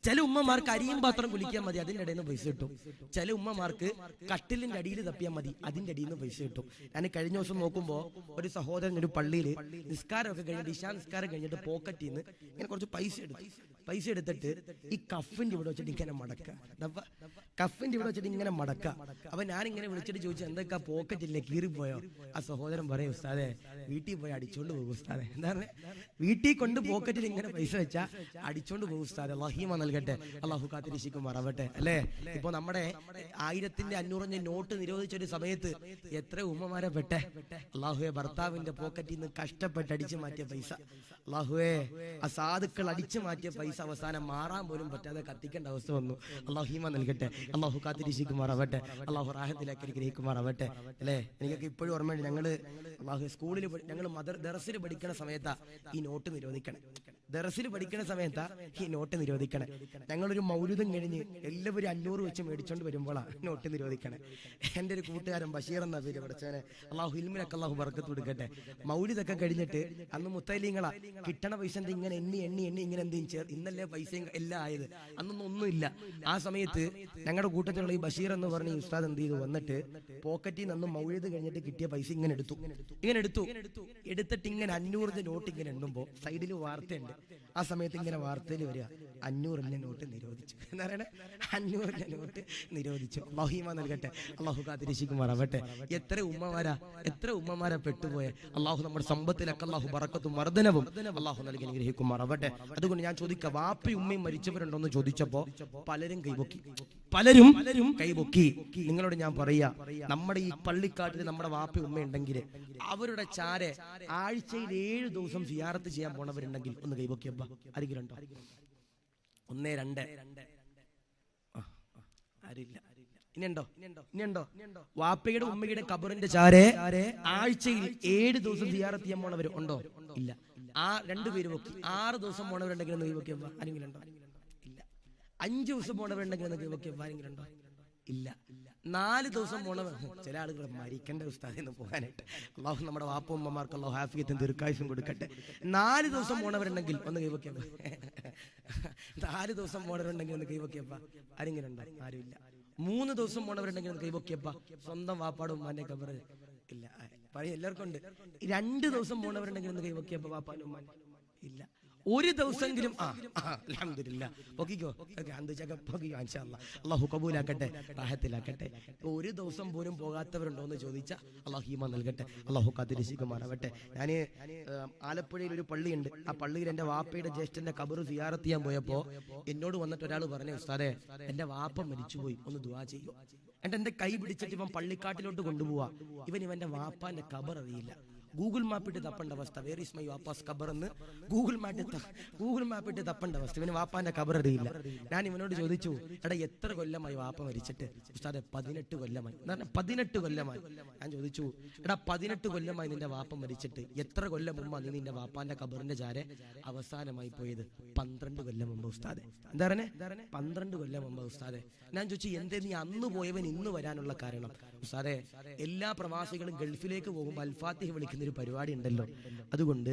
ചില ഉമ്മമാർക്ക് അരിയും പാത്രം കുലിക്കാൻ മതി, അതിന്റെ ഇടയിൽ നിന്ന് പൈസ കിട്ടും. ചില ഉമ്മമാർക്ക് കട്ടിലിന്റെ അടിയിൽ തപ്പിയാൽ മതി, അതിന്റെ അടിയിൽ നിന്ന് പൈസ കിട്ടും. ഞാൻ കഴിഞ്ഞ ദിവസം നോക്കുമ്പോ ഒരു സഹോദരൻ ഒരു പള്ളിയിൽ നിസ്കാരമൊക്കെ കഴിഞ്ഞിട്ട്, ഇശാ നിസ്കാരം കഴിഞ്ഞിട്ട് പോക്കറ്റിൽ നിന്ന് ഇങ്ങനെ കുറച്ച് പൈസ എടുത്തിട്ട് ഈ കഫിന്റെ ഇവിടെ വെച്ചിട്ട് ഇങ്ങനെ മടക്കുക, കഫിന്റെ ഇവിടെ വെച്ചിട്ട് ഇങ്ങനെ മടക്കുക. അപ്പൊ ഞാൻ ഇങ്ങനെ വിളിച്ചിട്ട് ചോദിച്ചു, എന്തൊക്കെ പോക്കറ്റില്ലേ, കീറിപ്പോയോ? ആ സഹോദരൻ പറയും, ഉസ്താദെ വീട്ടിൽ പോയി അടിച്ചോണ്ട് പോകും ഉസ്താദെ. എന്താണ്? വീട്ടിൽ കൊണ്ട് പോക്കറ്റിൽ ഇങ്ങനെ പൈസ വെച്ചാ അടിച്ചോണ്ട് പോകും ഉസ്താദെ. അല്ലാഹീമ നൽകട്ടെ, അള്ളാഹു കാത്തിരിശിക്കുമാറാവട്ടെ. അല്ലേ, ഇപ്പൊ നമ്മുടെ 1500 നോട്ട് നിരോധിച്ചൊരു സമയത്ത് എത്ര ഉമ്മമാരെ പെട്ടെ. അള്ളാഹുവെ, ഭർത്താവിന്റെ പോക്കറ്റിൽ നിന്ന് കഷ്ടപ്പെട്ട് അടിച്ചു മാറ്റിയ പൈസ, അള്ളാഹുവെ, ആ സാധുക്കൾ അടിച്ചു മാറ്റിയ പൈസ അവസാനം മാറാൻ പോലും പറ്റാതെ കത്തിക്കേണ്ട അവസ്ഥ വന്നു. അള്ളാഹീമ നൽകട്ടെ, അള്ളാഹു കാത്തിരിശിക്കുമാറാവട്ടെ, അള്ളാഹു റാഹത്തിലാക്കി അനുഗ്രഹിക്കുമാറാവട്ടെ. അല്ലേ, എനിക്കൊക്കെ ഇപ്പോഴും ഓർമ്മയുണ്ട്, ഞങ്ങള് അള്ളാഹു സ്കൂളിൽ ഞങ്ങൾ ദർസിൽ പഠിക്കുന്ന സമയത്താ ഈ നോട്ട് നിരോധിക്കണേ. ദർസിൽ പഠിക്കുന്ന സമയത്താ ഈ നോട്ട് നിരോധിക്കണേ. ഞങ്ങളൊരു മൗലിദും കഴിഞ്ഞ് എല്ലാവരും 500 വെച്ച് മേടിച്ചോണ്ട് വരുമ്പോഴാണ് നോട്ട് നിരോധിക്കണേ. എൻ്റെ ഒരു കൂട്ടുകാരൻ ബഷീർ എന്ന പേര് പഠിച്ചവനെ, അള്ളാഹു ഇൽമിനൊക്കെ അള്ളാഹു ബർക്കത്ത് കൊടുക്കട്ടെ. മൗലിദൊക്കെ കഴിഞ്ഞിട്ട് അന്ന് മുത്തലിങ്ങളാ, കിട്ടണ പൈസ ഇങ്ങനെ എണ്ണി ഇങ്ങനെ എന്തെങ്കിലും ഇന്നല്ലേ പൈസയും എല്ലാം ആയത്, അന്നൊന്നും ഒന്നുമില്ല. ആ സമയത്ത് ഞങ്ങളുടെ കൂട്ടത്തിലുള്ള ഈ ബഷീർ എന്ന് പറഞ്ഞ ഈ ഉസ്താദ് എന്ത് ചെയ്തു, വന്നിട്ട് പോക്കറ്റിൽ നിന്ന് മൗലിദ് കഴിഞ്ഞിട്ട് കിട്ടിയ പൈസ ഇങ്ങനെ എടുത്തിട്ട് ഇങ്ങനെ 500ന്റെ നോട്ട് ഇങ്ങനെ എണ്ണുമ്പോ സൈഡിൽ വാർത്തയുണ്ട്. ആ സമയത്ത് ഇങ്ങനെ വാർത്തയിൽ വരിക, 500ന്റെ നോട്ട് നിരോധിച്ചു. എന്താ പറയണേ? 500ന്റെ നോട്ട് നിരോധിച്ചു. അല്ലാഹു നൽകട്ടെ, അള്ളാഹു കാത്തിരിശിക്കുമാറാവട്ടെ. എത്ര ഉമ്മമാരാ പെട്ടുപോയെ. അള്ളാഹു നമ്മുടെ സമ്പത്തിലൊക്കെ അള്ളാഹു ബറക്കത്തും വർദ്ധനവും അള്ളാഹു നൽകി അനുഗ്രഹിക്കുമാറാവട്ടെ. അതുകൊണ്ട് ഞാൻ ചോദിക്കാം, വാപ്പയും ഉമ്മയും മരിച്ചവരുണ്ടോ എന്ന് ചോദിച്ചപ്പോ പലരും കൈപൊക്കി. നിങ്ങളോട് ഞാൻ പറയാ, നമ്മുടെ ഈ പള്ളിക്കാട്ടിൽ നമ്മുടെ വാപ്പയും ഉമ്മ ഉണ്ടെങ്കിൽ അവരുടെ ചാരെ ആഴ്ചയിൽ 7 ദിവസം സിയാറത്ത് ചെയ്യാൻ പോണവരുണ്ടെങ്കിൽ ഒന്ന് കൈപൊക്കിയപ്പ ആരെങ്കിലും ഉണ്ടോ? 1 2 ആരില്ല. ഇനിയുണ്ടോ? വാപ്പയുടെ ഉമ്മയുടെ ഖബറിന്റെ ചാരെ ആഴ്ചയിൽ 7 ദിവസം സിയാറത്ത് ചെയ്യാൻ പോണവർ ഉണ്ടോ? ഇല്ല. ആ 2 പേര് പൊക്കി. 6 ദിവസം പോണവരുണ്ടെങ്കിൽ ഒന്ന് കൈപൊക്കിയപ്പ ആരെങ്കിലും ഉണ്ടോ? ഇല്ല. 5 ദിവസം പോണവരുണ്ടെങ്കിൽ ഒന്ന് കൈപൊക്കിയപ്പ ആരെങ്കിലും ഉണ്ടോ? ഇല്ല. 4 ദിവസം പോണവർ, ചില ആളുകൾ മരിക്കേണ്ട ഉസ്താദിൽ നിന്ന് പോകാനായിട്ട്. അള്ളാഹു നമ്മുടെ വാപ്പ ഉമ്മമാർക്ക് അള്ളാഹു ആഫിയത്തും ദീർഘായുസ്സും കൊടുക്കട്ടെ. 4 ദിവസം പോണവരുണ്ടെങ്കിൽ ഒന്ന് കൈവക്കിയപ്പ 4 ദിവസം പോണവരുണ്ടെങ്കിൽ ഒന്ന് കൈവക്കിയപ്പ ആരെങ്കിലും ഉണ്ടോ? ആരുമില്ല. 3 ദിവസം പോണവരുണ്ടെങ്കിൽ ഒന്ന് കൈവക്കിയപ്പ സ്വന്തം വാപ്പാടും ഉമ്മാന്റെ ഖബർ ഇല്ല. പറയും എല്ലാവർക്കും ഉണ്ട്. 2 ദിവസം പോണവരുണ്ടെങ്കിൽ ഒന്ന് കൈവക്കിയപ്പ വാപ്പാനും ഉമ്മാനും ഇല്ല. 1 ദിവസമെങ്കിലും അൽഹംദുലില്ലാ പൊക്കിക്കോ, അള്ളാഹു കബൂലാക്കട്ടെ, റാഹത്തിലാക്കട്ടെ. 1 ദിവസം പോലും പോകാത്തവരുണ്ടോ എന്ന് ചോദിച്ചാൽ അള്ളാഹു ഈമാൻ നൽകട്ടെ, അള്ളാഹു കാത്തിരിശിക്കുമാറാവട്ടെ. ഞാൻ ആലപ്പുഴയിൽ ഒരു പള്ളിയുണ്ട്. ആ പള്ളിയിൽ എൻ്റെ വാപ്പയുടെ ജ്യേഷ്ഠന്റെ ഖബർ സിയാറത്ത് ചെയ്യാൻ പോയപ്പോ എന്നോട് വന്നിട്ട് ഒരാൾ പറഞ്ഞു, ഉസ്താദേ എൻ്റെ വാപ്പ മരിച്ചുപോയി, ഒന്ന് ദുആ ചെയ്യൂ. എന്നിട്ട് എന്റെ കൈ പിടിച്ചിട്ട് ഇവൻ പള്ളിക്കാട്ടിലോട്ട് കൊണ്ടുപോവാ. ഇവന്റെ വാപ്പാന്റെ ഖബർ അറിയില്ല. ഗൂഗിൾ മാപ്പ് ഇട്ട് തപ്പേണ്ട അവസ്ഥ. വേർ ഈസ് മൈ വാപ്പാസ് ഖബർ എന്ന് ഗൂഗിൾ മാപ്പ് ഇട്ട് തപ്പേണ്ട അവസ്ഥ. ഇവന് വാപ്പാന്റെ ഖബർ അറിയില്ല. ഞാൻ ഇവനോട് ചോദിച്ചു, എടാ എത്ര കൊല്ലമായി വാപ്പ മരിച്ചിട്ട്? ഉസ്താദെ 18 കൊല്ലമായി. എന്ന് പറഞ്ഞാൽ 18 കൊല്ലമായി. ഞാൻ ചോദിച്ചു, എടാ 18 കൊല്ലമായി നിന്റെ വാപ്പ മരിച്ചിട്ട് എത്ര കൊല്ലം മുമ്പ് നീ നിന്റെ വാപ്പാന്റെ ഖബറിന്റെ ചാരെ അവസാനമായി പോയത്? 12 കൊല്ലം മുമ്പ് ഉസ്താദെ. എന്താ പറഞ്ഞേ? 12 കൊല്ലം മുമ്പ് ഉസ്താദെ. ഞാൻ ചോദിച്ചു, എന്തേ നീ അന്ന് പോയവൻ ഇന്ന് വരാനുള്ള കാരണം? ഉസ്താദെ, എല്ലാ പ്രവാസികളും ഗൾഫിലേക്ക് പോകുമ്പോൾ അൽഫാത്തിഹ വിളിക്കുന്ന ഒരു പരിപാടി ഉണ്ടല്ലോ, അതുകൊണ്ട്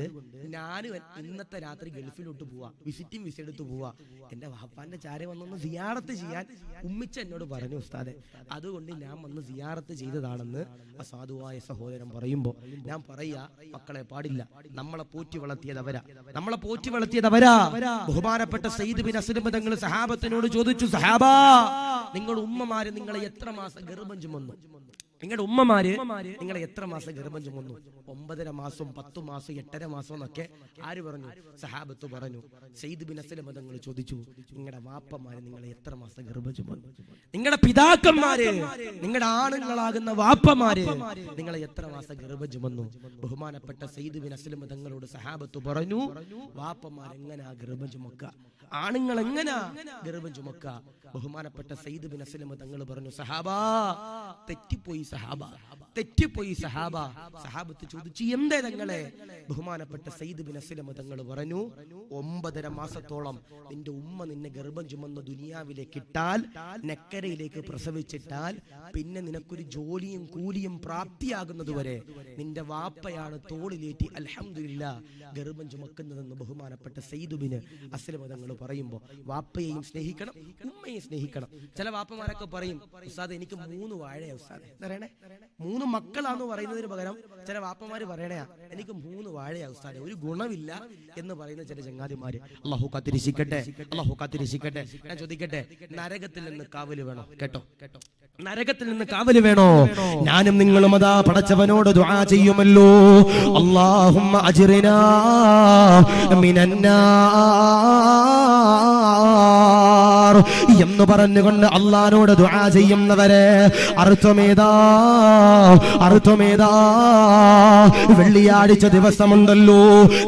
ഞാൻ ഇന്നത്തെ രാത്രി ഗൾഫിലോട്ട് പോവാ, വിസിറ്റിംഗ് വിസ എടുത്ത് പോവാ, എന്റെ വാപ്പാന്റെ ചാര വന്നൊന്ന് സിയാറത്ത് ചെയ്യാൻ ഉമ്മിച്ച എന്നോട് പറഞ്ഞു ഉസ്താദെ. അതുകൊണ്ട് ഞാൻ വന്ന് സിയാറത്ത് ചെയ്തതാണെന്ന് അസാധുവായ സഹോദരൻ പറയുമ്പോ ഞാൻ പറയാ, മക്കളെ പാടില്ല. നമ്മളെ പോറ്റി വളർത്തിയതവരാ. ബഹുമാനപ്പെട്ട സയ്യിദ് ബിൻ അസ്ലം തങ്ങൾ സഹാബത്തിനോട് ചോദിച്ചു, സഹാബാ, നിങ്ങളുടെ ഉമ്മമാര് നിങ്ങളെ എത്ര മാസം ഗർഭം ചുമന്നു? നിങ്ങളുടെ ഉമ്മമാര് നിങ്ങളെ എത്ര മാസം ഗർഭം ചുമന്നു? 9.5 മാസം, 10 മാസം, 8.5 മാസം എന്നൊക്കെ ആര് പറഞ്ഞു? സഹാബത്ത് പറഞ്ഞു. സയ്യിദ് ബിൻ അസ്ലം തങ്ങൾ ചോദിച്ചു, നിങ്ങളുടെ വാപ്പമാര് നിങ്ങളെ എത്ര മാസം ഗർഭം ചുമന്നു? നിങ്ങളുടെ പിതാക്കന്മാര്, നിങ്ങളുടെ ആണുങ്ങളാകുന്ന വാപ്പമാര് നിങ്ങളെ എത്ര മാസം ഗർഭം ചുമന്നു? ബഹുമാനപ്പെട്ട സയ്യിദ് ബിൻ അസ്ലം തങ്ങളോട് സഹാബത്ത് പറഞ്ഞു, വാപ്പമാർ എങ്ങനാ ഗർഭം ചുമക്ക, ആണുങ്ങൾ എങ്ങനാ ഗർഭം ചുമക്ക? ബഹുമാനപ്പെട്ട സയ്യിദ് ബിൻ അസ്ലം തങ്ങൾ പറഞ്ഞു, സഹാബാ, തെറ്റിപ്പോയി സഹാബ. സഹാബത്ത് ചോദിച്ചു, എന്തേ തങ്ങളെ? ബഹുമാനപ്പെട്ട സയ്യിദ് ബിൻ അസ്ലം തങ്ങൾ പറഞ്ഞു, 9.5 മാസത്തോളം നിന്റെ ഉമ്മ നിന്നെ ഗർഭം ചുമന്ന ദുനിയാവിലേക്ക് ഇട്ടാൽ, നെക്കരയിലേക്ക് പ്രസവിച്ചിട്ടാൽ, പിന്നെ നിനക്കൊരു ജോലിയും കൂലിയും പ്രാപ്തിയാകുന്നതുവരെ നിന്റെ വാപ്പയാണ് തോളിലേറ്റി അൽഹംദുലില്ലാഹ് ഗർഭം ചുമക്കുന്നതെന്ന് ബഹുമാനപ്പെട്ട സയ്യിദ് ബിൻ അസ്ലം തങ്ങൾ പറയുമ്പോൾ വാപ്പയെയും സ്നേഹിക്കണം, ഉമ്മയെയും സ്നേഹിക്കണം. ചില വാപ്പമാരൊക്കെ പറയും, ഉസ്താദ് എനിക്ക് 3 വാഴയാ ഉസ്താദ്. എന്താ പറയണേ? 3 മക്കളാന്ന് പറയുന്നതിന് പകരം ചില വാപ്പമാര് പറയണയാ, എനിക്ക് 3 വാഴയാ ഉസ്താദ്, ഒരു ഗുണമില്ല എന്ന് പറയുന്ന ചില ചങ്ങാതിമാര്. അല്ലാഹു കാത്തിരക്ഷിക്കട്ടെ. ഞാൻ ചോദിക്കട്ടെ, നരകത്തിൽ നിന്ന് കാവല് വേണോ? കേട്ടോ, നരകത്തിൽ നിന്ന് കാവല് വേണോ? ഞാനും നിങ്ങളും അതാ പടച്ചവനോട് ദുആ ചെയ്യുമല്ലോ, അല്ലാഹുമ്മ അജ്റിനാ മിനന്നാർ എന്ന് പറഞ്ഞുകൊണ്ട് അള്ളാഹുവോട് ദുആ ചെയ്യുന്നവരെ അർത്ഥമേതാ? വെള്ളിയാഴ്ച ദിവസമുണ്ടല്ലോ,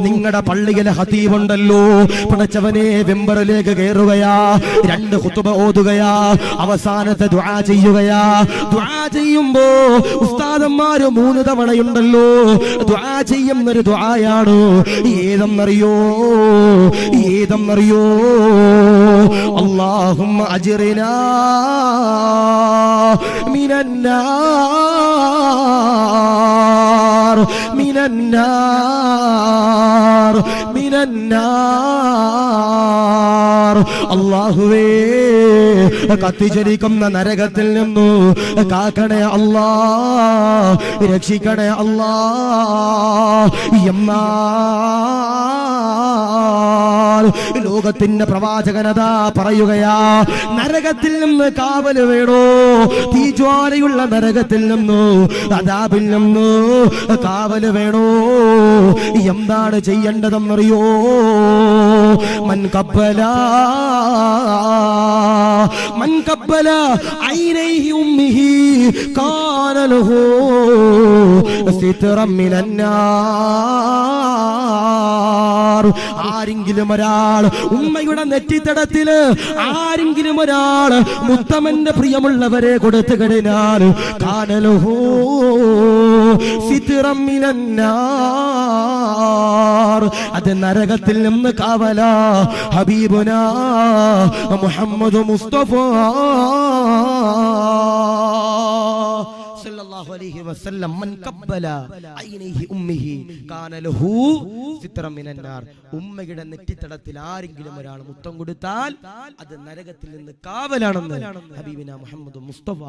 നിങ്ങളുടെ പള്ളിയിലെ ഖതീബുണ്ടല്ലോ, പടച്ചവനെ വെമ്പറിലേക്ക് കയറുകയാ, 2 ഖുതുബ ഓതുകയാ, അവസാനത്തെ ദുആ ചെയ്യുകയാ. ദുആ ചെയ്യുമ്പോ ഉസ്താദന്മാര് 3 തവണയുണ്ടല്ലോ ദുആ ചെയ്യുന്നൊരു ദുആയാണ്. ഏതെന്നറിയോ? അല്ലാഹുമ്മ അജ്റിനാ മിനന്നാർ അല്ലാഹുവേ, കത്തിജ്വലിക്കുന്ന നരകത്തിൽ നിന്നു കാക്കണേ അല്ലാ, രക്ഷിക്കണേ അല്ലാ. ലോകത്തിന്റെ പ്രവാചകനതാ പറയുകയാ, നരകത്തിൽ നിന്ന് കാവല് വേണോ? തീജ്വാലയുള്ള നരകത്തിൽ നിന്നു, അദാബിൽ നിന്നു കാവല് വേണോ? എന്താണ് ചെയ്യേണ്ടതെന്നറിയോ? മൻ കബ്ബല ഐനൈഹി ഉമ്മിഹി കാന ലഹു സിത്റൻ മിനന്നാർ. ആരെങ്കിലും ഒരാൾ ഉമ്മയുടെ നെറ്റിത്തടത്തില് ആരെങ്കിലും ഒരാൾ മുത്തമന്റെ പ്രിയമുള്ളവരെ കൊടുത്തു കഴിഞ്ഞാൽ കാന ലഹു സിത്റൻ മിനന്നാർ, അത് നരകത്തിൽ നിന്ന് കാവല. ഹബീബുനാ മുഹമ്മദ് മുസ്തഫ സല്ലല്ലാഹു അലൈഹി വസല്ലം, മൻ കബ്ബല ഐനൈഹി ഉമ്മിഹി കാന ലഹു സിത്റൻ മിനന്നാർ. ഉമ്മയുടെ നെറ്റിത്തടത്തിൽ ആരെങ്കിലും ഒരാൾ മുത്തം കൊടുത്താൽ അത് നരകത്തിൽ നിന്ന് കാവലാണെന്ന് ഹബീബിന മുഹമ്മദ് മുസ്തഫ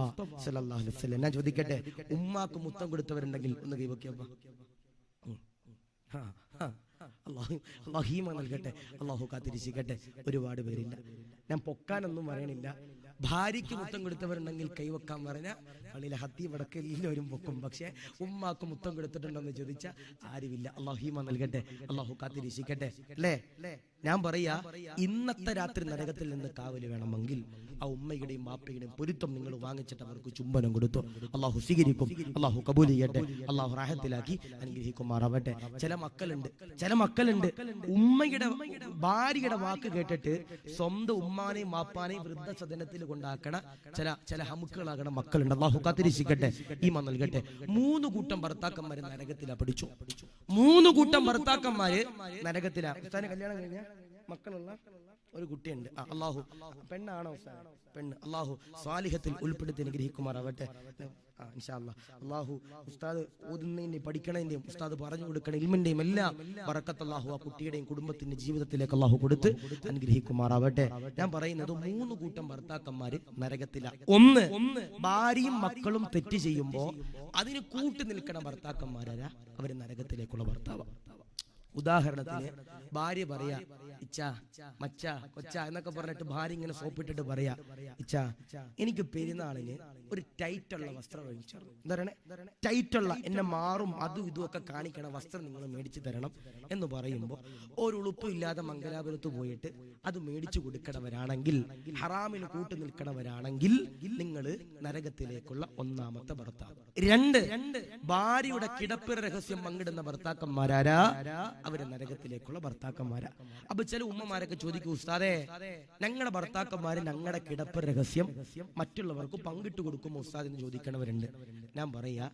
സല്ലല്ലാഹു അലൈഹി വസല്ലം. ഞാൻ ചോദിക്കട്ടെ, ഉമ്മാക്ക് മുത്തം കൊടുത്തവരുണ്ടെങ്കിൽ ഒന്ന് കൈവക്കിയപ്പ. അല്ലാഹു നൽകട്ടെ, അല്ലാഹു കാത്തിരിക്കട്ടെ. ഒരുപാട് പേരില്ല, ഞാൻ പൊക്കാനൊന്നും പറയണില്ല. ഭാര്യയ്ക്ക് മുത്തം കൊടുത്തവരുണ്ടെങ്കിൽ കൈവെക്കാൻ പറഞ്ഞ പള്ളിയിലെ ഹത്തി വടക്ക് എല്ലാവരും പൊക്കും. പക്ഷെ ഉമ്മാക്ക് മുത്തം കൊടുത്തിട്ടുണ്ടെന്ന് ചോദിച്ചാൽ ആരുമില്ല. അള്ളാഹു ഹീമ നൽകട്ടെ, അള്ളാഹു കാത്തിരിക്കട്ടെ. അല്ലേ? ഞാൻ പറയാ, ഇന്നത്തെ രാത്രി നരകത്തിൽ നിന്ന് കാവല് വേണമെങ്കിൽ ആ ഉമ്മയുടെയും ബാപ്പയുടെയും പൊരുത്തം നിങ്ങൾ വാങ്ങിച്ചിട്ട് അവർക്ക് ചുംബനം കൊടുത്തു. അള്ളാഹു സ്വീകരിക്കും, അള്ളാഹു കബൂൽ ചെയ്യട്ടെ, അള്ളാഹു റാഹത്തിലാക്കി അനുഗ്രഹിക്കുമാറാവട്ടെ. ചില മക്കളുണ്ട് ഉമ്മയുടെ ഭാര്യയുടെ വാക്ക് കേട്ടിട്ട് സ്വന്തം ഉമ്മാനെയും ബാപ്പാനെയും വൃദ്ധസദനത്തിൽ കൊണ്ടാക്കണ ചില ഹമുക്കുകളാകണ മക്കളുണ്ട്. അള്ളാഹു കാത്തിരിക്കട്ടെ, ഈമാൻ നൽകട്ടെ. 3 കൂട്ടം ഭർത്താക്കന്മാര് നരകത്തിലാ. പഠിച്ചു, 3 കൂട്ടം ഭർത്താക്കന്മാര് നരകത്തിലാ. കല്യാണം കഴിഞ്ഞ മക്കളുള്ള ഒരു കുട്ടിയുണ്ട്. അള്ളാഹു പെണ്ണാണോ? പെണ്ണ്. അള്ളാഹു സ്വാലിഹത്തിൽ ഉൾപ്പെടുത്തി അനുഗ്രഹിക്കുമാറാവട്ടെ. ഇൻഷാ അല്ലാഹ്. അള്ളാഹു ഉസ്താദ് ഓതുന്നതിന്റെയും പഠിക്കണതിന്റെയും ഉസ്താദ് പറഞ്ഞു കൊടുക്കണ ഇൽമിന്റെയും എല്ലാം ബറക്കത്ത് അള്ളാഹു ആ കുട്ടിയുടെയും കുടുംബത്തിന്റെ ജീവിതത്തിലേക്ക് അള്ളാഹു കൊടുത്ത് അനുഗ്രഹിക്കുമാറാവട്ടെ. ഞാൻ പറയുന്നത് 3 കൂട്ടം ഭർത്താക്കന്മാര് നരകത്തില. ഒന്ന്, ഭാര്യയും മക്കളും തെറ്റ് ചെയ്യുമ്പോ അതിന് കൂട്ടു നിൽക്കണ ഭർത്താക്കന്മാരാ അവര് നരകത്തിലേക്കുള്ള ഭർത്താവ്. ഉദാഹരണത്തിന് ഭാര്യ പറയാ, ഇച്ച മച്ച കൊച്ച എന്നൊക്കെ പറഞ്ഞിട്ട് ഭാര്യ ഇങ്ങനെ സോപ്പിട്ടിട്ട് പറയാ, ഇച്ച എനിക്ക് പെരുന്നാളിന് ഒരു ടൈറ്റുള്ള വസ്ത്രം മേടിച്ചു. എന്താ പറയണേ? ടൈറ്റുള്ള, എന്നെ മാറും അതും ഇതും ഒക്കെ കാണിക്കണ വസ്ത്രം നിങ്ങൾ മേടിച്ചു തരണം എന്ന് പറയുമ്പോൾ ഒരു ഉളുപ്പും ഇല്ലാതെ മംഗലാപുരത്ത് പോയിട്ട് അത് മേടിച്ചു കൊടുക്കണവരാണെങ്കിൽ, ഹറാമിന് കൂട്ടു നിൽക്കണവരാണെങ്കിൽ നിങ്ങൾ നരകത്തിലേക്കുള്ള ഒന്നാമത്തെ ഭർത്താവ്. 2, ഭാര്യയുടെ കിടപ്പ് രഹസ്യം പങ്കിടുന്ന ഭർത്താക്കന്മാരാരാ? അവര് നരകത്തിലേക്കുള്ള ഭർത്താക്കന്മാരാ. അപ്പൊ ചില ഉമ്മമാരൊക്കെ ചോദിക്കും, ഉസ്താദേ ഞങ്ങളുടെ ഭർത്താക്കന്മാര് ഞങ്ങളുടെ കിടപ്പ് രഹസ്യം മറ്റുള്ളവർക്ക് പങ്കിട്ട് കൊടുക്കുമോ ഉസ്താദ് എന്ന് ചോദിക്കണവരുണ്ട്. ഞാൻ പറയാ,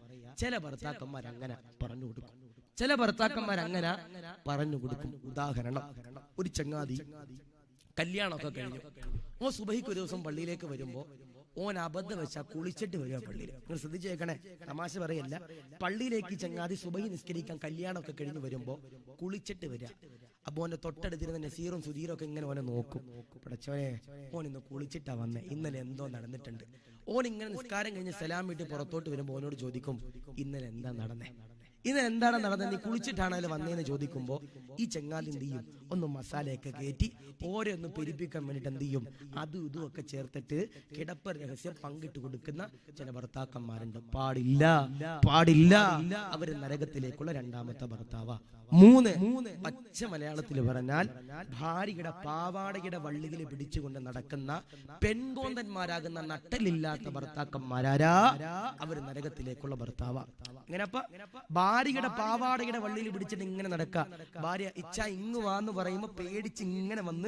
ചില ഭർത്താക്കന്മാർ അങ്ങനെ പറഞ്ഞു കൊടുക്കും, ചില ഭർത്താക്കന്മാർ അങ്ങനെ പറഞ്ഞു കൊടുക്കും. ഉദാഹരണം, ഒരു ചങ്ങാതി കല്യാണമൊക്കെ കഴിഞ്ഞു, ഓ സുബഹിക്ക് ഒരു ദിവസം പള്ളിയിലേക്ക് വരുമ്പോ ഓൻ അബദ്ധം വെച്ചാ കുളിച്ചിട്ട് വരിക പള്ളിയിൽ. നിങ്ങൾ ശ്രദ്ധിച്ചേക്കണേ, തമാശ പറയല്ല. പള്ളിയിലേക്ക് ചങ്ങാതി സുബഹി നിസ്കരിക്കാൻ കല്യാണമൊക്കെ കഴിഞ്ഞ് വരുമ്പോ കുളിച്ചിട്ട് വരിക. അപ്പൊ ഓന്റെ തൊട്ടടുത്തിരുന്ന നസീറും സുധീറും ഒക്കെ ഇങ്ങനെ ഓനെ നോക്കും. പടച്ചോനെ, ഓൻ ഇന്ന് കുളിച്ചിട്ടാ വന്നേ, ഇന്നലെ എന്തോ നടന്നിട്ടുണ്ട്. ഓൻ ഇങ്ങനെ നിസ്കാരം കഴിഞ്ഞ് സലാം വീട്ടിൽ പുറത്തോട്ട് വരുമ്പോ ഓനോട് ചോദിക്കും, ഇന്നലെ എന്താ നടന്നേ, ഇന്ന് എന്താണ് നടന്നത്, നീ കുളിച്ചിട്ടാണല്ലോ വന്നേന്ന് ചോദിക്കുമ്പോ ഈ ചങ്ങാതി എന്ത് ചെയ്യും? ഒന്ന് മസാലയൊക്കെ കയറ്റി ഓരോ ഒന്ന് പെരിപ്പിക്കാൻ വേണ്ടിട്ട് എന്ത് ചെയ്യും? അതും ഇതും ഒക്കെ ചേർത്തിട്ട് കിടപ്പ് രഹസ്യം പങ്കിട്ട് കൊടുക്കുന്ന ചില ഭർത്താക്കന്മാരുണ്ട്. പാടില്ല, പാടില്ല. അവര് നരകത്തിലേക്കുള്ള രണ്ടാമത്തെ ഭർത്താവാ. 3, പച്ച മലയാളത്തിൽ പറഞ്ഞാൽ ഭാര്യയുടെ പാവാടയുടെ വള്ളിയിൽ പിടിച്ചുകൊണ്ട് നടക്കുന്ന പെൺകോന്തന്മാരാകുന്ന നട്ടലില്ലാത്ത ഭർത്താക്കന്മാരാരാ? അവര് നരകത്തിലേക്കുള്ള ഭർത്താവാ. ഇങ്ങനെപ്പ ഭാര്യയുടെ പാവാടയുടെ വള്ളിയിൽ പിടിച്ചിട്ട് ഇങ്ങനെ നടക്കുക. ഭാര്യ ഇച്ഛ ഇങ്ങ് വാന്ന് പറയുമ്പോ പേടിച്ച് ഇങ്ങനെ വന്ന്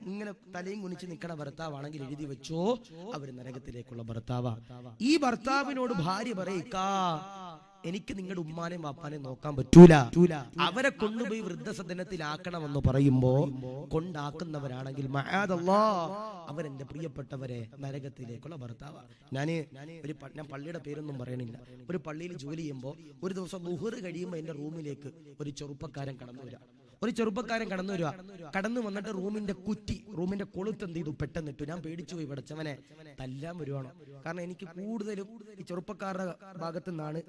ഇങ്ങനെ തലയും കുനിച്ച് നിൽക്കണ ഭർത്താവാണെങ്കിൽ എഴുതി വെച്ചോ, അവര് നരകത്തിലേക്കുള്ള ഭർത്താവാ. ഈ ഭർത്താവിനോട് ഭാര്യ പറയിക്കാ, എനിക്ക് നിങ്ങളുടെ ഉമ്മാനെയും വാപ്പാനെയും നോക്കാൻ പറ്റൂല, അവരെ കൊണ്ടുപോയി വൃദ്ധസദനത്തിലാക്കണമെന്ന് പറയുമ്പോ കൊണ്ടാക്കുന്നവരാണെങ്കിൽ അവരെന്റെ പ്രിയപ്പെട്ടവരെ നരകത്തിലേക്കുള്ള ഭർത്താവ്. ഞാൻ പള്ളിയുടെ പേരൊന്നും പറയണില്ല. ഒരു പള്ളിയിൽ ജോലി ചെയ്യുമ്പോൾ ഒരു ദിവസം ളുഹർ കഴിയുമ്പോൾ എന്റെ റൂമിലേക്ക് ഒരു ചെറുപ്പക്കാരൻ കടന്നു വരിക. കടന്നു വന്നിട്ട് റൂമിന്റെ കൊളുത്ത് എന്ത് ചെയ്തു? പെട്ടെന്നിട്ടു. ഞാൻ പേടിച്ചു പോയി, പഠിച്ചവനെ തല്ലാൻ വരുവാണോ? കാരണം എനിക്ക് കൂടുതലും ഈ ചെറുപ്പക്കാരുടെ ഭാഗത്തു നിന്നാണ്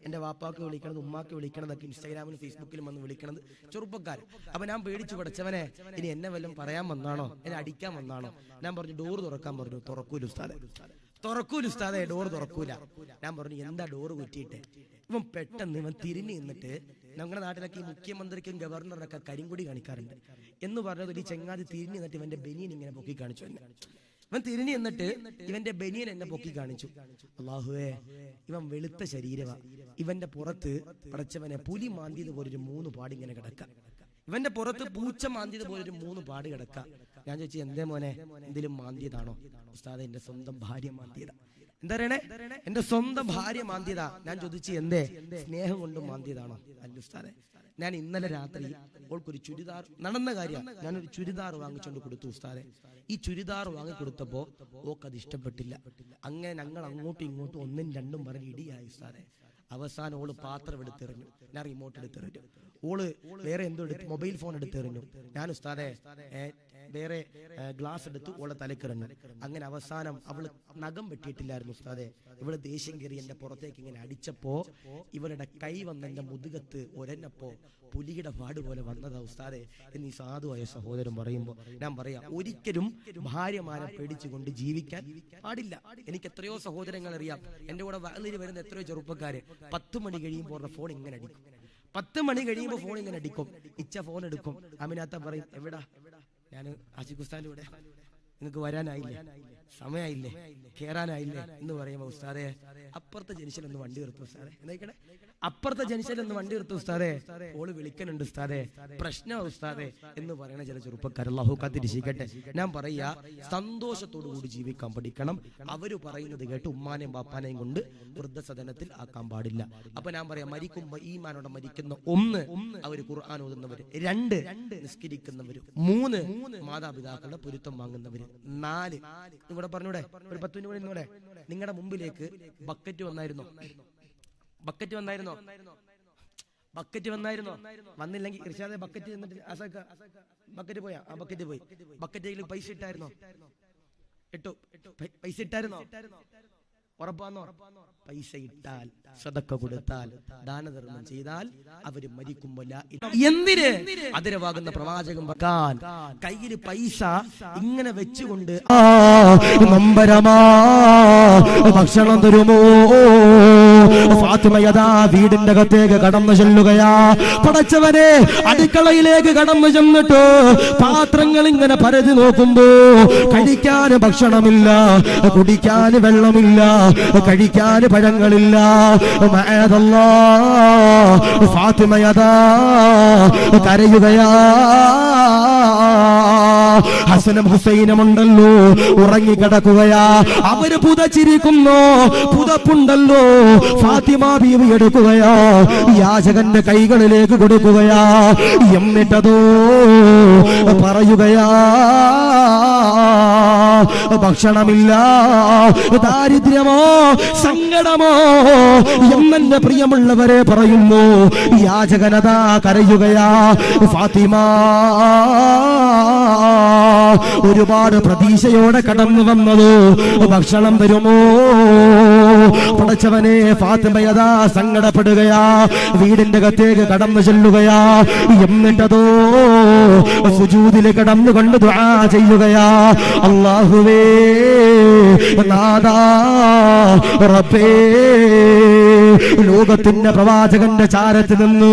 എന്റെ വാപ്പാക്ക് വിളിക്കണത്, ഉമ്മാക്ക് വിളിക്കണതൊക്കെ, ഇൻസ്റ്റാഗ്രാമിലും ഫേസ്ബുക്കിലും വന്ന് വിളിക്കണത് ചെറുപ്പക്കാർ. അപ്പൊ ഞാൻ പേടിച്ചു, പഠിച്ചവനെ ഇനി എന്നെ വല്ലതും പറയാൻ വന്നാണോ, എന്നെ അടിക്കാൻ വന്നാണോ? ഞാൻ പറഞ്ഞു ഡോർ തുറക്കാൻ പറഞ്ഞു. തുറക്കൂല ഉസ്താദെ, ഡോർ തുറക്കൂല. ഞാൻ പറഞ്ഞു എന്താ ഡോർ കുറ്റിയിട്ടെ? ഇവൻ പെട്ടെന്ന് തിരിഞ്ഞു നിന്നിട്ട്, ഞങ്ങളുടെ നാട്ടിലൊക്കെ ഈ മുഖ്യമന്ത്രിക്കും ഗവർണറിനൊക്കെ കരിങ്കൊടി കാണിക്കാറുണ്ട് എന്ന് പറഞ്ഞത് ഈ ചെങ്ങാതി തിരിഞ്ഞു നിന്നിട്ട് ഇവന്റെ ബനിയൻ ഇങ്ങനെ പൊക്കി കാണിച്ചു. ഇവൻ തിരിഞ്ഞു നിന്നിട്ട് ഇവന്റെ ബനിയൻ എന്നെ പൊക്കി കാണിച്ചു. അല്ലാഹുവേ, ഇവൻ വെളുത്ത ശരീരമാ, ഇവന്റെ പുറത്ത് പടച്ചവനെ പുലി മാന്തിയത് പോലൊരു 3 പാട് ഇങ്ങനെ കിടക്ക, ഇവന്റെ പുറത്ത് പൂച്ച മാന്തിയത് പോലൊരു 3 പാട് കിടക്ക. ഞാൻ ചോദിച്ചു, എന്തേ മോനെ, എന്തെങ്കിലും മാന്തിയതാണോ? ഉസ്താദേ, എന്റെ സ്വന്തം ഭാര്യ മാന്തിയതാ. എന്താ പറയണേ? എന്റെ സ്വന്തം ഭാര്യ മാന്തിയതാ. ഞാൻ ചോദിച്ചു, എന്തേ, സ്നേഹം കൊണ്ട് മാന്തിയതാണോ? അല്ല ഉസ്താദേ, ഞാൻ ഇന്നലെ രാത്രി ഓൾക്കൊരു ചുരിദാർ, നടന്ന കാര്യം, ഞാനൊരു ചുരിദാർ വാങ്ങിച്ചോണ്ട് കൊടുത്തു ഉസ്താദെ. ഈ ചുരിദാർ വാങ്ങിക്കൊടുത്തപ്പോ ഓക്കത് ഇഷ്ടപ്പെട്ടില്ല. അങ്ങനെ ഞങ്ങൾ അങ്ങോട്ടും ഇങ്ങോട്ടും 1ഉം 2ഉം പറഞ്ഞ് ഇടിയായി ഉസ്താദെ. അവസാനം ഓള് പാത്രം എടുത്തെറിഞ്ഞു, ഞാൻ റിമോട്ട് എടുത്തെറിഞ്ഞു. ഓള് വേറെ എന്തോ എടുത്ത് മൊബൈൽ ഫോൺ എടുത്തെറിഞ്ഞു. ഞാൻ ഉസ്താദെ വേറെ ഗ്ലാസ് എടുത്ത് ഓളെ തലക്കെറിഞ്ഞു. അങ്ങനെ അവസാനം അവള് നഖം വെട്ടിയിട്ടില്ലായിരുന്നു ഉസ്താദെ. ഇവള് ദേഷ്യം കയറി എന്റെ പുറത്തേക്ക് ഇങ്ങനെ അടിച്ചപ്പോ ഇവളുടെ കൈ വന്ന് എന്റെ മുതുകത്ത് ഒരഞ്ഞപ്പോ പുലിയുടെ പാട് പോലെ വന്നതാ ഉസ്താദെ എന്നീ സാധുവായ സഹോദരൻ പറയുമ്പോ ഞാൻ പറയാം, ഒരിക്കലും ഭാര്യമാരെ പേടിച്ചുകൊണ്ട് ജീവിക്കാൻ പാടില്ല. എനിക്ക് എത്രയോ സഹോദരങ്ങൾ അറിയാം. എന്റെ കൂടെ വയലിൽ വരുന്ന എത്രയോ ചെറുപ്പക്കാര് 10 മണി കഴിയുമ്പോൾ ഫോൺ ഇങ്ങനെ അടിക്കും. 10 മണി കഴിയുമ്പോൾ ഫോൺ ഇങ്ങനെ അടിക്കും. ഇച്ച ഫോൺ എടുക്കും. അമിനാത്ത പറയും, എവിടാ? ഞാൻ ആഷിഖ് ഉസ്താദിന്റെ കൂടെ. നിങ്ങൾക്ക് വരാനായില്ലേ? സമയമായില്ലേ? കേറാനായില്ലേ എന്ന് പറയുമ്പോ ഉസ്താദെ അപ്പുറത്തെ ജനിഷൽ ഒന്ന് വണ്ടി നിർത്തും ഉസ്താദെ. എന്തായിക്കണേ? അപ്പുറത്തെ ജനിഷൽ ഒന്ന് വണ്ടി നിർത്തും ഉസ്താദെ. ഓള് വിളിക്കുന്നുണ്ട് ഉസ്താദെ, പ്രശ്നം ഉസ്താദെ എന്ന് പറയണ ചില ചെറുപ്പക്കാർ. അല്ലാഹു കാത്തിരിക്കട്ടെ. ഞാൻ പറയാ, സന്തോഷത്തോടു കൂടി ജീവിക്കാൻ പഠിക്കണം. അവര് പറയുന്നത് കേട്ട് ഉമ്മാനെയും ബാപ്പാനെയും കൊണ്ട് വൃദ്ധസദനത്തിൽ ആക്കാൻ പാടില്ല. അപ്പൊ ഞാൻ പറയാം, മരിക്കുമ്പോ ഈമാനോടെ മരിക്കുന്ന 1 അവര് ഖുർആൻ ഓതുന്നവര്, 2 നിസ്കരിക്കുന്നവര്, 3 മാതാപിതാക്കളുടെ പൊരുത്തം വാങ്ങുന്നവര്, 4 ഇവിടെ പറഞ്ഞൂടെ ഒരു 10 മിനിറ്റ് കൂടെ ഇന്നൂടെ. നിങ്ങളുടെ മുമ്പിലേക്ക് ബക്കറ്റ് വന്നായിരുന്നോ? ബക്കറ്റ് വന്നായിരുന്നോ? ബക്കറ്റ് വന്നായിരുന്നോ? വന്നില്ലെങ്കിൽ ഇർഷാദെ ബക്കറ്റ് എന്നിട്ട് ബക്കറ്റ് പോയാ? ആ ബക്കറ്റ് പോയി. ബക്കറ്റിൽ പൈസ ഇട്ടായിരുന്നോ? ഇട്ടു. പൈസ ഇട്ടായിരുന്നോ? ഉറപ്പാന്നോ? പൈസ ഇട്ടാൽ, സദക്ക കൊടുത്താൽ, ദാനധർമ്മം ചെയ്താൽ അവര് മരിക്കുമ്പോൾ എന്തിന് അതിരവാകുന്ന പ്രവാചകൻ വെക്കാൻ കയ്യിൽ പൈസ ഇങ്ങനെ വെച്ചുകൊണ്ട് നമ്പരമാ ഭക്ഷണം തരുമോ? ഫാത്തിമയതാ വീടിന്റെ അകത്തേക്ക് കടന്നു ചെല്ലുകയാ. പടച്ചവനെ, അടുക്കളയിലേക്ക് കടന്നു ചെന്നിട്ട് പാത്രങ്ങൾ ഇങ്ങനെ പരതി നോക്കുമ്പോ കഴിക്കാൻ ഭക്ഷണമില്ല, കുടിക്കാൻ വെള്ളമില്ല, കഴിക്കാൻ പഴങ്ങളില്ല. ഫാത്തിമയതാ കരയുകയാ. ഹസനും ഹുസൈനും ഉണ്ടല്ലോ ഉറങ്ങിക്കിടക്കുകയാ. അവര് പുതച്ചിരിക്കുന്നു. പുതപ്പുണ്ടല്ലോ ഫാത്തിമ ബീവി എടുക്കുകയാ, യാചകന്റെ കൈകളിലേക്ക് കൊടുക്കുകയാ. എന്നിട്ടതോ പറയുകയാ, ഭക്ഷണമില്ല, ദാരിദ്ര്യമോ സങ്കടമോ എന്നെ പ്രിയമുള്ളവരെ പറയുന്നു. യാചകനതാ കരയുകയാ. ഫാത്തിമ ഒരുപാട് പ്രതീക്ഷയോടെ കടന്നു വന്നത് ഭക്ഷണം തരുമോ? പടച്ചവനെ, ഫാത്തിമയതാ സങ്കടപ്പെടുകയാ. വീടിന്റെ അകത്തേക്ക് കടന്നു ചെല്ലുകയാ. എന്നിട്ടതോ സുജൂദിൽ കടന്നുകൊണ്ട് ദുആ ചെയ്യുകയാ. അല്ലാഹുവേ, നാദാ, റബ്ബേ, ലോകത്തിന്റെ പ്രവാചകന്റെ ചാരത്ത് നിന്ന്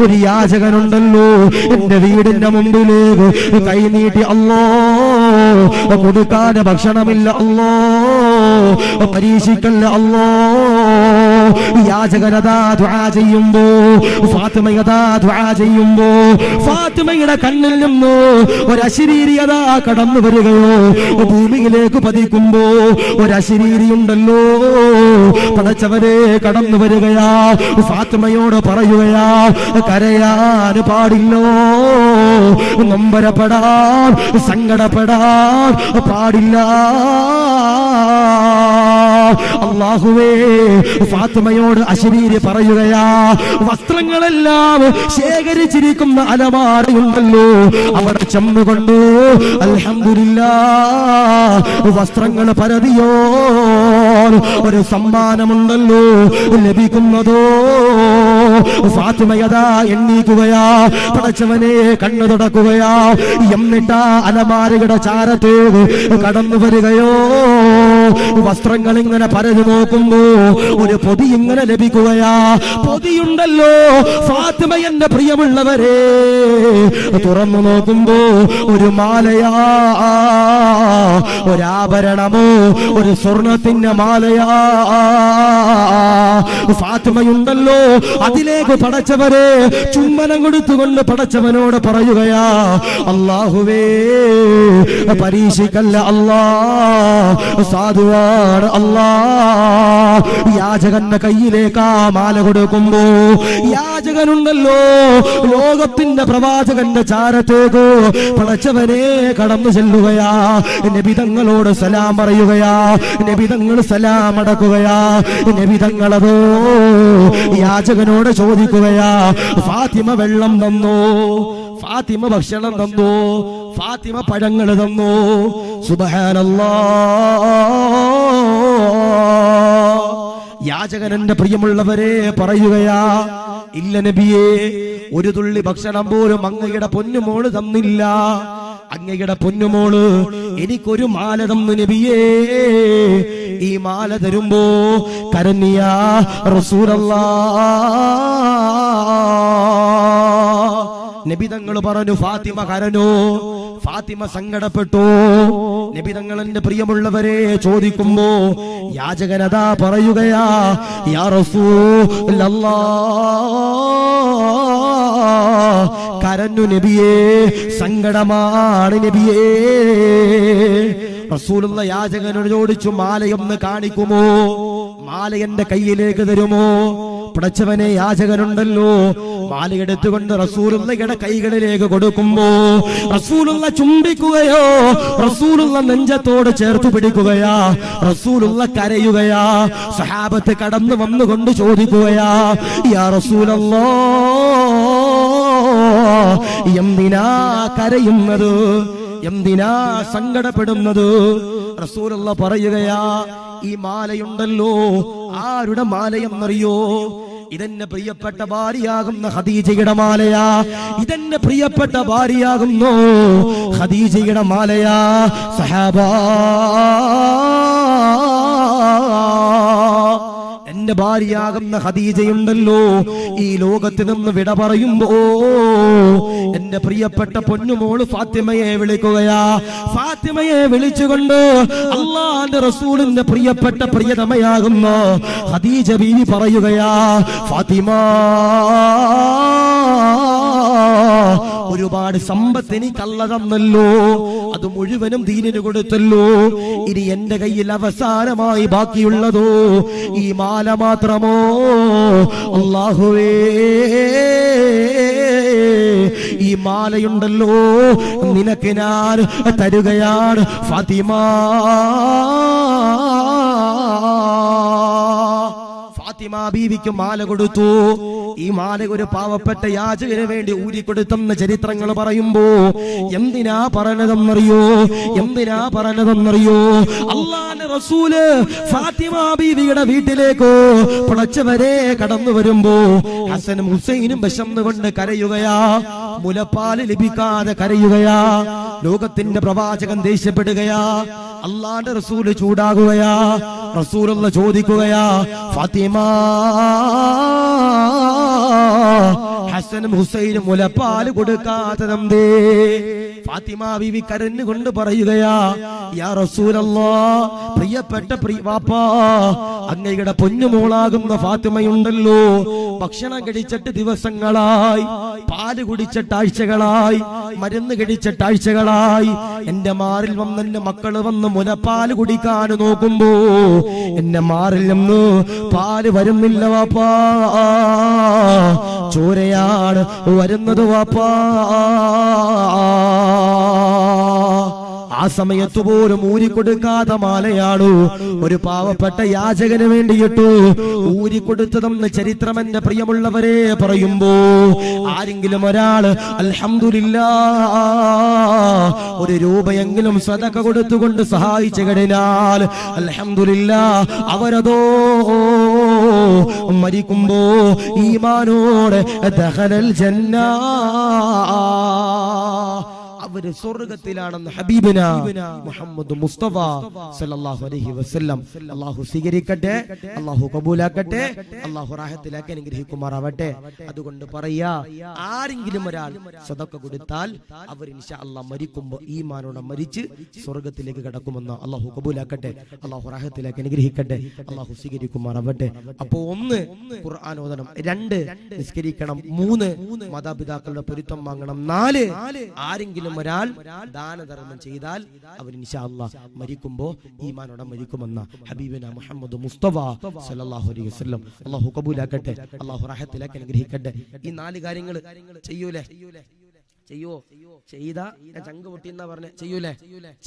ഒരു യാചകനുണ്ടല്ലോ എന്റെ വീടിന്റെ മുമ്പിലേക്ക് കൈനീട്ടി. അല്ലോ, കൊടുക്കാൻ ഭക്ഷണമില്ല, അല്ലോ, പരീക്ഷിക്കല്ല, അല്ലോ. യാചകനതാ ദുആ ചെയ്യുമ്പോ, ഫാത്തിമയതാ ദുആ ചെയ്യുമ്പോ ഫാത്തിമയുടെ കണ്ണിൽ നിന്ന് ഒരശരീരിയതാ കടന്നു വരികയോ. ഭൂമിയിലേക്ക് പതിക്കുമ്പോ ഒരശരീരി ഉണ്ടല്ലോ പടച്ചവരെ കടന്നു വരികയാ. ഫാത്തിമയോട് പറയുകയാ, കരയാൻ പാടില്ലോ, നൊമ്പരപ്പെടാൻ സങ്കടപ്പെടാൻ പാടില്ല. അല്ലാഹുവേ, ഫാത്തിമയോട് അശരീരി പറയുകയാ, വസ്ത്രങ്ങളെല്ലാം ശേഖരിച്ചിരിക്കുന്ന അലമാരയുണ്ടല്ലോ അവിടെ ചെന്നുകൊണ്ടു അൽഹംദുലില്ലാഹ് വസ്ത്രങ്ങൾ പരതിയോ ഒരു സമ്മാനമുണ്ടല്ലോ ലഭിക്കുന്നതോ. ഫാത്തിമയതാ എണ്ണീക്കുകയാ. പടച്ചവനെ കണ്ണു തുടക്കുകയാ. എന്നിട്ടാ അലമാരയുടെ ചാരത്ത് കടന്നു വരികയോ. വസ്ത്രങ്ങൾ ഇങ്ങനെ പരതി നോക്കുമ്പോ ഒരു പൊതി ഇങ്ങനെ ലഭിക്കുകയാ. പൊതിയുണ്ടല്ലോ ഫാത്തിമ എന്റെ പ്രിയമുള്ളവരെ, തുറന്നു നോക്കുമ്പോ ഒരു മാലയാ, ഒരാഭരണമോ, ഒരു സ്വർണത്തിന്റെ മാലയാ. ഫാത്തിമയുണ്ടല്ലോ അതിലേക്ക് പടച്ചവരെ ചുംബനം കൊടുത്തുകൊണ്ട് പടച്ചവനോട് പറയുകയാ, അല്ലാഹുവേ, പരീക്ഷിക്കല്ല അല്ലാ, സാധുവാണ് അല്ലാ, യാചകന്റെ കയ്യിലേക്ക് ആ മാല കൊടുക്കുമ്പോ യാചകനുണ്ടല്ലോ ലോകത്തിന്റെ പ്രവാചകന്റെ ചാരത്തേക്ക് പടച്ചവനെ കടന്നു ചെല്ലുകയാ. നബി തങ്ങളോട് സലാം പറയുകയാ. നബി തങ്ങൾ സലാം അടക്കുകയാ. നബി തങ്ങളതോ യാചകനോട് ചോദിക്കുകയാ, ഫാത്തിമ വെള്ളം തന്നോ? ഫാത്തിമ ഭക്ഷണം തന്നോ? ഫാത്തിമ പഴങ്ങൾ തന്നോ? സുബ്ഹാനല്ലാഹ്. യാചകൻ എന്റെ പ്രിയമുള്ളവരെ പറയുകയാ, ഇല്ല നബിയേ, ഒരു തുള്ളി ഭക്ഷണം പോലും അങ്ങയുടെ പൊന്നുമോള് തന്നില്ല. അങ്ങയുടെ പൊന്നുമോള് എനിക്കൊരു മാല തന്നു നബിയേ. ഈ മാല തരുമ്പോ കരഞ്ഞിയാ റസൂലല്ലാഹ്. നബി തങ്ങൾ പറഞ്ഞു, ഫാത്തിമ കരഞ്ഞോ? ഫാത്തിമ സങ്കടപ്പെട്ടു. നബി തങ്ങൾ എന്റെ പ്രിയമുള്ളവരെ ചോദിക്കുമ്പോ യാചകനതാ പറയുകയാ, യാ റസൂലല്ലാഹ്, കരഞ്ഞു നബിയേ, സങ്കടമാണ് നബിയേ. റസൂലുള്ള യാചകനോട് ചോദിച്ചു, മാലയൊന്ന് കാണിക്കുമോ? മാല എന്റെ കയ്യിലേക്ക് തരുമോ? പടച്ചവനെ, യാചകനുണ്ടല്ലോ മാലയെടുത്തുകൊണ്ട് റസൂലുള്ളയുടെ കൈകളിലേക്ക് കൊടുക്കുമ്പോ റസൂലുള്ള ചുംബിക്കുകയോ, റസൂലുള്ള നെഞ്ചത്തോട് ചേർത്ത് പിടിക്കുകയാ, റസൂലുള്ള കരയുകയാ. സഹാബത്ത് കടന്നു വന്നുകൊണ്ട് ചോദിക്കുകയാ, യാ റസൂലല്ലാഹ്, എന്തിനാ കരയുന്നത്? എന്തിനാ സങ്കടപ്പെടുന്നത്? റസൂലുള്ള പറയുകയാ, ഈ മാലയുണ്ടല്ലോ, ആരുടെ മാലയെന്നറിയോ? ഇതെന്നെ പ്രിയപ്പെട്ട ഭാര്യയാകുന്ന ഖദീജയുടെ മാലയാ. ഇതെന്നെ പ്രിയപ്പെട്ട ഭാര്യയാകുന്നു ഖദീജയുടെ മാലയാ. സഹാബാ, എന്റെ ഭാര്യയാകുന്ന ഖദീജയുണ്ടല്ലോ ഈ ലോകത്ത് നിന്ന് വിട പറയുമ്പോ എന്റെ പ്രിയപ്പെട്ട പൊന്നുമോള് ഫാത്തിമയെ വിളിക്കുകയാ. ഫാത്തിമയെ വിളിച്ചുകൊണ്ട് അല്ലാഹുവിന്റെ റസൂലിന്റെ പ്രിയപ്പെട്ട പ്രിയതമയാകുന്ന ഖദീജ ബീവി പറയുകയാ, ഫാത്തിമ, ഒരുപാട് സമ്പത്ത് എനിക്ക് അല്ലാഹ് തന്നല്ലോ, അത് മുഴുവനും ദീനിന് കൊടുത്തല്ലോ. ഇനി എന്റെ കയ്യിൽ അവസാനമായി ബാക്കിയുള്ളതോ ഈ മാല മാത്രമോ? അല്ലാഹുവേ, ഈ മാലയുണ്ടല്ലോ നിനക്ക് ഞാൻ തരുകയാണ് ഫാത്തിമ. ഫാത്തിമ ബീവിക്ക് മാല കൊടുത്തു. ഈ മാല ഒരു പാവപ്പെട്ട യാചകന് വേണ്ടി ഊരിക്കൊടുത്തെന്ന് ചരിത്രങ്ങൾ പറയുമ്പോ എന്തിനാ പറഞ്ഞതെന്നറിയോ? എന്തിനാ പറഞ്ഞതെന്നറിയോ? അല്ലാഹുവിന്റെ റസൂല് ഫാത്തിമ ബീവിയുടെ വീട്ടിലേക്കോ പടച്ചവരെ കടന്നു വരുമ്പോ ഹസനും ഹുസൈനും വിശന്നുകൊണ്ട് കരയുകയാ. മുലപ്പാല് ലഭിക്കാതെ കരയുകയാ. ലോകത്തിന്റെ പ്രവാചകൻ ദേഷ്യപ്പെടുകയാ. അല്ലാഹുവിന്റെ റസൂല് ചൂടാകുകയാ. റസൂലുള്ള ചോദിക്കുകയാ, ഫാത്തിമ, ഹസനും ഹുസൈനും മുലപ്പാല് കൊടുക്കാത്തതെന്തേ? ഫാത്തിമ ബീവി കരഞ്ഞുകൊണ്ട് പറയുകയാ, യാ റസൂലല്ലാഹ്, പ്രിയപ്പെട്ട വാപ്പാ, അങ്ങയുടെ പൊന്നുമോളാകുന്ന ഫാത്തിമയുണ്ടല്ലോ ഭക്ഷണം കഴിച്ചിട്ട് ദിവസങ്ങളായി, പാല് കുടിച്ചിട്ട് ആഴ്ചകളായി, മരുന്ന് കഴിച്ചിട്ട് ആഴ്ചകളായി. എന്റെ മാറിൽ വന്ന് എന്റെ മക്കള് വന്ന് മുലപ്പാല് കുടിക്കാൻ നോക്കുമ്പോ എന്റെ മാറിൽ നിന്ന് പാല് വരുന്നില്ല വാപ്പാ, ചോരയാണ് വരുന്നത് വാപ്പാ. ആ സമയത്ത് പോലും ഊരിക്കൊടുക്കാത്ത മാലയാണു ഒരു പാവപ്പെട്ട യാചകന് വേണ്ടിയിട്ടു ഊരിക്കൊടുത്തതെന്ന് ചരിത്രം എന്റെ പ്രിയമുള്ളവരെ പറയുമ്പോ ആരെങ്കിലും ഒരാള് അൽഹംദുലില്ലാഹ് ഒരു രൂപയെങ്കിലും സദഖ കൊടുത്തുകൊണ്ട് സഹായിച്ചു കഴിഞ്ഞാൽ അൽഹംദുലില്ലാഹ് അവരതോ മരിക്കുമ്പോ ഈമാനോടെ ദഖലൽ ജന്ന, അവര് സ്വർഗ്ഗത്തിലാണെന്ന് ഹബീബിന മുഹമ്മദ് മുസ്തഫ സല്ലല്ലാഹു അലൈഹി വസല്ലം. അല്ലാഹു സ്വീകരിക്കട്ടെ, അല്ലാഹു കബൂലാക്കട്ടെ, അല്ലാഹു റാഹത്തിലാക്കി അനുഗ്രഹിക്കുമാറാവട്ടെ. അതുകൊണ്ട് പറയാ, ആരെങ്കിലും ഒരാൾ സദഖ കൊടുത്താൽ അവർ ഇൻഷാ അല്ലാഹ് മരിക്കുമ്പോൾ ഈമാനോടെ മരിച്ച് സ്വർഗ്ഗത്തിലേക്ക് കടക്കുമെന്ന് അല്ലാഹു കബൂലാക്കട്ടെ, അല്ലാഹു റാഹത്തിലാക്കി അനുഗ്രഹിക്കട്ടെ, അല്ലാഹു സ്വീകരിക്കുമാറാവട്ടെ. അപ്പോ 1 ഖുർആൻ ഓതണം, 2 നിസ്കരിക്കണം, 3 മാതാപിതാക്കളുടെ പൊരുത്തം വാങ്ങണം, 4 ആരെങ്കിലും ആരെങ്കിലും ഒരാൾ ദാനധർമ്മം ചെയ്താൽ അവൻ ഇൻഷാ അല്ലാഹ് മരിക്കുമ്പോ ഈമാനോടെ മരിക്കുമെന്ന ഹബീബിന മുഹമ്മദ് മുസ്തഫ സല്ലല്ലാഹു അലൈഹി വസല്ലം. അല്ലാഹു കബൂലാക്കട്ടെ, അല്ലാഹു റഹ്മത്തിലാക്കി അനുഗ്രഹിക്കട്ടെ. ഈ 4 കാര്യങ്ങൾ ചെയ്യൂലേ? ചെയ്യോ? ചെയ്താ ഞാൻ ചങ്ക് പൊട്ടിയെന്നാ പറഞ്ഞ ചെയ്യൂലേ?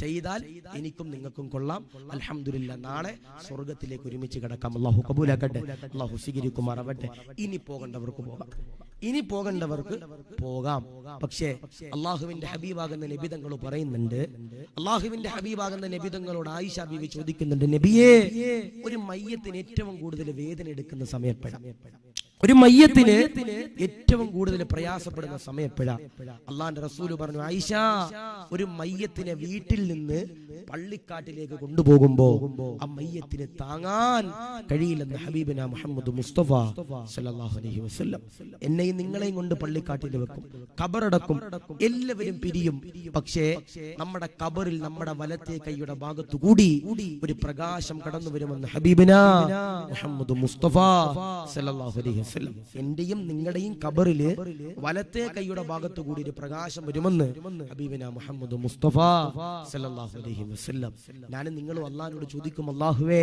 ചെയ്താൽ എനിക്കും നിങ്ങൾക്കും കൊള്ളാം. അൽഹംദുലില്ലാ, നാളെ സ്വർഗത്തിലേക്ക് ഒരുമിച്ച് കിടക്കാം. അല്ലാഹു കബൂലാക്കട്ടെ, അല്ലാഹു സ്വീകരിക്കുമാറാവട്ടെ. ഇനി പോകേണ്ടവർക്ക് പോകാം, ഇനി പോകേണ്ടവർക്ക് പോകാം. പക്ഷേ അള്ളാഹുവിന്റെ ഹബീബാകുന്ന നബിതങ്ങൾ പറയുന്നുണ്ട്, അള്ളാഹുവിന്റെ ഹബീബാകുന്ന നബിതങ്ങളോട് ആയിഷ ബീവി ചോദിക്കുന്നുണ്ട്, നബിയേ, ഒരു മയ്യത്തിന് ഏറ്റവും കൂടുതൽ വേദന എടുക്കുന്ന സമയപ്പെടാം, ഒരു മയ്യത്തിന് ഏറ്റവും കൂടുതൽ പ്രയാസപ്പെടുന്ന സമയപ്പെടാം. അള്ളാന്റെ റസൂല് പറഞ്ഞു, ആയിഷ, ഒരു മയ്യത്തിനെ വീട്ടിൽ നിന്ന് പള്ളിക്കാട്ടിലേക്ക് കൊണ്ടുപോകുമ്പോ ആ മയ്യത്തിന് താങ്ങാൻ കഴിയില്ലെന്ന് ഹബീബിന മുഹമ്മദ് മുസ്തഫ സല്ലല്ലാഹു അലൈഹി വസല്ലം. എന്നെയും നിങ്ങളെയും കൊണ്ട് പള്ളിക്കാട്ടിൽ വെക്കും, ഖബറടക്കും, എല്ലാവരും പിരിയും. പക്ഷേ നമ്മുടെ ഖബറിൽ നമ്മുടെ വലത്തെ കൈയുടെ ഭാഗത്തു കൂടി ഒരു പ്രകാശം കടന്നു വരുമെന്ന് ഹബീബിന മുഹമ്മദ് മുസ്തഫ സല്ലല്ലാഹു അലൈഹി വസല്ലം. എന്റെയും നിങ്ങളുടെയും ഖബറില് വലത്തെ കൈയുടെ ഭാഗത്തു കൂടി ഒരു പ്രകാശം വരുമെന്ന് ഹബീബിന മുഹമ്മദ് മുസ്തഫ സല്ലല്ലാഹു അലൈഹി വസല്ലം. ഞാൻ നിങ്ങളും അള്ളാഹിനോട് ചോദിക്കും, അള്ളാഹുവേ,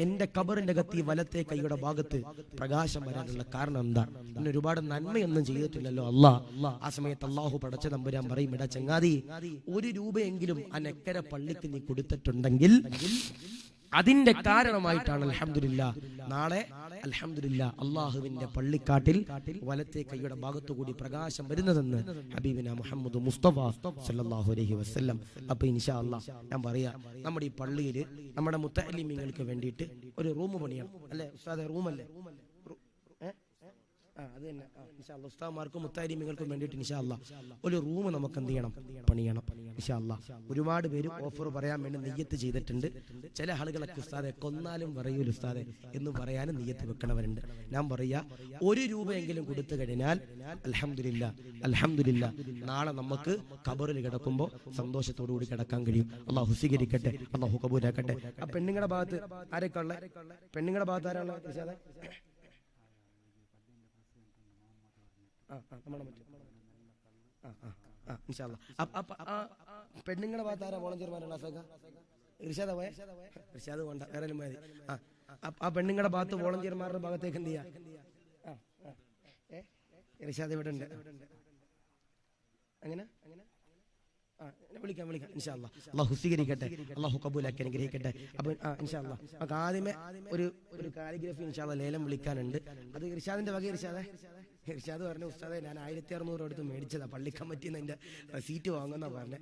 എന്റെ ഖബറിന്റെ അകത്ത് ഈ വലത്തെ കൈയുടെ ഭാഗത്ത് പ്രകാശം വരാനുള്ള കാരണം എന്താ? ഇന്ന് ഒരുപാട് നന്മയൊന്നും ചെയ്തിട്ടില്ലല്ലോ അല്ലാ. ആ സമയത്ത് അള്ളാഹു പടച്ച തമ്പുരാൻ പറയും, എടാ ചങ്ങാതി, 1 രൂപയെങ്കിലും ആ നെക്കര പള്ളിക്ക് നീ കൊടുത്തിട്ടുണ്ടെങ്കിൽ അതിന്റെ കാരണമായിട്ടാണ് അൽഹംദുലില്ലാ നാളെ അൽഹംദുലില്ലാ അള്ളാഹുവിന്റെ പള്ളിക്കാട്ടിൽ വലത്തെ കൈയുടെ ഭാഗത്തു കൂടി പ്രകാശം വരുന്നതെന്ന് ഹബീബിന മുഹമ്മദ് മുസ്തഫ സല്ലല്ലാഹു അലൈഹി വസല്ലം. അപ്പൊ ഇൻഷാ അല്ലാഹ് ഞാൻ പറയാ, നമ്മുടെ ഈ പള്ളിയിൽ നമ്മുടെ മുത്തഅല്ലിമീങ്ങൾക്ക് വേണ്ടിയിട്ട് ഒരു റൂം പണിയണം, അല്ലേ ഉസ്താദേ? റൂമല്ലേ? അത് തന്നെ. ഇൻഷാ അല്ലാഹ് ഉസ്താദ്മാർക്കും മുത്തഅല്ലിമീങ്ങൾക്കും വേണ്ടിയിട്ട് ഇൻഷാ അല്ലാഹ് ഒരു റൂം നമുക്ക് എന്ത് ചെയ്യണം? പണിയണം ഇൻഷാ അല്ലാഹ്. ഒരുപാട് പേര് ഓഫർ പറയാൻ വേണ്ടി നിയ്യത്ത് ചെയ്തിട്ടുണ്ട്. ചില ആളുകളൊക്കെ ഉസ്താദെ കൊന്നാലും പറയൂല ഉസ്താദെ എന്ന് പറയാനും നിയ്യത്ത് വെക്കണവരുണ്ട്. ഞാൻ പറയാ, 1 രൂപയെങ്കിലും കൊടുത്തു കഴിഞ്ഞാൽ അൽഹംദുലില്ലാ അൽഹംദുലില്ലാ നാളെ നമുക്ക് ഖബറിൽ കിടക്കുമ്പോൾ സന്തോഷത്തോടു കൂടി കിടക്കാൻ കഴിയും. അല്ലാഹു സ്വീകരിക്കട്ടെ, അല്ലാഹു കബൂലാക്കട്ടെ. ആ പെണ്ണുങ്ങളുടെ ഭാഗത്ത് ആരൊക്കെ ഉള്ള? പെണ്ണുങ്ങളുടെ ഭാഗത്ത് ആരാ ഉള്ളത്? പെണ്ണുങ്ങളുടെ ഭാഗത്ത് ആരാ വോളണ്ടിയർമാരുള്ള? ഇർഷാദ് പോയ? ഇർഷാദ് വേണ്ട, വേറെ മതി. ആ പെണ്ണുങ്ങളുടെ ഭാഗത്ത് വോളണ്ടിയർമാരുടെ ഭാഗത്തേക്ക് എന്ത് ചെയ്യാ? ഇർഷാദ് ഇവിടെ ഉണ്ട്. അങ്ങനെ വിളിക്കാം ഇൻഷാ അല്ലാഹ്. അല്ലാഹു സ്വീകരിക്കട്ടെ, അല്ലാഹു കബൂലാക്കി അനുഗ്രഹിക്കട്ടെ. അപ്പൊ ഇൻഷാ അല്ലാഹ് നമുക്ക് ആദ്യമേ ഒരു കാലിഗ്രഫി ഇൻഷാ അല്ലാഹ് ലേലം വിളിക്കാനുണ്ട്. അത് ഇർഷാദിന്റെ വക. ഇർഷാദ് പറഞ്ഞു, ഉസ്താദെ, ഞാൻ 1600 അടുത്ത് മേടിച്ചതാ, പള്ളി കമ്മിറ്റിന്ന് അതിന്റെ റെസീറ്റ് വാങ്ങുന്ന പറഞ്ഞ.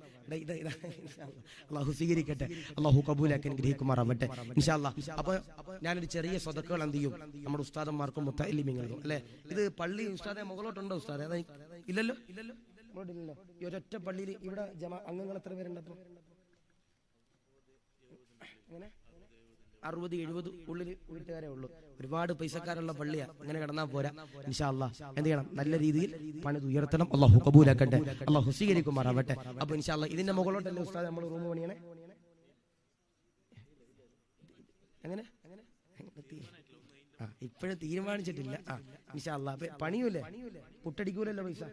അല്ലാഹു സ്വീകരിക്കട്ടെ, അല്ലാഹു കബൂലാക്കി അനുഗ്രഹിക്കുമാറാവട്ടെ ഇൻഷാ അല്ലാഹ്. അപ്പൊ ഞാനൊരു ചെറിയ സ്വതക്കുകൾ എന്ത് ചെയ്യും നമ്മുടെ ഉസ്താദന്മാർക്കും മുത്തഅല്ലിമീങ്ങൾക്കും, അല്ലെ? ഇത് പള്ളി ഉസ്താദെ മുകളോട്ടുണ്ടോ ഉസ്താദെ? ഇല്ലല്ലോ, ഇല്ലല്ലോ. ഈ ഒരൊറ്റ പള്ളിയിൽ ഇവിടെ അംഗങ്ങൾ എത്ര പേരുണ്ട്? അപ്പൊ അങ്ങനെ 60-70 ഉള്ളിൽ വീട്ടുകാരേ ഉള്ളൂ. ഒരുപാട് പൈസക്കാരുള്ള പള്ളിയാ. ഇങ്ങനെ കിടന്നാൽ പോരാ. ഇൻഷാ അല്ലാഹ് എന്ത് ചെയ്യണം? നല്ല രീതിയിൽ പണിത് ഉയർത്തണം. അല്ലാഹു കബൂലാക്കട്ടെ, അല്ലാഹു സ്വീകരിക്കുമാറാവട്ടെ. അപ്പൊ ഇൻഷാ അല്ലാഹ് ഇതിന്റെ മുകളിലോട്ടല്ലേ ഉസ്താദ് നമ്മൾ റൂം പണിയണേ? എങ്ങനെ ഇപ്പോഴും തീരുമാനിച്ചിട്ടില്ല. ഇൻഷാ അല്ലാഹ് പണിയൂലേ? പുട്ടടിക്കൂലല്ലോ പൈസ?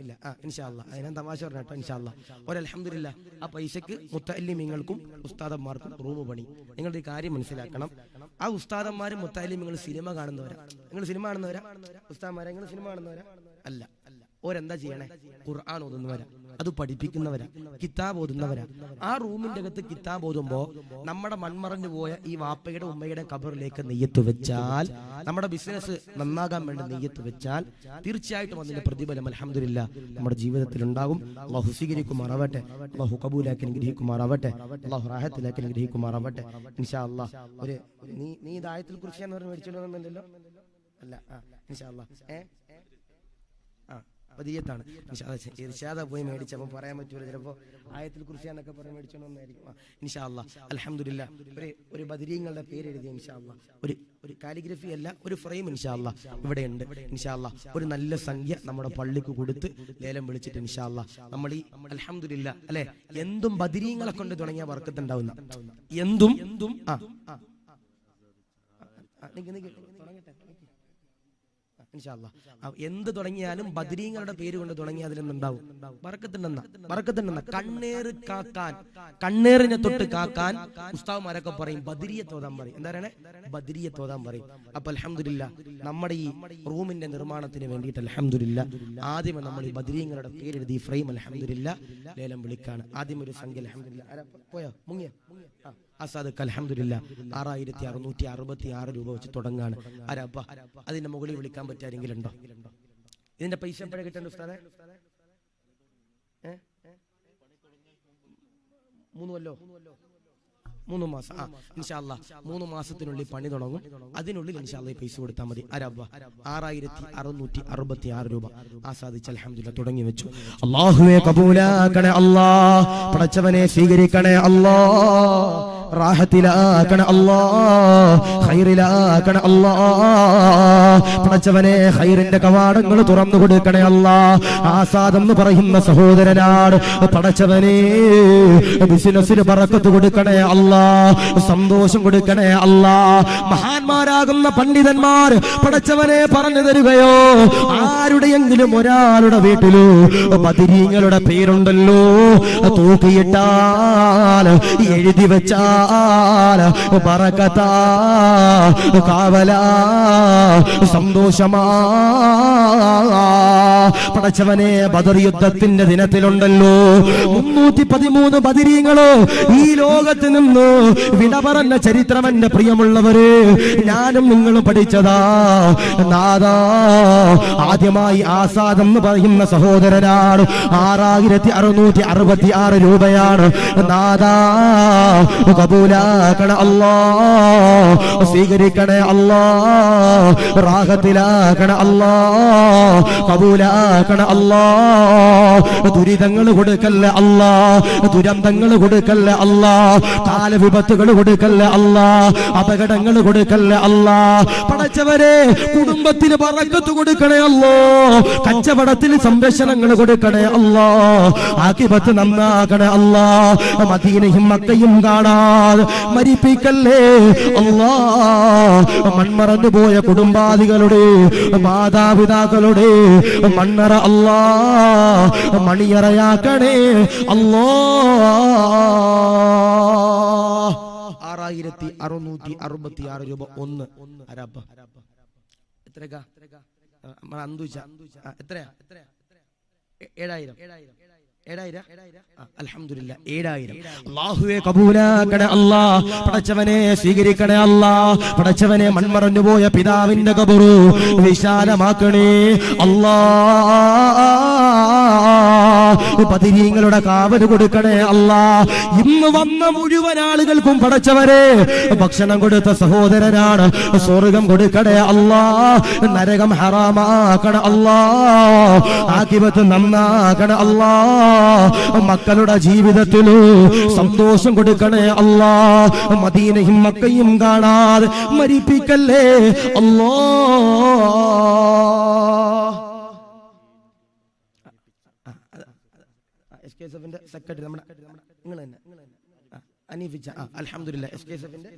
ഇല്ല. ഇൻഷാ അല്ലാഹ് അതിനാ തമാശ പറഞ്ഞോ. ഇൻഷാ അല്ലാഹ് അൽഹംദുലില്ലാ ആ പൈസക്ക് മുത്തഅല്ലിമീങ്ങൾക്കും ഉസ്താദന്മാർക്കും റൂം പണി. നിങ്ങളുടെ ഒരു കാര്യം മനസ്സിലാക്കണം, ആ ഉസ്താദന്മാരും മുത്തഅല്ലിമീങ്ങളും സിനിമ കാണുന്നവരാ. നിങ്ങൾ സിനിമ കാണുന്നവരാ? ഉസ്താദന്മാരെ നിങ്ങൾ സിനിമ കാണുന്നവരാ? അല്ല. ഓരെന്താ ചെയ്യണേ? ഖുർആൻ ഓതുന്നവരാ, അത് പഠിപ്പിക്കുന്നവരാ, കിതാബ് ഓതുന്നവരാ. ആ റൂമിന്റെ അകത്ത് കിതാബ് ഓതുമ്പോ നമ്മുടെ മൺമറഞ്ഞു പോയ ഈ വാപ്പയുടെ ഉമ്മയുടെ ഖബറിലേക്ക് നെയ്യത്ത് വെച്ചാൽ, നമ്മുടെ ബിസിനസ് നന്നാകാൻ വേണ്ടി നെയ്യത്ത് വെച്ചാൽ തീർച്ചയായിട്ടും അതിന്റെ പ്രതിഫലം അൽഹംദുലില്ലാ നമ്മുടെ ജീവിതത്തിൽ ഉണ്ടാകും. അല്ലാഹു സ്വീകരിക്കുമാറാവട്ടെ, അല്ലാഹു കബൂലാക്കി അനുഗ്രഹിക്കുമാറാവട്ടെ, അല്ലാഹു റാഹത്തിലാക്കി അനുഗ്രഹിക്കുമാറാവട്ടെ ഇൻഷാ അല്ലാഹ്. നീ ആയത്തുൽ കുർസി എന്ന് പറഞ്ഞ് മേടിച്ചോണ്ടല്ലോ? അല്ല. ഇൻഷാ അല്ലാഹ് പതിയത്താണ്. ഇർഷാദ പോയി മേടിച്ചപ്പോൾ പറയാൻ പറ്റൂല, ചിലപ്പോ ആയത്തുൽ കുർസി എന്നൊക്കെ പറഞ്ഞ് മേടിച്ചോണ്ടായിരിക്കും. ഇൻഷാ അല്ലാഹ് അൽഹംദുലില്ലാ ഒരു ബദരീങ്ങളുടെ പേര് എഴുതിയ ഇൻഷാ അല്ലാഹ് ഒരു കാലിഗ്രഫി അല്ല, ഒരു ഫ്രെയിം ഇൻഷാ അല്ലാഹ് ഇവിടെ ഉണ്ട്. ഇൻഷാ അല്ലാഹ് ഒരു നല്ല സംഖ്യ നമ്മുടെ പള്ളിക്ക് കൊടുത്ത് ലേലം വിളിച്ചിട്ട് ഇൻഷാ അല്ലാഹ് നമ്മൾ ഈ അൽഹംദുലില്ലാ അല്ലെ എന്തും ബദരീങ്ങളെ കൊണ്ട് തുടങ്ങിയ ബർക്കത്ത് ഉണ്ടാവുന്ന എന്തും ഇൻഷാ അല്ലാഹ്. എന്ത് തുടങ്ങിയാലും ബദരീങ്ങളുടെ പേര് കൊണ്ട് തുടങ്ങി അതിലെന്നുണ്ടാവും ബറക്കത്തുണ്ടെന്ന കണ്ണേറ് കാക്കാൻ, കണ്ണേറിനെ തൊട്ട് കാക്കാൻ ഉസ്താദ്മാരൊക്കെ പറയും ബദരിയത്ത് ഓതാൻ പറയും. എന്താ പറയണേ? ബദരിയത്ത് ഓതാൻ പറയും. അപ്പൊ അൽഹംദുലില്ലാ നമ്മുടെ ഈ റൂമിന്റെ നിർമ്മാണത്തിന് വേണ്ടിയിട്ട് അൽഹംദുലില്ലാ ആദ്യമേ നമ്മൾ ഈ ബദരീങ്ങളുടെ പേരെഴുതി ഫ്രെയിം അൽഹംദുലില്ലാ ലേലം വിളിക്കാണ്. ആദ്യം ഒരു സംഖ്യ അൽഹംദുലില്ലാ പോയോ മുങ്ങിയ അസാദ് അൽഹംദുലില്ലാ 6666 രൂപ വെച്ച് തുടങ്ങാണ്. ആരാപ്പ അതിന്റെ മുകളിൽ വിളിക്കാൻ പറ്റാരെങ്കിലും ഉണ്ടോ? ഇതിന്റെ പൈസ എപ്പോഴേ കിട്ടേണ്ട ഉസ്താദേ? 3 മാസം. ഇൻഷാ അല്ലാഹ് 3 മാസത്തിനുള്ളിൽ പണി തുടങ്ങും. അതിനുള്ളിൽ ഇൻഷാ അല്ലാഹ് പൈസ കൊടുത്താൽ മതി. ആരാപ്പ 6666 രൂപ ആസാദിച്ച് അൽഹംദുലില്ലാ തുടങ്ങി വെച്ചു. അല്ലാഹുവേ കബൂലാക്കണേ അല്ലാഹ്, പടച്ചവനെ സ്വീകരിക്കണേ അല്ലാഹ്, റാഹത്തിലാക്കണേ അല്ലാഹ്, ഖൈറിലാക്കണേ അല്ലാഹ്. പടച്ചവനെ ഖൈറിന്റെ കവാടങ്ങൾ തുറന്നു കൊടുക്കണേ അല്ലാഹ്. ആസാദ് എന്ന് പറയുന്ന സഹോദരനാണ്. പടച്ചവനെ ബിസിനസ്സിൽ ബറക്കത്ത് കൊടുക്കണേ അല്ലാഹ്, സന്തോഷം കൊടുക്കണേ അല്ലാഹ്. മഹാന്മാരാകുന്ന പണ്ഡിതന്മാർ പടച്ചവനെ പറഞ്ഞു തരുകയോ, ആരുടെയെങ്കിലും ഒരാളുടെ വീട്ടിലോ ബദരീങ്ങളുടെ പേരുണ്ടല്ലോ, തൂക്കിയിട്ടാൽ എഴുതി വെച്ചാൽ ബറക്കത്താ, കാവലാ, സന്തോഷമാ. പടച്ചവനെ ബദർ യുദ്ധത്തിന്റെ ദിനത്തിലുണ്ടല്ലോ 313 ബദരീങ്ങളോ ഈ ലോകത്ത് നിന്ന് വിട പറഞ്ഞ ചരിത്രം എന്റെ പ്രിയമുള്ളവര് ഞാനും നിങ്ങളും പഠിച്ചതാ. നാദാ ആദ്യമായി ആസാദ് എന്ന് പറയുന്ന സഹോദരനാണ് 6666 രൂപയാണ്. നാദാ കബൂലാക്കണേ അല്ലാഹ്, സ്വീകരിക്കണേ അല്ലാഹ്, റാഹത്തിലാക്കണേ അല്ലാഹ്, കബൂലാക്കണേ അല്ലാഹ്. ദുരിതങ്ങൾ കൊടുക്കല്ലേ അല്ലാഹ്, ദുരന്തങ്ങൾ കൊടുക്കല്ലേ അല്ലാഹ്, കാലവിപത്തുകൾ കൊടുക്കല്ലേ അല്ലാഹ്, അപകടങ്ങൾ കൊടുക്കല്ലേ അല്ലാഹ്. പടച്ചവരെ കുടുംബത്തിന് ബറക്കത്ത് കൊടുക്കണേ അല്ലാഹ്, കച്ചവടത്തിൽ സംരക്ഷണങ്ങൾ കൊടുക്കണേ അല്ലാഹ്, ആഖിബത്ത് നന്നാക്കണേ അല്ലാഹ്. മദീനയും മക്കയും കാണാതെ മരിപ്പിക്കല്ലേ അല്ലാഹ്. മൺമറന്നു പോയ കുടുംബാദികളുടെ മാതാപിതാക്കളുടെ മണ്ണറ അല്ലാഹ് മണിയറയാക്കണേ അല്ലാഹ്. 6666 രൂപ ഒന്ന് അരാപ്പ എത്രക്കാ അന്തുച്ച എത്രയാ? 7000 അൽഹംദുലില്ലാ 7000. അല്ലാഹുവേ കബൂലാക്കണേ അല്ലാഹ്, പടച്ചവനെ സ്വീകരിക്കണേ അല്ലാഹ്. പടച്ചവനെ മൺമറഞ്ഞു പോയ പിതാവിന്റെ ഖബറ് വിശാലമാക്കണേ അല്ലാഹ്. ബദരീങ്ങളുടെ കാവല് കൊടുക്കണേ അല്ലാഹ്. ഇന്ന് വന്ന മുഴുവൻ ആളുകൾക്കും പടച്ചവരെ ഭക്ഷണം കൊടുത്ത സഹോദരനാണ്. സ്വർഗം കൊടുക്കണേ അല്ലാഹ്, നരകം ഹറാമാക്കണേ അല്ലാഹ്, ആഖിബത്ത് നന്നാക്കണേ അല്ലാഹ്. മക്കളുടെ ജീവിതത്തിൽ സന്തോഷം കൊടുക്കണേ അല്ലാഹ്. മദീനയും മക്കയും കാണാതെ മരിപ്പിക്കല്ലേ അല്ലാഹ്. എസ്കെഎസ്എഫിന്റെ സെക്രട്ടറി നമ്മുടെ നിങ്ങൾ തന്നെ അനീഫിച്ച അൽഹംദുലില്ലാ എസ്കെഎസ്എഫിന്റെ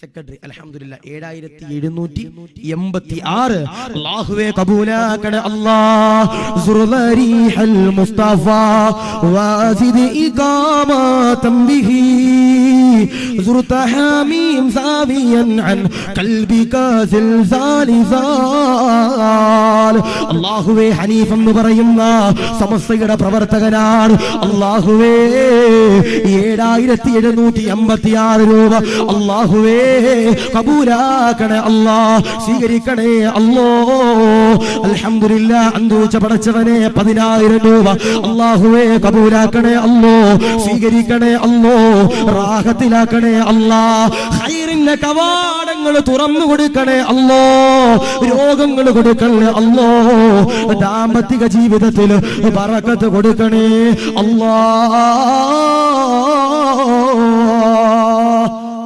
സെക്രട്ടറി അൽഹംദുലില്ലാ 7786. അല്ലാഹുവേ കബൂലാക്കണേ അല്ലാഹ്. സുർദരീഹൽ മുസ്തഫ വാസിദ് ഇഖാമതൻ ബിഹി സുർത ഹമീം സാവിയൻ അൻ ഖൽബിക സിൽസാലിസാൽ. അല്ലാഹുവേ ഹനീഫ് എന്ന് പറയുന്ന സമസ്തയുടെ പ്രവർത്തകനാണ്. അല്ലാഹുവേ 7786 രൂപ അല്ലാഹുവേ കബൂലാക്കണേ അല്ലാഹ്, സ്വീകരിക്കണേ അല്ലാഹ്. അൽഹംദുലില്ലാ അന്തൂച്ച പടച്ചവനെ 10000 രൂപ അല്ലാഹുവേ കബൂലാക്കണേ അല്ലാഹ്, സ്വീകരിക്കണേ അല്ലാഹ്, റാഹത്തിലാക്കണേ അല്ലാഹ്. ഖൈറിന്റെ കവാടങ്ങൾ തുറന്നു കൊടുക്കണേ അല്ലാഹ്, രോഗങ്ങൾ കൊടുക്കണേ അല്ലാഹ്, ദാമ്പത്തിക ജീവിതത്തിൽ ബറക്കത്ത് കൊടുക്കണേ അല്ലാഹ്.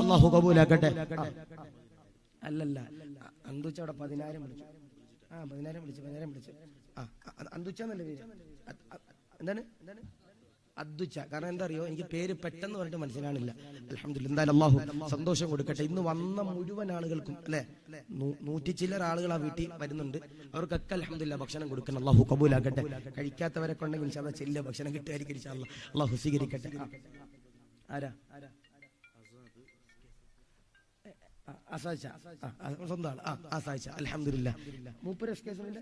അല്ലാഹു കബൂലാക്കട്ടെ. അല്ലല്ല അന്തുച്ച അവിടെ 10000 വിളിച്ചു. 10000 വിളിച്ചു. അന്തുച്ച എന്നല്ലേ പേര്? എന്താണ് അദ്ദുച്ച. കാരണം എന്താ അറിയോ, എനിക്ക് പേര് പെട്ടെന്ന് പറഞ്ഞിട്ട് മനസ്സിലാണില്ല. അൽഹംദുലില്ലാഹ്, എന്തായാലും അല്ലാഹു സന്തോഷം കൊടുക്കട്ടെ. ഇന്ന് വന്ന മുഴുവൻ ആളുകൾക്കും അല്ലെ 100 ചില്ലറ ആളുകൾ ആ വീട്ടിൽ വരുന്നുണ്ട്. അവർക്കൊക്കെ അൽഹംദുലില്ലാഹ് ഭക്ഷണം കൊടുക്കണം. അല്ലാഹു കബൂലാക്കട്ടെ. കഴിക്കാത്തവരൊക്കെ ഉണ്ടെങ്കിൽ ഇൻഷാ അല്ലാഹ് ചെല്ലുക, ഭക്ഷണം കിട്ടുമായിരിക്കും ഇൻഷാ അല്ലാഹ്. അല്ലാഹു സ്വീകരിക്കട്ടെ. ആരാ ആസായിച്ച സ്വന്തം ആള് ആസായിച്ച അൽഹംദുലില്ലാഹ്. മൂപ്പര് എസ് കെ എസ് എഫിന്റെ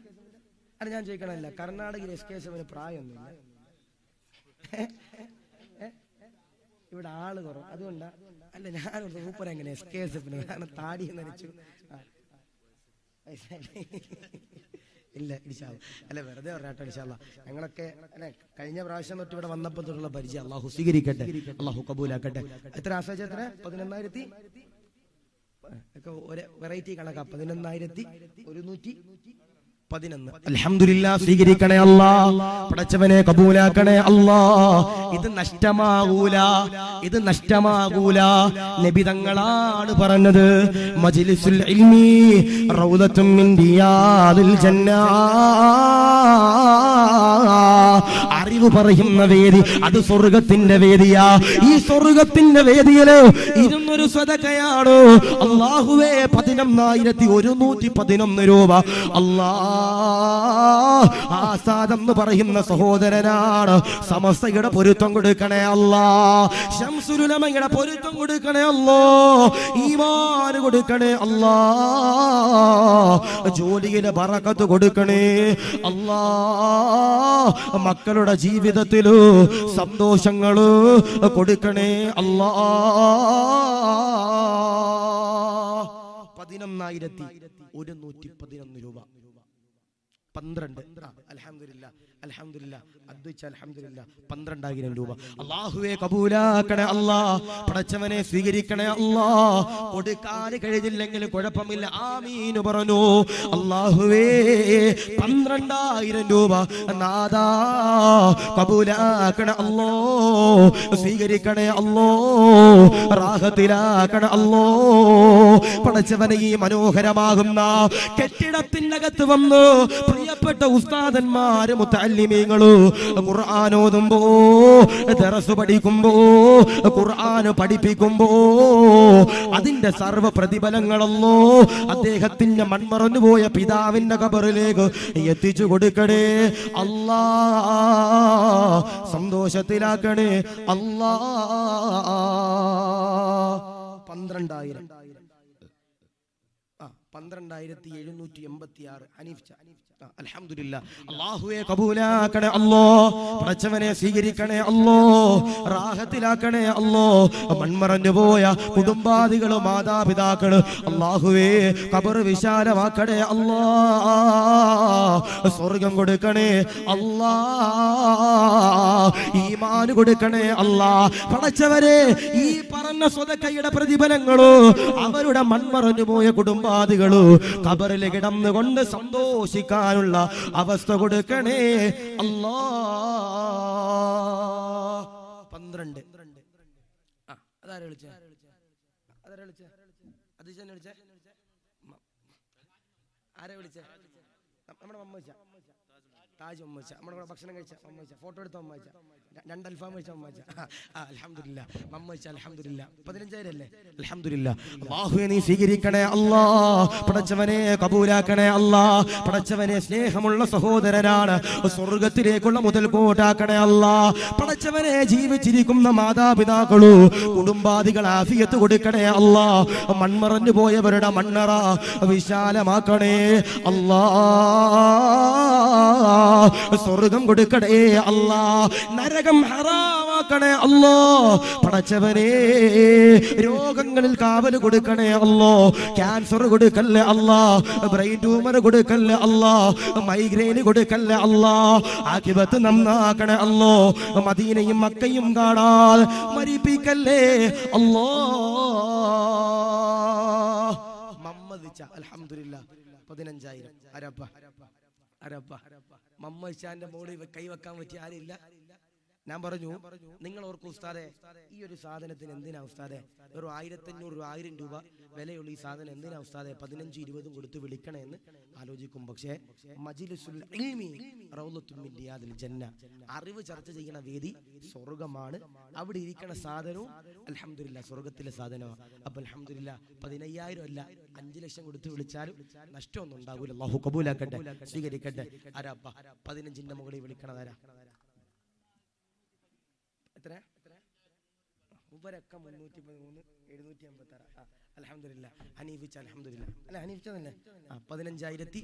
അല്ല, ഞാൻ ചോദിക്കണമല്ല, കർണാടകയിൽ എസ് കെ എസ് എഫിന് പ്രായമൊന്നുമില്ല, ഇവിടെ ആള് കുറവ്, അതുകൊണ്ടാ. അല്ല, ഞാൻ മൂപ്പര് എങ്ങനെ എസ് കെ എസ് എഫിന് താടി നനച്ചു ഇല്ല ഇൻഷാ അല്ലാഹ്. അല്ല, വെറുതെ പറഞ്ഞാട്ടോ ഇൻഷാ അല്ലാഹ്. ഞങ്ങളൊക്കെ അല്ലെ കഴിഞ്ഞ പ്രാവശ്യം തൊട്ട് ഇവിടെ വന്നപ്പോൾ തൊട്ടുള്ള പരിചയം. അല്ലാഹു സ്വീകരിക്കട്ടെ, അല്ലാഹു കബൂലാക്കട്ടെ. എത്ര ആസായിച്ച? എത്ര? 11,000 ഒക്കെ ഒരു വെറൈറ്റി കണക്കാ. 11,111. അൽഹംദുലില്ലാഹ്, സ്വീകരിക്കണേ അല്ലാ, പടച്ചവനെ കബൂലാക്കണേ അല്ലാ. ഇത് നഷ്ടമാകൂല, ഇത് നഷ്ടമാകൂല. നബി തങ്ങളാണ് പറഞ്ഞത്, മജ്ലിസുൽ ഇൽമി റൗദത്തും മിൻ റിയാദിൽ ജന്ന. അറിവ് പറയുന്ന വേദി അത് സ്വർഗത്തിന്റെ വേദിയാ. ഈ സ്വർഗത്തിന്റെ വേദിയില് ഇരുന്നൊരു സദഖയാണ്. അല്ലാഹുവേ, 11,111 രൂപ. ആസാദ് എന്ന് പറയുന്ന സഹോദരനാണ്. സമസ്തയുടെ പൊരുത്തം കൊടുക്കണേ അല്ലാ, ശംസുൽ ഉലമയുടെ പൊരുത്തം കൊടുക്കണേ അല്ലാ, ഈമാൻ കൊടുക്കണേ അല്ലാ, ജോലിയിലെ ബറക്കത്ത് കൊടുക്കണേ അല്ലാ, മക്കളുടെ ജീവിതത്തില് സന്തോഷങ്ങള് കൊടുക്കണേ അല്ലാ. 11,111 രൂപ. 12. അൽഹംദുലില്ലാഹ്, അൽഹംദുലില്ലാഹ്. അദ്വൈച്ച അൽഹംദുലില്ലാഹ്. 12,000 രൂപ. അല്ലാഹുവേ കബൂലാക്കണേ അല്ലാ, പടച്ചവനെ സ്വീകരിക്കണേ അല്ലാ. കൊടുക്കാൻ കഴിഞ്ഞില്ലെങ്കിൽ കുഴപ്പമില്ല, ആമീൻ പറഞ്ഞു. അല്ലാഹുവേ 12,000 രൂപ നാദാ കബൂലാക്കണേ അല്ലാ, സ്വീകരിക്കണേ അല്ലാ, റാഹത്തിലാക്കണേ അല്ലാ. പടച്ചവനെ ഈ മനോഹരമാകുന്ന കെട്ടിടത്തിനകത്ത് വന്ന് പ്രിയപ്പെട്ട ഉസ്താദന്മാര് മുത്തഅല്ലിമീങ്ങള് ഖുർആൻ ഓതുമ്പോ, ദർസ് പഠിക്കുമ്പോ, ഖുർആൻ പഠിപ്പിക്കുമ്പോ അതിന്റെ സർവ്വ പ്രതിഫലങ്ങളല്ലോ അദ്ദേഹത്തിന്റെ മൺമറഞ്ഞു പോയ പിതാവിന്റെ ഖബറിലേക്ക് എത്തിച്ചു കൊടുക്കണേ അല്ലാ, സന്തോഷത്തിലാക്കണേ അല്ലാ. 12,000. 12,786. ഹനീഫ്. അൽഹംദുലില്ലാഹ്. അല്ലാഹുവേ കബൂലാക്കണേ അല്ലാ, പടച്ചവനെ സ്വീകരിക്കണേ അല്ലാ, റാഹത്തിലാക്കണേ അല്ലാ. മൺമറഞ്ഞു പോയ കുടുംബാദികള്, മാതാപിതാക്കള്, അല്ലാഹുവേ ഖബർ വിശാലമാക്കണേ അല്ലാ, സ്വർഗം കൊടുക്കണേ അല്ലാ, ഈമാൻ കൊടുക്കണേ അല്ലാ. പടച്ചവരെ, ഈ പറഞ്ഞ സ്വതക്കയുടെ പ്രതിഫലങ്ങളോ അവരുടെ മൺമറഞ്ഞു പോയ കുടുംബാദികള് ഖബറിൽ കിടന്നുകൊണ്ട് സന്തോഷിക്കാനുള്ള അവസ്ഥ കൊടുക്കണേ അല്ലാ. 12. അതാരെ വിളിച്ച? ആരെ വിളിച്ച? നമ്മുടെ മമ്മ വെച്ച താജ് മമ്മ വെച്ച, നമ്മുടെ കൂടെ ഭക്ഷണം കഴിച്ച മമ്മ വെച്ച, ഫോട്ടോ എടുത്ത മമ്മ വെച്ച, 2 അൽഫാം കഴിച്ച മമ്മ വെച്ച. അൽഹംദുലില്ലാഹ്, മമ്മ വെച്ച അൽഹംദുലില്ലാഹ്. 15,000 അല്ലേ? അൽഹംദുലില്ലാഹ്. അല്ലാഹുവേ നീ സ്വീകരിക്കണേ അല്ലാ, പടച്ചവനെ കബൂലാക്കണേ അല്ലാ. പടച്ചവനെ സ്നേഹമുള്ള സഹോദരനാണ്, സ്വർഗത്തിലേക്കുള്ള മുതൽക്കൂട്ടാക്കണേ അല്ലാ. പടച്ചവനെ ജീവിച്ചിരിക്കുന്ന മാതാപിതാക്കളു കുടുംബാദികൾ ആഫിയത്ത് കൊടുക്കണേ അല്ലാ. മൺമറഞ്ഞു പോയവരുടെ മണ്ണറ വിശാലമാക്കണേ അല്ലാ, സ്വർഗം കൊടുക്കണേ അല്ലാ, നരകം ഹറാമാക്കണേ അല്ലാ. പടച്ചവനെ രോഗങ്ങളിൽ കാവല് കൊടുക്കണേ അല്ലാ, ക്യാൻസർ കൊടുക്കല്ലേ അല്ലാ, ബ്രെയിൻ ട്യൂമർ കൊടുക്കല്ലേ അല്ലാ, മൈഗ്രെയിൻ കൊടുക്കല്ലേ അല്ലാ, ആഖിബത്ത് നന്നാക്കണേ അല്ലാ, മദീനയും മക്കയും കാണാൻ മരിപ്പിക്കല്ലേ അല്ലാ. മമ്മദിച്ച അൽഹംദുലില്ലാഹ്. 15,000. അരപ്പ മമ്മ ഇച്ചാന്റെ മോളിൽ കൈവെക്കാൻ പറ്റിയ ആരില്ല? ഞാൻ പറഞ്ഞു, നിങ്ങൾ ഓർക്കും ഉസ്താദെ, ഈ ഒരു സാധനത്തിന് എന്തിനാ ഉസ്താദെ വെറും 1500 രൂപ 1000 രൂപ വിലയുള്ള ഈ സാധനം എന്തിനാ ഉസ്താദെ 15-20 കൊടുത്ത് വിളിക്കണേ എന്ന് ആലോചിക്കും. പക്ഷേ മജ്ലിസുൽ ഇൽമി റൗളത്തും മിൻ റിയാദിൽ ജന്ന, അറിവ് ചർച്ച ചെയ്യുന്ന വേദി സ്വർഗ്ഗമാണ്. അവിടെ ഇരിക്കണ സാധനവും അൽഹംദുലില്ലാഹ് സ്വർഗ്ഗത്തിലെ സാധനമാണ്. അപ്പൊ അൽഹംദുലില്ലാഹ് 15000 അല്ല 5 ലക്ഷം കൊടുത്ത് വിളിച്ചാലും നഷ്ടമൊന്നും ഉണ്ടാകൂല. അല്ലാഹു കബൂലാക്കട്ടെ, സ്വീകരിക്കട്ടെ. ആരാപ്പ 15ന്റെ മുകളിൽ വിളിക്കണതാരാ? എത്ര? ഉപരക്കം 313 786. അൽഹംദുലില്ലാഹ് ഹനീഫിച്ച, അൽഹംദുലില്ലാഹ് അല്ല ഹനീഫിച്ചതല്ലേ? 15,000.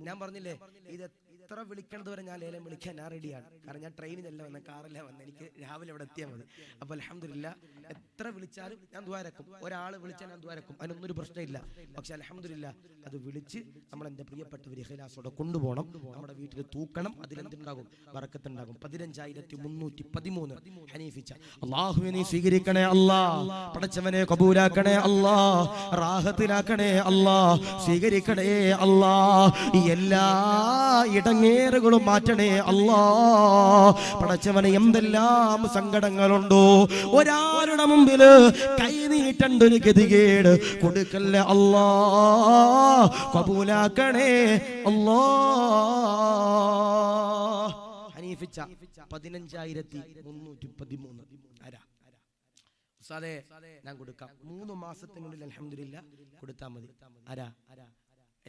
ഞാൻ പറഞ്ഞില്ലേ, ഇത് എത്ര വിളിക്കണത് വരെ ഞാൻ ലേലം വിളിക്കാൻ ഞാൻ റെഡിയാണ്. കാരണം ഞാൻ ട്രെയിനിലല്ല വന്ന, കാറില്ല വന്ന, എനിക്ക് രാവിലെ അവിടെ എത്തിയാൽ മതി. അപ്പൊ അൽഹംദുലില്ലാഹ് എത്ര വിളിച്ചാലും ഞാൻ ദ്വാരക്കും. ഒരാൾ വിളിച്ചാൽ ഞാൻ ദ്വാരക്കും, അതിനൊന്നും ഒരു പ്രശ്നമില്ല. പക്ഷെ അൽഹംദുലില്ലാഹ് അത് വിളിച്ച് നമ്മൾ എൻ്റെ പ്രിയപ്പെട്ടവർ ഇഖ്ലാസോടെ കൊണ്ടുപോകണം, നമ്മുടെ വീട്ടിൽ തൂക്കണം. അതിലെന്തുണ്ടാകും? ബറക്കത്തുണ്ടാകും. 15,313 ഹനീഫിച്ച. അല്ലാഹുവേ നീ സ്വീകരിക്കണേ അല്ലാ, പടച്ചവനെ കബൂലാക്കണേ അല്ലാ, റാഹത്തിലാക്കണേ അല്ലാ, സ്വീകരിക്കണേ അല്ലാ, എല്ലാ ഇടങ്ങേറുകളും മാറ്റണേ അല്ലാ. പടച്ചവനെ എന്തെല്ലാം സങ്കടങ്ങളുണ്ടോ, ഒരാളുടെ മുമ്പിൽ കൈ നീട്ടണ്ട ഒരു ഗതികേട് കൊടുക്കല്ലേ അല്ലാ, കബൂലാക്കണേ അല്ലാ. ഹനീഫിച്ച 15,313. ആരാ ഉസ്താദേ? ഞാൻ കൊടുക്കാം. 3 മാസത്തിനുള്ളിൽ അൽഹംദുലില്ലാഹ് കൊടുത്താൽ മതി. ആരാ?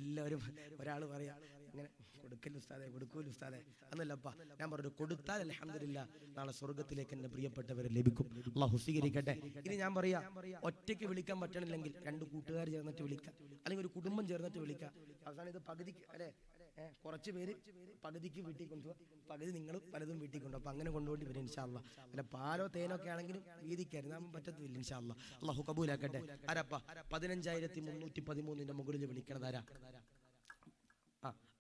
എല്ലാവരും ഒരാൾ പറയാ അങ്ങനെ കൊടുക്കൽ ഉസ്താദെ, കൊടുക്കൂല ഉസ്താദെ എന്നല്ലപ്പാ. ഞാൻ പറഞ്ഞു, കൊടുത്താൽ അൽഹംദുലില്ലാഹ് നാളെ സ്വർഗ്ഗത്തിലേക്ക് എന്നെ പ്രിയപ്പെട്ടവരെ ലഭിക്കും. അല്ലാഹു സ്വീകരിക്കട്ടെ. ഇനി ഞാൻ പറയാ, ഒറ്റയ്ക്ക് വിളിക്കാൻ പറ്റണില്ലെങ്കിൽ 2 കൂട്ടുകാർ ചേർന്നിട്ട് വിളിക്കാം, അല്ലെങ്കിൽ ഒരു കുടുംബം ചേർന്നിട്ട് വിളിക്കാം. അവസാനം ഇത് പകുതിക്ക് അല്ലെ, കുറച്ച് പേര് പകുതിക്ക് വീട്ടിൽ കൊണ്ടുപോകുക, പകുതി നിങ്ങളും പലതും വീട്ടിൽ കൊണ്ടുപോകും. അപ്പൊ അങ്ങനെ കൊണ്ടുപോയി വരും ഇൻഷാ അല്ലാഹ്. അല്ല പാലോ തേനോ ഒക്കെ ആണെങ്കിലും വീതിക്കായിരുന്നു പറ്റത്തില്ല ഇൻഷാ അല്ലാഹ്. അല്ലാഹു കബൂലാക്കട്ടെ. ആരാപ്പാ 15,313 മുകളിൽ വിളിക്കണത്? ആരാ?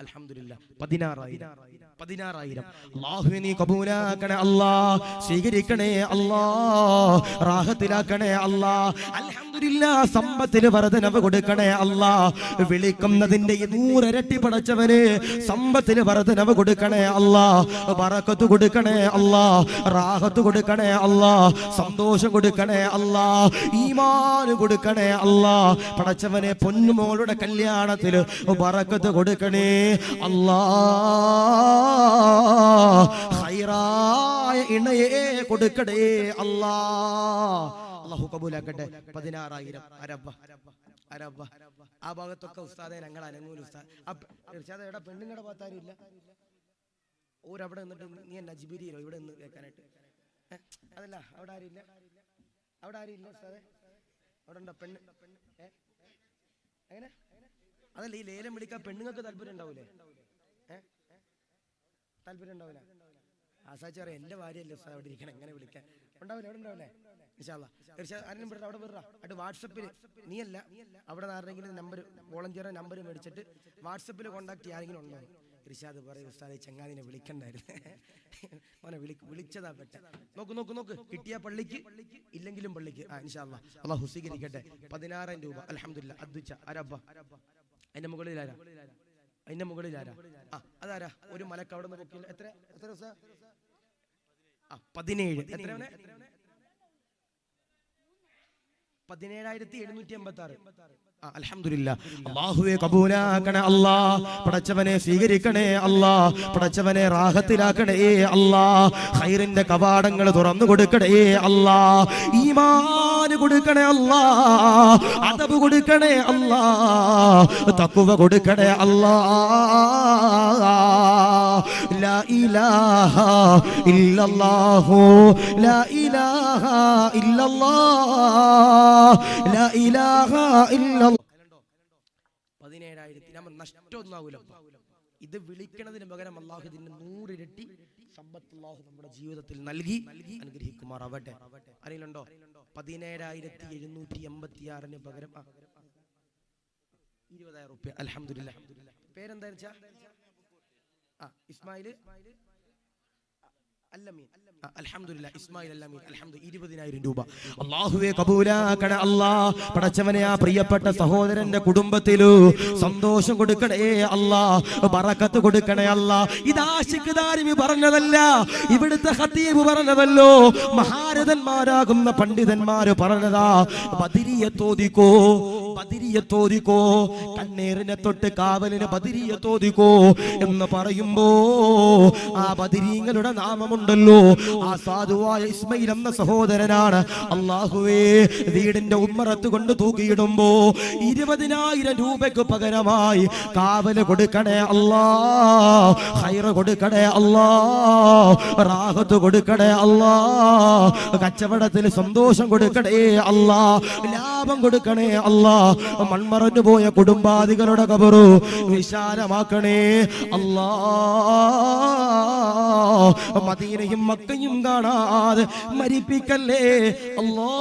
അൽഹംദുലില്ലാഹ് 16,000. അല്ലാഹുവേ നീ കബൂലാക്കണേ അല്ലാ, സ്വീകരിക്കണേ അല്ലാ, റാഹത്തിലാക്കണേ അല്ലാ. അൽഹംദുലില്ലാഹ് സമ്പത്തിന് വർധനവ് കൊടുക്കണേ അല്ലാ. വിളിക്കുന്നതിന്റെ 100 ഇരട്ടി പടച്ചവനെ സമ്പത്തിന് വർധനവ് കൊടുക്കണേ അല്ലാ, ബറക്കത്ത് കൊടുക്കണേ അല്ലാ, റാഹത്ത് കൊടുക്കണേ അല്ലാ, സന്തോഷം കൊടുക്കണേ അല്ലാ, ഈമാൻ കൊടുക്കണേ അല്ലാ. പടച്ചവനെ പൊന്നുമോളുടെ കല്യാണത്തിൽ ബറക്കത്ത് കൊടുക്കണേ അല്ലാ, ഖൈറായ ഇണയെ കൊടുക്കണേ അല്ലാ. അല്ലാഹു കബൂലാക്കട്ടെ. 16,000. അരബ ആ ഭാഗത്തൊക്കെ ഉസ്താദെ ഞങ്ങൾ അനങ്ങൂല ഉസ്താദ്. എടാ പെണ്ണുങ്ങളുടെ ഭാഗത്താരും ഇല്ല, ഓരവിടെ നിന്നിട്ട് നീ എന്നാ ജിബിരിയിലോ ഇവിടെ നിന്ന് കേൾക്കാനായിട്ട്? അതല്ല, അവിടെ ആരും ഇല്ല, അവിടെ ആരും ഇല്ല ഉസ്താദെ. അവിടെ ഉണ്ടോ പെണ്ണ്? എങ്ങനെ? അതല്ല, ഈ ലേലം വിളിക്കാൻ പെണ്ണുങ്ങൾക്ക് താല്പര്യം ഉണ്ടാവൂലേ? താല്പര്യം ഉണ്ടാവില്ല. ആസാച്ചറിയാം, എന്റെ ഭാര്യയല്ലേ ഉസ്താദ് അവിടെ ഇരിക്കണം, എങ്ങനെ വിളിക്കാൻ? ഉണ്ടാവില്ല, അവിടെ ഉണ്ടാവില്ലേ? ആരെങ്കിലും വിടണം, അവിടെ വിടറ. എന്നിട്ട് വാട്സപ്പിൽ നീയല്ല, അവിടെ ആരുടെങ്കിലും നമ്പർ, വോളണ്ടിയറുടെ നമ്പർ മേടിച്ചിട്ട് വാട്സപ്പിൽ കോൺടാക്ട് ചെയ്യാനെങ്കിലും ഉണ്ടോ? ഇർഷാദ് പറയും, ഉസ്താദെ ചങ്ങാതിനെ വിളിക്കണ്ടായിരുന്നു, മോനെ വിളിച്ചതാ പറ്റ. നോക്ക് കിട്ടിയ പള്ളിക്ക്, ഇല്ലെങ്കിലും പള്ളിക്ക്. ഇൻഷാ അല്ലാഹ് അല്ലാഹു സ്വീകരിക്കട്ടെ. 16,000 രൂപ അൽഹംദുലില്ലാഹ്. അദ്ദുച്ച അരബ. അതിന്റെ മുകളിൽ ആരാ? അതാരാ? ഒരു മലക്ക് അവിടെ നിന്ന് പൊക്കില്ല. എത്ര ദിവസം? 17. എത്രയാണ്? 17,786. അൽഹംദുലില്ലാഹ്. അല്ലാഹുവേ കബൂലാക്കണേ അല്ലാ, പടച്ചവനെ സ്വീകരിക്കണേ അല്ലാ, പടച്ചവനെ റാഹത്തിലാക്കണേ അല്ലാ, ഖൈറിന്റെ കവാടങ്ങൾ തുറന്നു കൊടുക്കണേ അല്ലാ, ഈമാൻ കൊടുക്കണേ അല്ലാ, അദബ് കൊടുക്കണേ അല്ലാ, തഖ്വ കൊടുക്കണേ അല്ലാ. ലാ ഇലാഹ ഇല്ലല്ലാഹു ലാ ഇലാഹ ഇല്ലല്ലാഹ് ലാ ഇലാഹ ഇല്ലല്ലാഹ്. 17,000. നമ്മൾ നഷ്ടമൊന്നും ആവൂലപ്പ. ഇത് വിളിക്കണതിന് പകരം അല്ലാഹു ഇതിന് 100 ഇരട്ടി സമ്പത്ത് അല്ലാഹു നമ്മുടെ ജീവിതത്തിൽ നൽകി അനുഗ്രഹിക്കുമാറാവട്ടെ. അറിയില്ലുണ്ടോ? 17,786 പകരം 20,000 റുപ്യ. അൽഹംദുലില്ലാഹ്. പേരെന്താ വെച്ചാ? ഇസ്മായിൽ അൽഹംദുലില്ലാ ഇസ്മായിൽ അല്ലമീൻ അൽഹംദുലില്ലാ 20,000 രൂപ. അല്ലാഹുവേ കബൂലാക്കണേ അല്ലാ. പടച്ചവനെ ആ പ്രിയപ്പെട്ട സഹോദരന്റെ കുടുംബത്തിലു സന്തോഷം കൊടുക്കണേ അല്ലാ, ബറക്കത്ത് കൊടുക്കണേ അല്ലാ. ഇത് ആശിഖ് ദാരിമി പറഞ്ഞതല്ല, ഇവിടുത്തെ ഖതീബ് പറഞ്ഞതല്ലോ, മഹാരഥന്മാരാകുന്ന പണ്ഡിതന്മാര് പറഞ്ഞതാ. ബദരിയത്തോദിക്കോ, ബദരിയത്തോദിക്കോ, കണ്ണേറിനെ തൊട്ട് കാവലിന് ബദരിയത്തോദിക്കോ എന്ന് പറയുമ്പോ ആ ബദരീങ്ങളുടെ നാമമുണ്ടല്ലോ. ആ സാധുവായ ഇസ്മയിൽ എന്ന സഹോദരനാണ് അല്ലാഹുവേ വീടിന്റെ ഉമ്മറത്ത് കൊണ്ട് തൂക്കിയിടുമ്പോ 20,000 രൂപയ്ക്ക് പകരമായി കാവല് കൊടുക്കണേ അല്ലാ, ഖൈറ് കൊടുക്കണേ അല്ലാ, റാഹത്ത് കൊടുക്കണേ അല്ലാ, കച്ചവടത്തിൽ സന്തോഷം കൊടുക്കണേ അല്ലാ, ലാഭം കൊടുക്കണേ അല്ലാ. മൺമറഞ്ഞു പോയ കുടുംബാദികളുടെ ഖബറ് വിശാലമാക്കണേ അല്ലാ. മദീനയും മക്കയും കാണാതെ മരിപ്പിക്കല്ലേ അല്ലാ.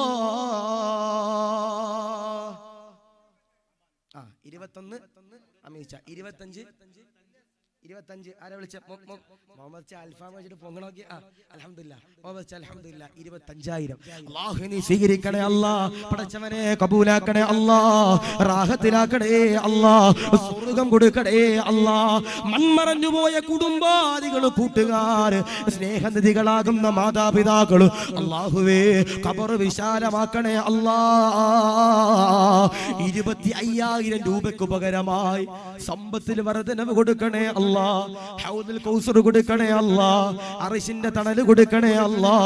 21 അമീച്ച 25 ആരാ വിളിച്ച മുഹമ്മദ് ചാ അൽഫാം വെച്ചിട്ട് പൊങ്ങണോക്കി. അൽഹംദുലില്ലാ മുഹമ്മദ് ചാ അൽഹംദുലില്ലാ 25,000. അല്ലാഹു നീ സ്വീകരിക്കണേ അല്ലാ, പടച്ചവനെ കബൂലാക്കണേ അല്ലാ, റാഹത്തിലാക്കണേ അല്ലാ, സ്വർഗ്ഗം കൊടുക്കണേ അല്ലാ. മൺമറഞ്ഞു പോയ കുടുംബാദികൾ, കൂട്ടുകാർ, സ്നേഹനിധികളാകുന്ന മാതാപിതാക്കൾ, അല്ലാഹുവേ ഖബർ വിശാലമാക്കണേ അല്ലാ. 25,000 രൂപയ്ക്ക് പകരമായി സമ്പത്തിൽ വർധനവ് കൊടുക്കണേ അല്ലാ, ഹൗദുൽ കൗസർ കൊടുക്കണേ അല്ലാ, അർശിന്റെ തണല് കൊടുക്കണേ അല്ലാ,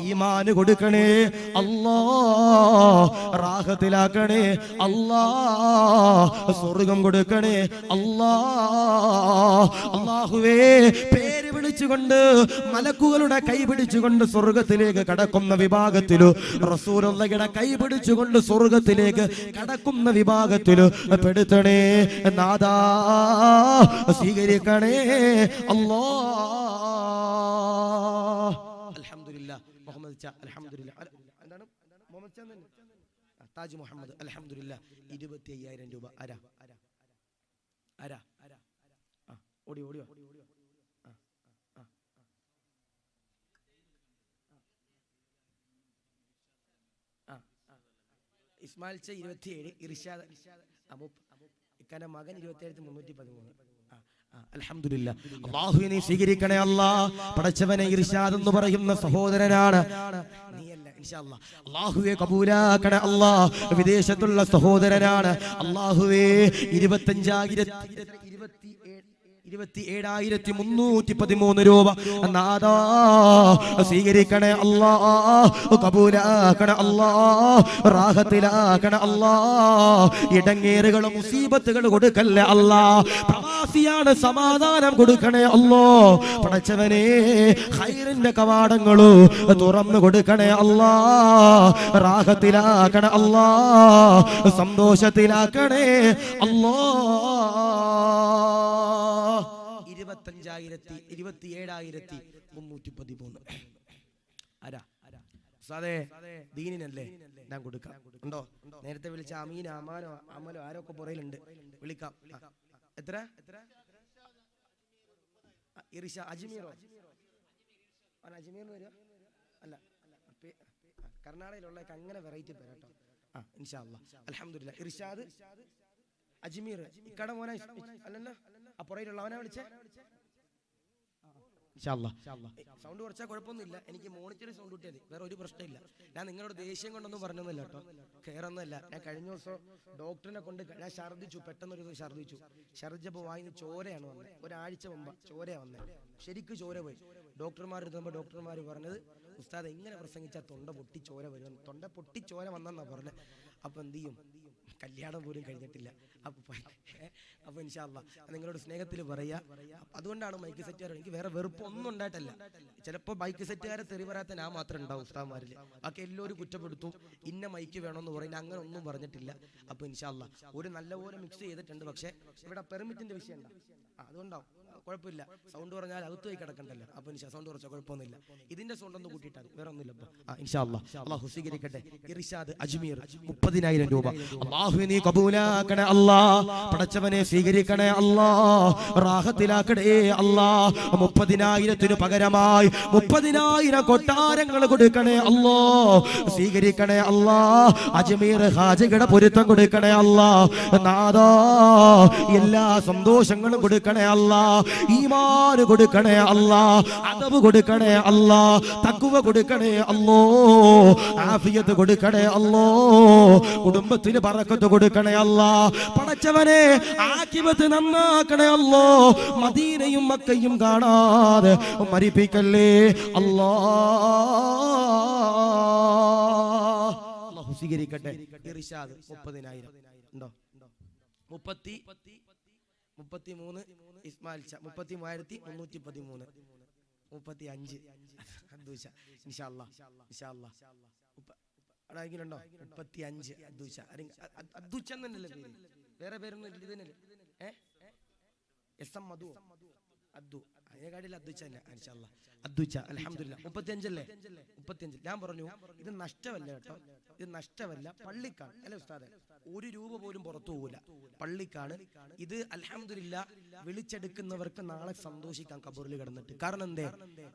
ഈമാന് കൊടുക്കണേ അല്ലാ, റാഹത്തിലാക്കണേ അല്ലാ, സ്വർഗ്ഗം കൊടുക്കണേ അല്ലാ. അല്ലാഹുവേ പേര് വിളിച്ചുകൊണ്ട് മലക്കുകളുടെ കൈ പിടിച്ചുകൊണ്ട് സ്വർഗ്ഗത്തിലേക്ക് കടക്കുന്ന വിഭാഗത്തിലു, റസൂലുള്ളാഹിയുടെ കൈ പിടിച്ചുകൊണ്ട് സ്വർഗ്ഗത്തിലേക്ക് കടക്കുന്ന വിഭാഗത്തിലു പെടുത്തണേ നാദാ, സ്വീകരിക്കണേ അല്ലാ. അൽഹംദുലില്ലാ മുഹമ്മദ് ചാ അൽഹംദുലില്ലാ. എന്താണ് മുഹമ്മദ് ചാ തന്നെ താജ് മുഹമ്മദ് അൽഹംദുലില്ലാ 25,000 രൂപ. ആരാ ഓടി ഓടിയോ. ഇസ്മായിൽ ചാ 27, ഇർഷാദ് ഇക്കാന്റെ മകൻ 27,313. അൽഹംദുലില്ലാ. അല്ലാഹു നീ സ്വീകരിക്കണേ അല്ലാ. പടച്ചവനെ ഇർഷാദ് എന്ന് പറയുന്ന സഹോദരനാണ്, നീയല്ല ഇൻഷാ അല്ലാഹ്. അല്ലാഹുവേ കബൂലാക്കണേ അല്ലാ. വിദേശത്തുള്ള സഹോദരനാണ് അല്ലാഹുവേ. 27,313 രൂപ നാദാ സ്വീകരിക്കണേ അല്ലാ, കബൂലാക്കണേ അല്ലാ, റാഹത്തിലാക്കണേ അല്ലാ. ഇടങ്ങേറുകൾ മുസീബത്തുകൾ കൊടുക്കല്ലേ അല്ലാ. പ്രവാസിയാണ്, സമാധാനം കൊടുക്കണേ അല്ലാ. പടച്ചവനെ ഖൈറിന്റെ കവാടങ്ങള് തുറന്നു കൊടുക്കണേ അല്ലാ, റാഹത്തിലാക്കണേ അല്ലാ, സന്തോഷത്തിലാക്കണേ അല്ലാ. 27,313. ആരാ സാദേ ദീനിനല്ലേ ഞാൻ കൊടുക്കാം. ഉണ്ടോ? നേരത്തെ വിളിച്ച അമീൻ അമാനോ അമലോ ആരൊക്കെ പുറയിലുണ്ട്, വിളിക്കാം. എത്ര ഇർഷ അജ്മീറോ? അജ്മീറിന് വരിക അല്ല, കർണാടകയിലുള്ള അങ്ങനെ വെറൈറ്റി പേര് കേട്ടോ. ഇൻഷാ അല്ലാഹ് അൽഹംദുലില്ലാ. ഇർഷാദ് അജ്മീർ ഇക്കട മോനെ അല്ലല്ലോ, ആ പുറയിലുള്ളവനെ വിളിച്ചേ. സൗണ്ട് കുറച്ചാൽ കുഴപ്പമൊന്നുമില്ല, എനിക്ക് മോണിറ്ററി സൗണ്ട് കിട്ടിയാൽ മതി, വേറെ ഒരു പ്രശ്നമില്ല. ഞാൻ നിങ്ങളോട് ദേഷ്യം കൊണ്ടൊന്നും പറഞ്ഞൊന്നുമില്ല കേട്ടോ, കയറൊന്നുമില്ല. ഞാൻ കഴിഞ്ഞ ദിവസം ഡോക്ടറിനെ കൊണ്ട് ഞാൻ ഛർദ്ദിച്ചു, പെട്ടെന്നൊരു ദിവസം ഛർദ്ദിച്ചപ്പോൾ വായിന്ന് ചോരയാണ് വന്നത്. ഒരാഴ്ച മുമ്പ് ചോരയാണ് വന്നത്, ശരിക്കും ചോര പോയി. ഡോക്ടർമാർ എടുത്തപ്പോൾ ഡോക്ടർമാർ പറഞ്ഞത്, ഉസ്താദ് എങ്ങനെ പ്രസംഗിച്ചാൽ തൊണ്ട പൊട്ടി ചോര വരും, തൊണ്ട പൊട്ടി ചോര വന്നെന്നാ പറഞ്ഞത്. അപ്പൊ എന്ത് ചെയ്യും, കല്യാണം പോലും കഴിഞ്ഞിട്ടില്ല. അപ്പൊ ഇൻഷാ അല്ലാഹ് നിങ്ങളോട് സ്നേഹത്തിൽ പറയാ. അതുകൊണ്ടാണ് മൈക്ക് സെറ്റുകാർ, എനിക്ക് വേറെ വെറുപ്പ് ഒന്നും ഉണ്ടായിട്ടല്ല. ചിലപ്പോൾ മൈക്ക് സെറ്റുകാരെ തെറി പറയാത്ത ഞാൻ മാത്രം ഉണ്ടാവും ഉസ്താദ്മാരിൽ, ബാക്കി എല്ലാവരും കുറ്റപ്പെടുത്തും, ഇന്ന മൈക്ക് വേണമെന്ന് പറയുന്നത്, അങ്ങനെ ഒന്നും പറഞ്ഞിട്ടില്ല. അപ്പൊ ഇൻഷാ അല്ലാഹ് ഒരു നല്ലപോലെ മിക്സ് ചെയ്തിട്ടുണ്ട്. പക്ഷെ ഇവിടെ പെർമിറ്റിന്റെ വിഷയം ഉണ്ടാവും, അതുകൊണ്ടാവും, കുഴപ്പമില്ല. സൗണ്ട് പറഞ്ഞാൽ അകത്ത് പോയി കിടക്കണ്ടല്ലോ. അപ്പൊ സൗണ്ട് കുറച്ചാൽ കുഴപ്പമൊന്നുമില്ല. ഇതിന്റെ സൗണ്ട് ഒന്ന് കൂട്ടിയിട്ടാൽ വേറെ ഒന്നുമില്ല. ഇൻഷാ അല്ലാഹ് അല്ലാഹു സ്വീകരിക്കട്ടെ. ഇർഷാദ് അജ്മീർ 30,000 രൂപ. അല്ലാഹു നീ കബൂലാക്കണേ അല്ലാഹ്. പടച്ചവനെ സ്വീകരിക്കണേ അല്ലാഹ്. റാഹത്തിലാക്കണേ അല്ലാഹ്. 30,000 പകരമായി 30,000 കൊട്ടാരങ്ങൾ കൊടുക്കണേ അല്ലാഹ്. സ്വീകരിക്കണേ അല്ലാഹ്. അജ്മീർ ഹാജിയുടെ പൊരുത്തം കൊടുക്കണേ അല്ലാഹ്. നാദാ എല്ലാ സന്തോഷങ്ങളും കൊടുക്കണേ അല്ലാഹ്. ഈമാൻ കൊടുക്കണേ അല്ലാഹ്. അദബ് കൊടുക്കണേ അല്ലാഹ്. തഖ്വ കൊടുക്കണേ അല്ലാഹ്. ആഫിയത്ത് കൊടുക്കണേ അല്ലാഹ്. കുടുംബത്തിന് ബറക്കത്ത് കൊടുക്കണേ അല്ലാഹ്. പടച്ചവനെ ആഖിബത്ത് നന്നാക്കണേ അല്ലാഹ്. മദീനയും മക്കയും കാണാതെ മരിപ്പിക്കല്ലേ അല്ലാഹ്. അല്ലാഹു സ്വീകരിക്കട്ടെ. ഇർഷാദ് 30,000 ഉണ്ടോ? 33 ഇസ്മായിൽ 33,313 35 അദ്ദൂശ. ഇൻഷാ അല്ലാഹ് ഇൻഷാ അല്ലാഹ്. ആരെങ്കിലുണ്ടോ? 35 അദ്ദൂശ. അദ്ദൂശ എന്നല്ലേ പേര്? വേറെ പേരൊന്നും ഇതിനല്ലേ? എസ് എം മധു അദ്ദു അതിനെക്കാട്ടിൽ അദ്ദൂശ തന്നെ. ഇൻഷാ അല്ലാഹ് അദ്ദൂശ. അൽഹംദുലില്ലാഹ് 35 അല്ലേ? 35. ഞാൻ പറഞ്ഞു ഇത് നഷ്ടമല്ല കേട്ടോ, ഇത് നഷ്ടമല്ല. പള്ളിക്കാണ് അല്ലെ ഉസ്താദെ? 1 രൂപ പോലും പുറത്തു പോകില്ല. പള്ളിക്കാണ് ഇത്. അൽഹംദുലില്ലാഹ് വിളിച്ചെടുക്കുന്നവർക്ക് നാളെ സന്തോഷിക്കാൻ ഖബറിൽ കിടന്നിട്ട്. കാരണം എന്തേ?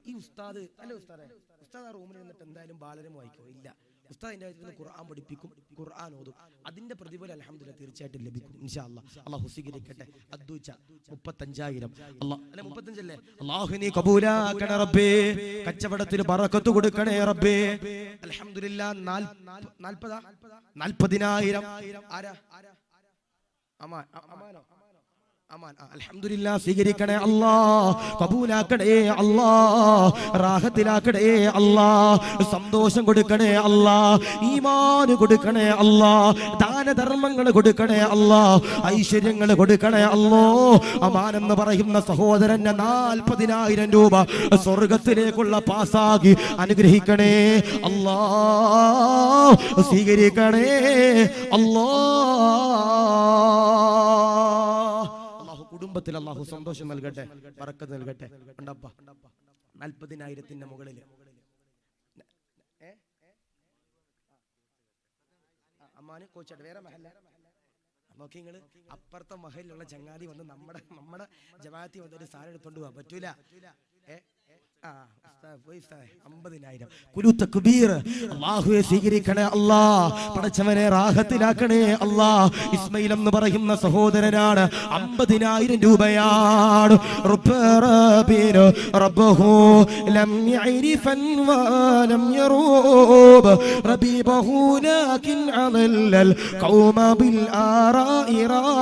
ഈ ഉസ്താദ് അല്ലെ ഉസ്താദെ, ഉസ്താദ് ആ റൂമിൽ നിന്നിട്ട് എന്തായാലും ബാലരം വായിക്കോ? ഇല്ല. ഉസ്താദിന്റെ കാര്യത്തിൽ ഖുർആൻ പഠിപ്പിക്കും, ഖുർആൻ ഓതും. അതിന്റെ പ്രതിഫലം അൽഹംദുലില്ലാഹ് തീർച്ചയായിട്ടും ലഭിക്കും ഇൻഷാ അല്ലാഹ്. അല്ലാഹു സ്വീകരിക്കട്ടെ. അദ്ദൂച്ച 35,000. അല്ലാഹ് അല്ലെ 35 അല്ലേ? അല്ലാഹു നീ കബൂലാക്കണേ റബ്ബേ. കച്ചവടത്തിൽ ബറക്കത്ത് കൊടുക്കണേ റബ്ബേ. അൽഹംദുലില്ലാഹ് 40,000. ആരാ? അമാനോ? അമാൻ. അൽഹംദുലില്ലാഹ് സ്വീകരിക്കണേ അല്ലാഹ്. കബൂലാക്കണേ അല്ലാഹ്. റാഹത്തിലാക്കണേ അല്ലാഹ്. സന്തോഷം കൊടുക്കണേ അല്ലാഹ്. ഈമാൻ കൊടുക്കണേ അല്ലാഹ്. ദാനധർമ്മങ്ങൾ കൊടുക്കണേ അല്ലാഹ്. ഐശ്വര്യങ്ങൾ കൊടുക്കണേ അല്ലാഹ്. അമാൻ എന്ന് പറയുന്ന സഹോദരന്റെ 40,000 രൂപ സ്വർഗത്തിലേക്കുള്ള പാസാക്കി അനുഗ്രഹിക്കണേ അല്ലാഹ്. സ്വീകരിക്കണേ അല്ലാഹ്. കുടുംബത്തിൽ അല്ലാഹു സന്തോഷം നൽകട്ടെ, ബറക്കത്ത് നൽകട്ടെ. ഉണ്ടപ്പ 40,000 മുകളിൽ അമ്മാന് കോച്ചാട്ട് വേറെ മഹല്ല നോക്കി. നിങ്ങള് അപ്പുറത്തെ മഹലിലുള്ള ചങ്ങാതി വന്ന് നമ്മുടെ ജമാഅത്തി വന്നൊരു സാധനം എടുത്തോണ്ട് പോവാൻ പറ്റൂല. 50,000 കുലു തക്ബീർ. അല്ലാഹുവേ സ്വീകരിക്കണേ അല്ലാഹ്. പടച്ചവനെ റാഹത്തിലാക്കണേ അല്ലാഹ്. ഇസ്മയിൽ എന്ന് പറയുന്ന സഹോദരനാണ്. 50,000 രൂപയാണ്. റബ്ബഹു ലം യഅരിഫൻ വലം യറൂബ് റബീബഹു ലാകിൻ അദല്ലൽ ഖൗമ ബിൽ ആറാഇറാൽ.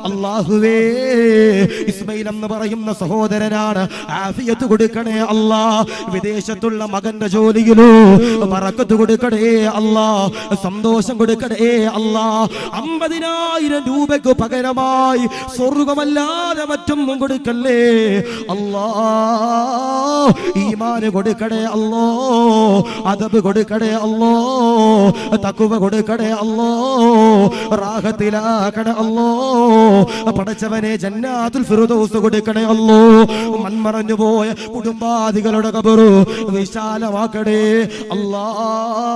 അല്ലാഹുവേ ഇസ്മയിൽ എന്ന് പറയുന്ന സഹോദരനാണ്. ആഫിയത്ത് കൊടുക്കണേ അല്ലാഹ്. വിദേശത്തുള്ള മകന്റെ ജോലിയിലോ ബറക്കത്ത് കൊടുക്കണേ അല്ലാഹ്. സന്തോഷം കൊടുക്കണേ അല്ലാഹ്. 50,000 രൂപയ്ക്ക് പകരമായി സ്വർഗമല്ലാതെ മറ്റൊന്നും കൊടുക്കല്ലേ അല്ലാഹ്. ഈമാന് കൊടുക്കണേ അല്ലാഹ്. അദബ് കൊടുക്കണേ അല്ലാഹ്. തഖ്വ കൊടുക്കണേ അല്ലാഹ്. റാഹത്തിലാക്കണേ അല്ലാഹ്. പടച്ചവനെ ജന്നാത്തുൽ ഫിർദൗസ് കൊടുക്കണേ അല്ലാഹ്. മൺമറഞ്ഞു പോയ കുടുംബാദികളുടെ ഖബർ വിശാലമാക്കണേ അല്ലാഹ്.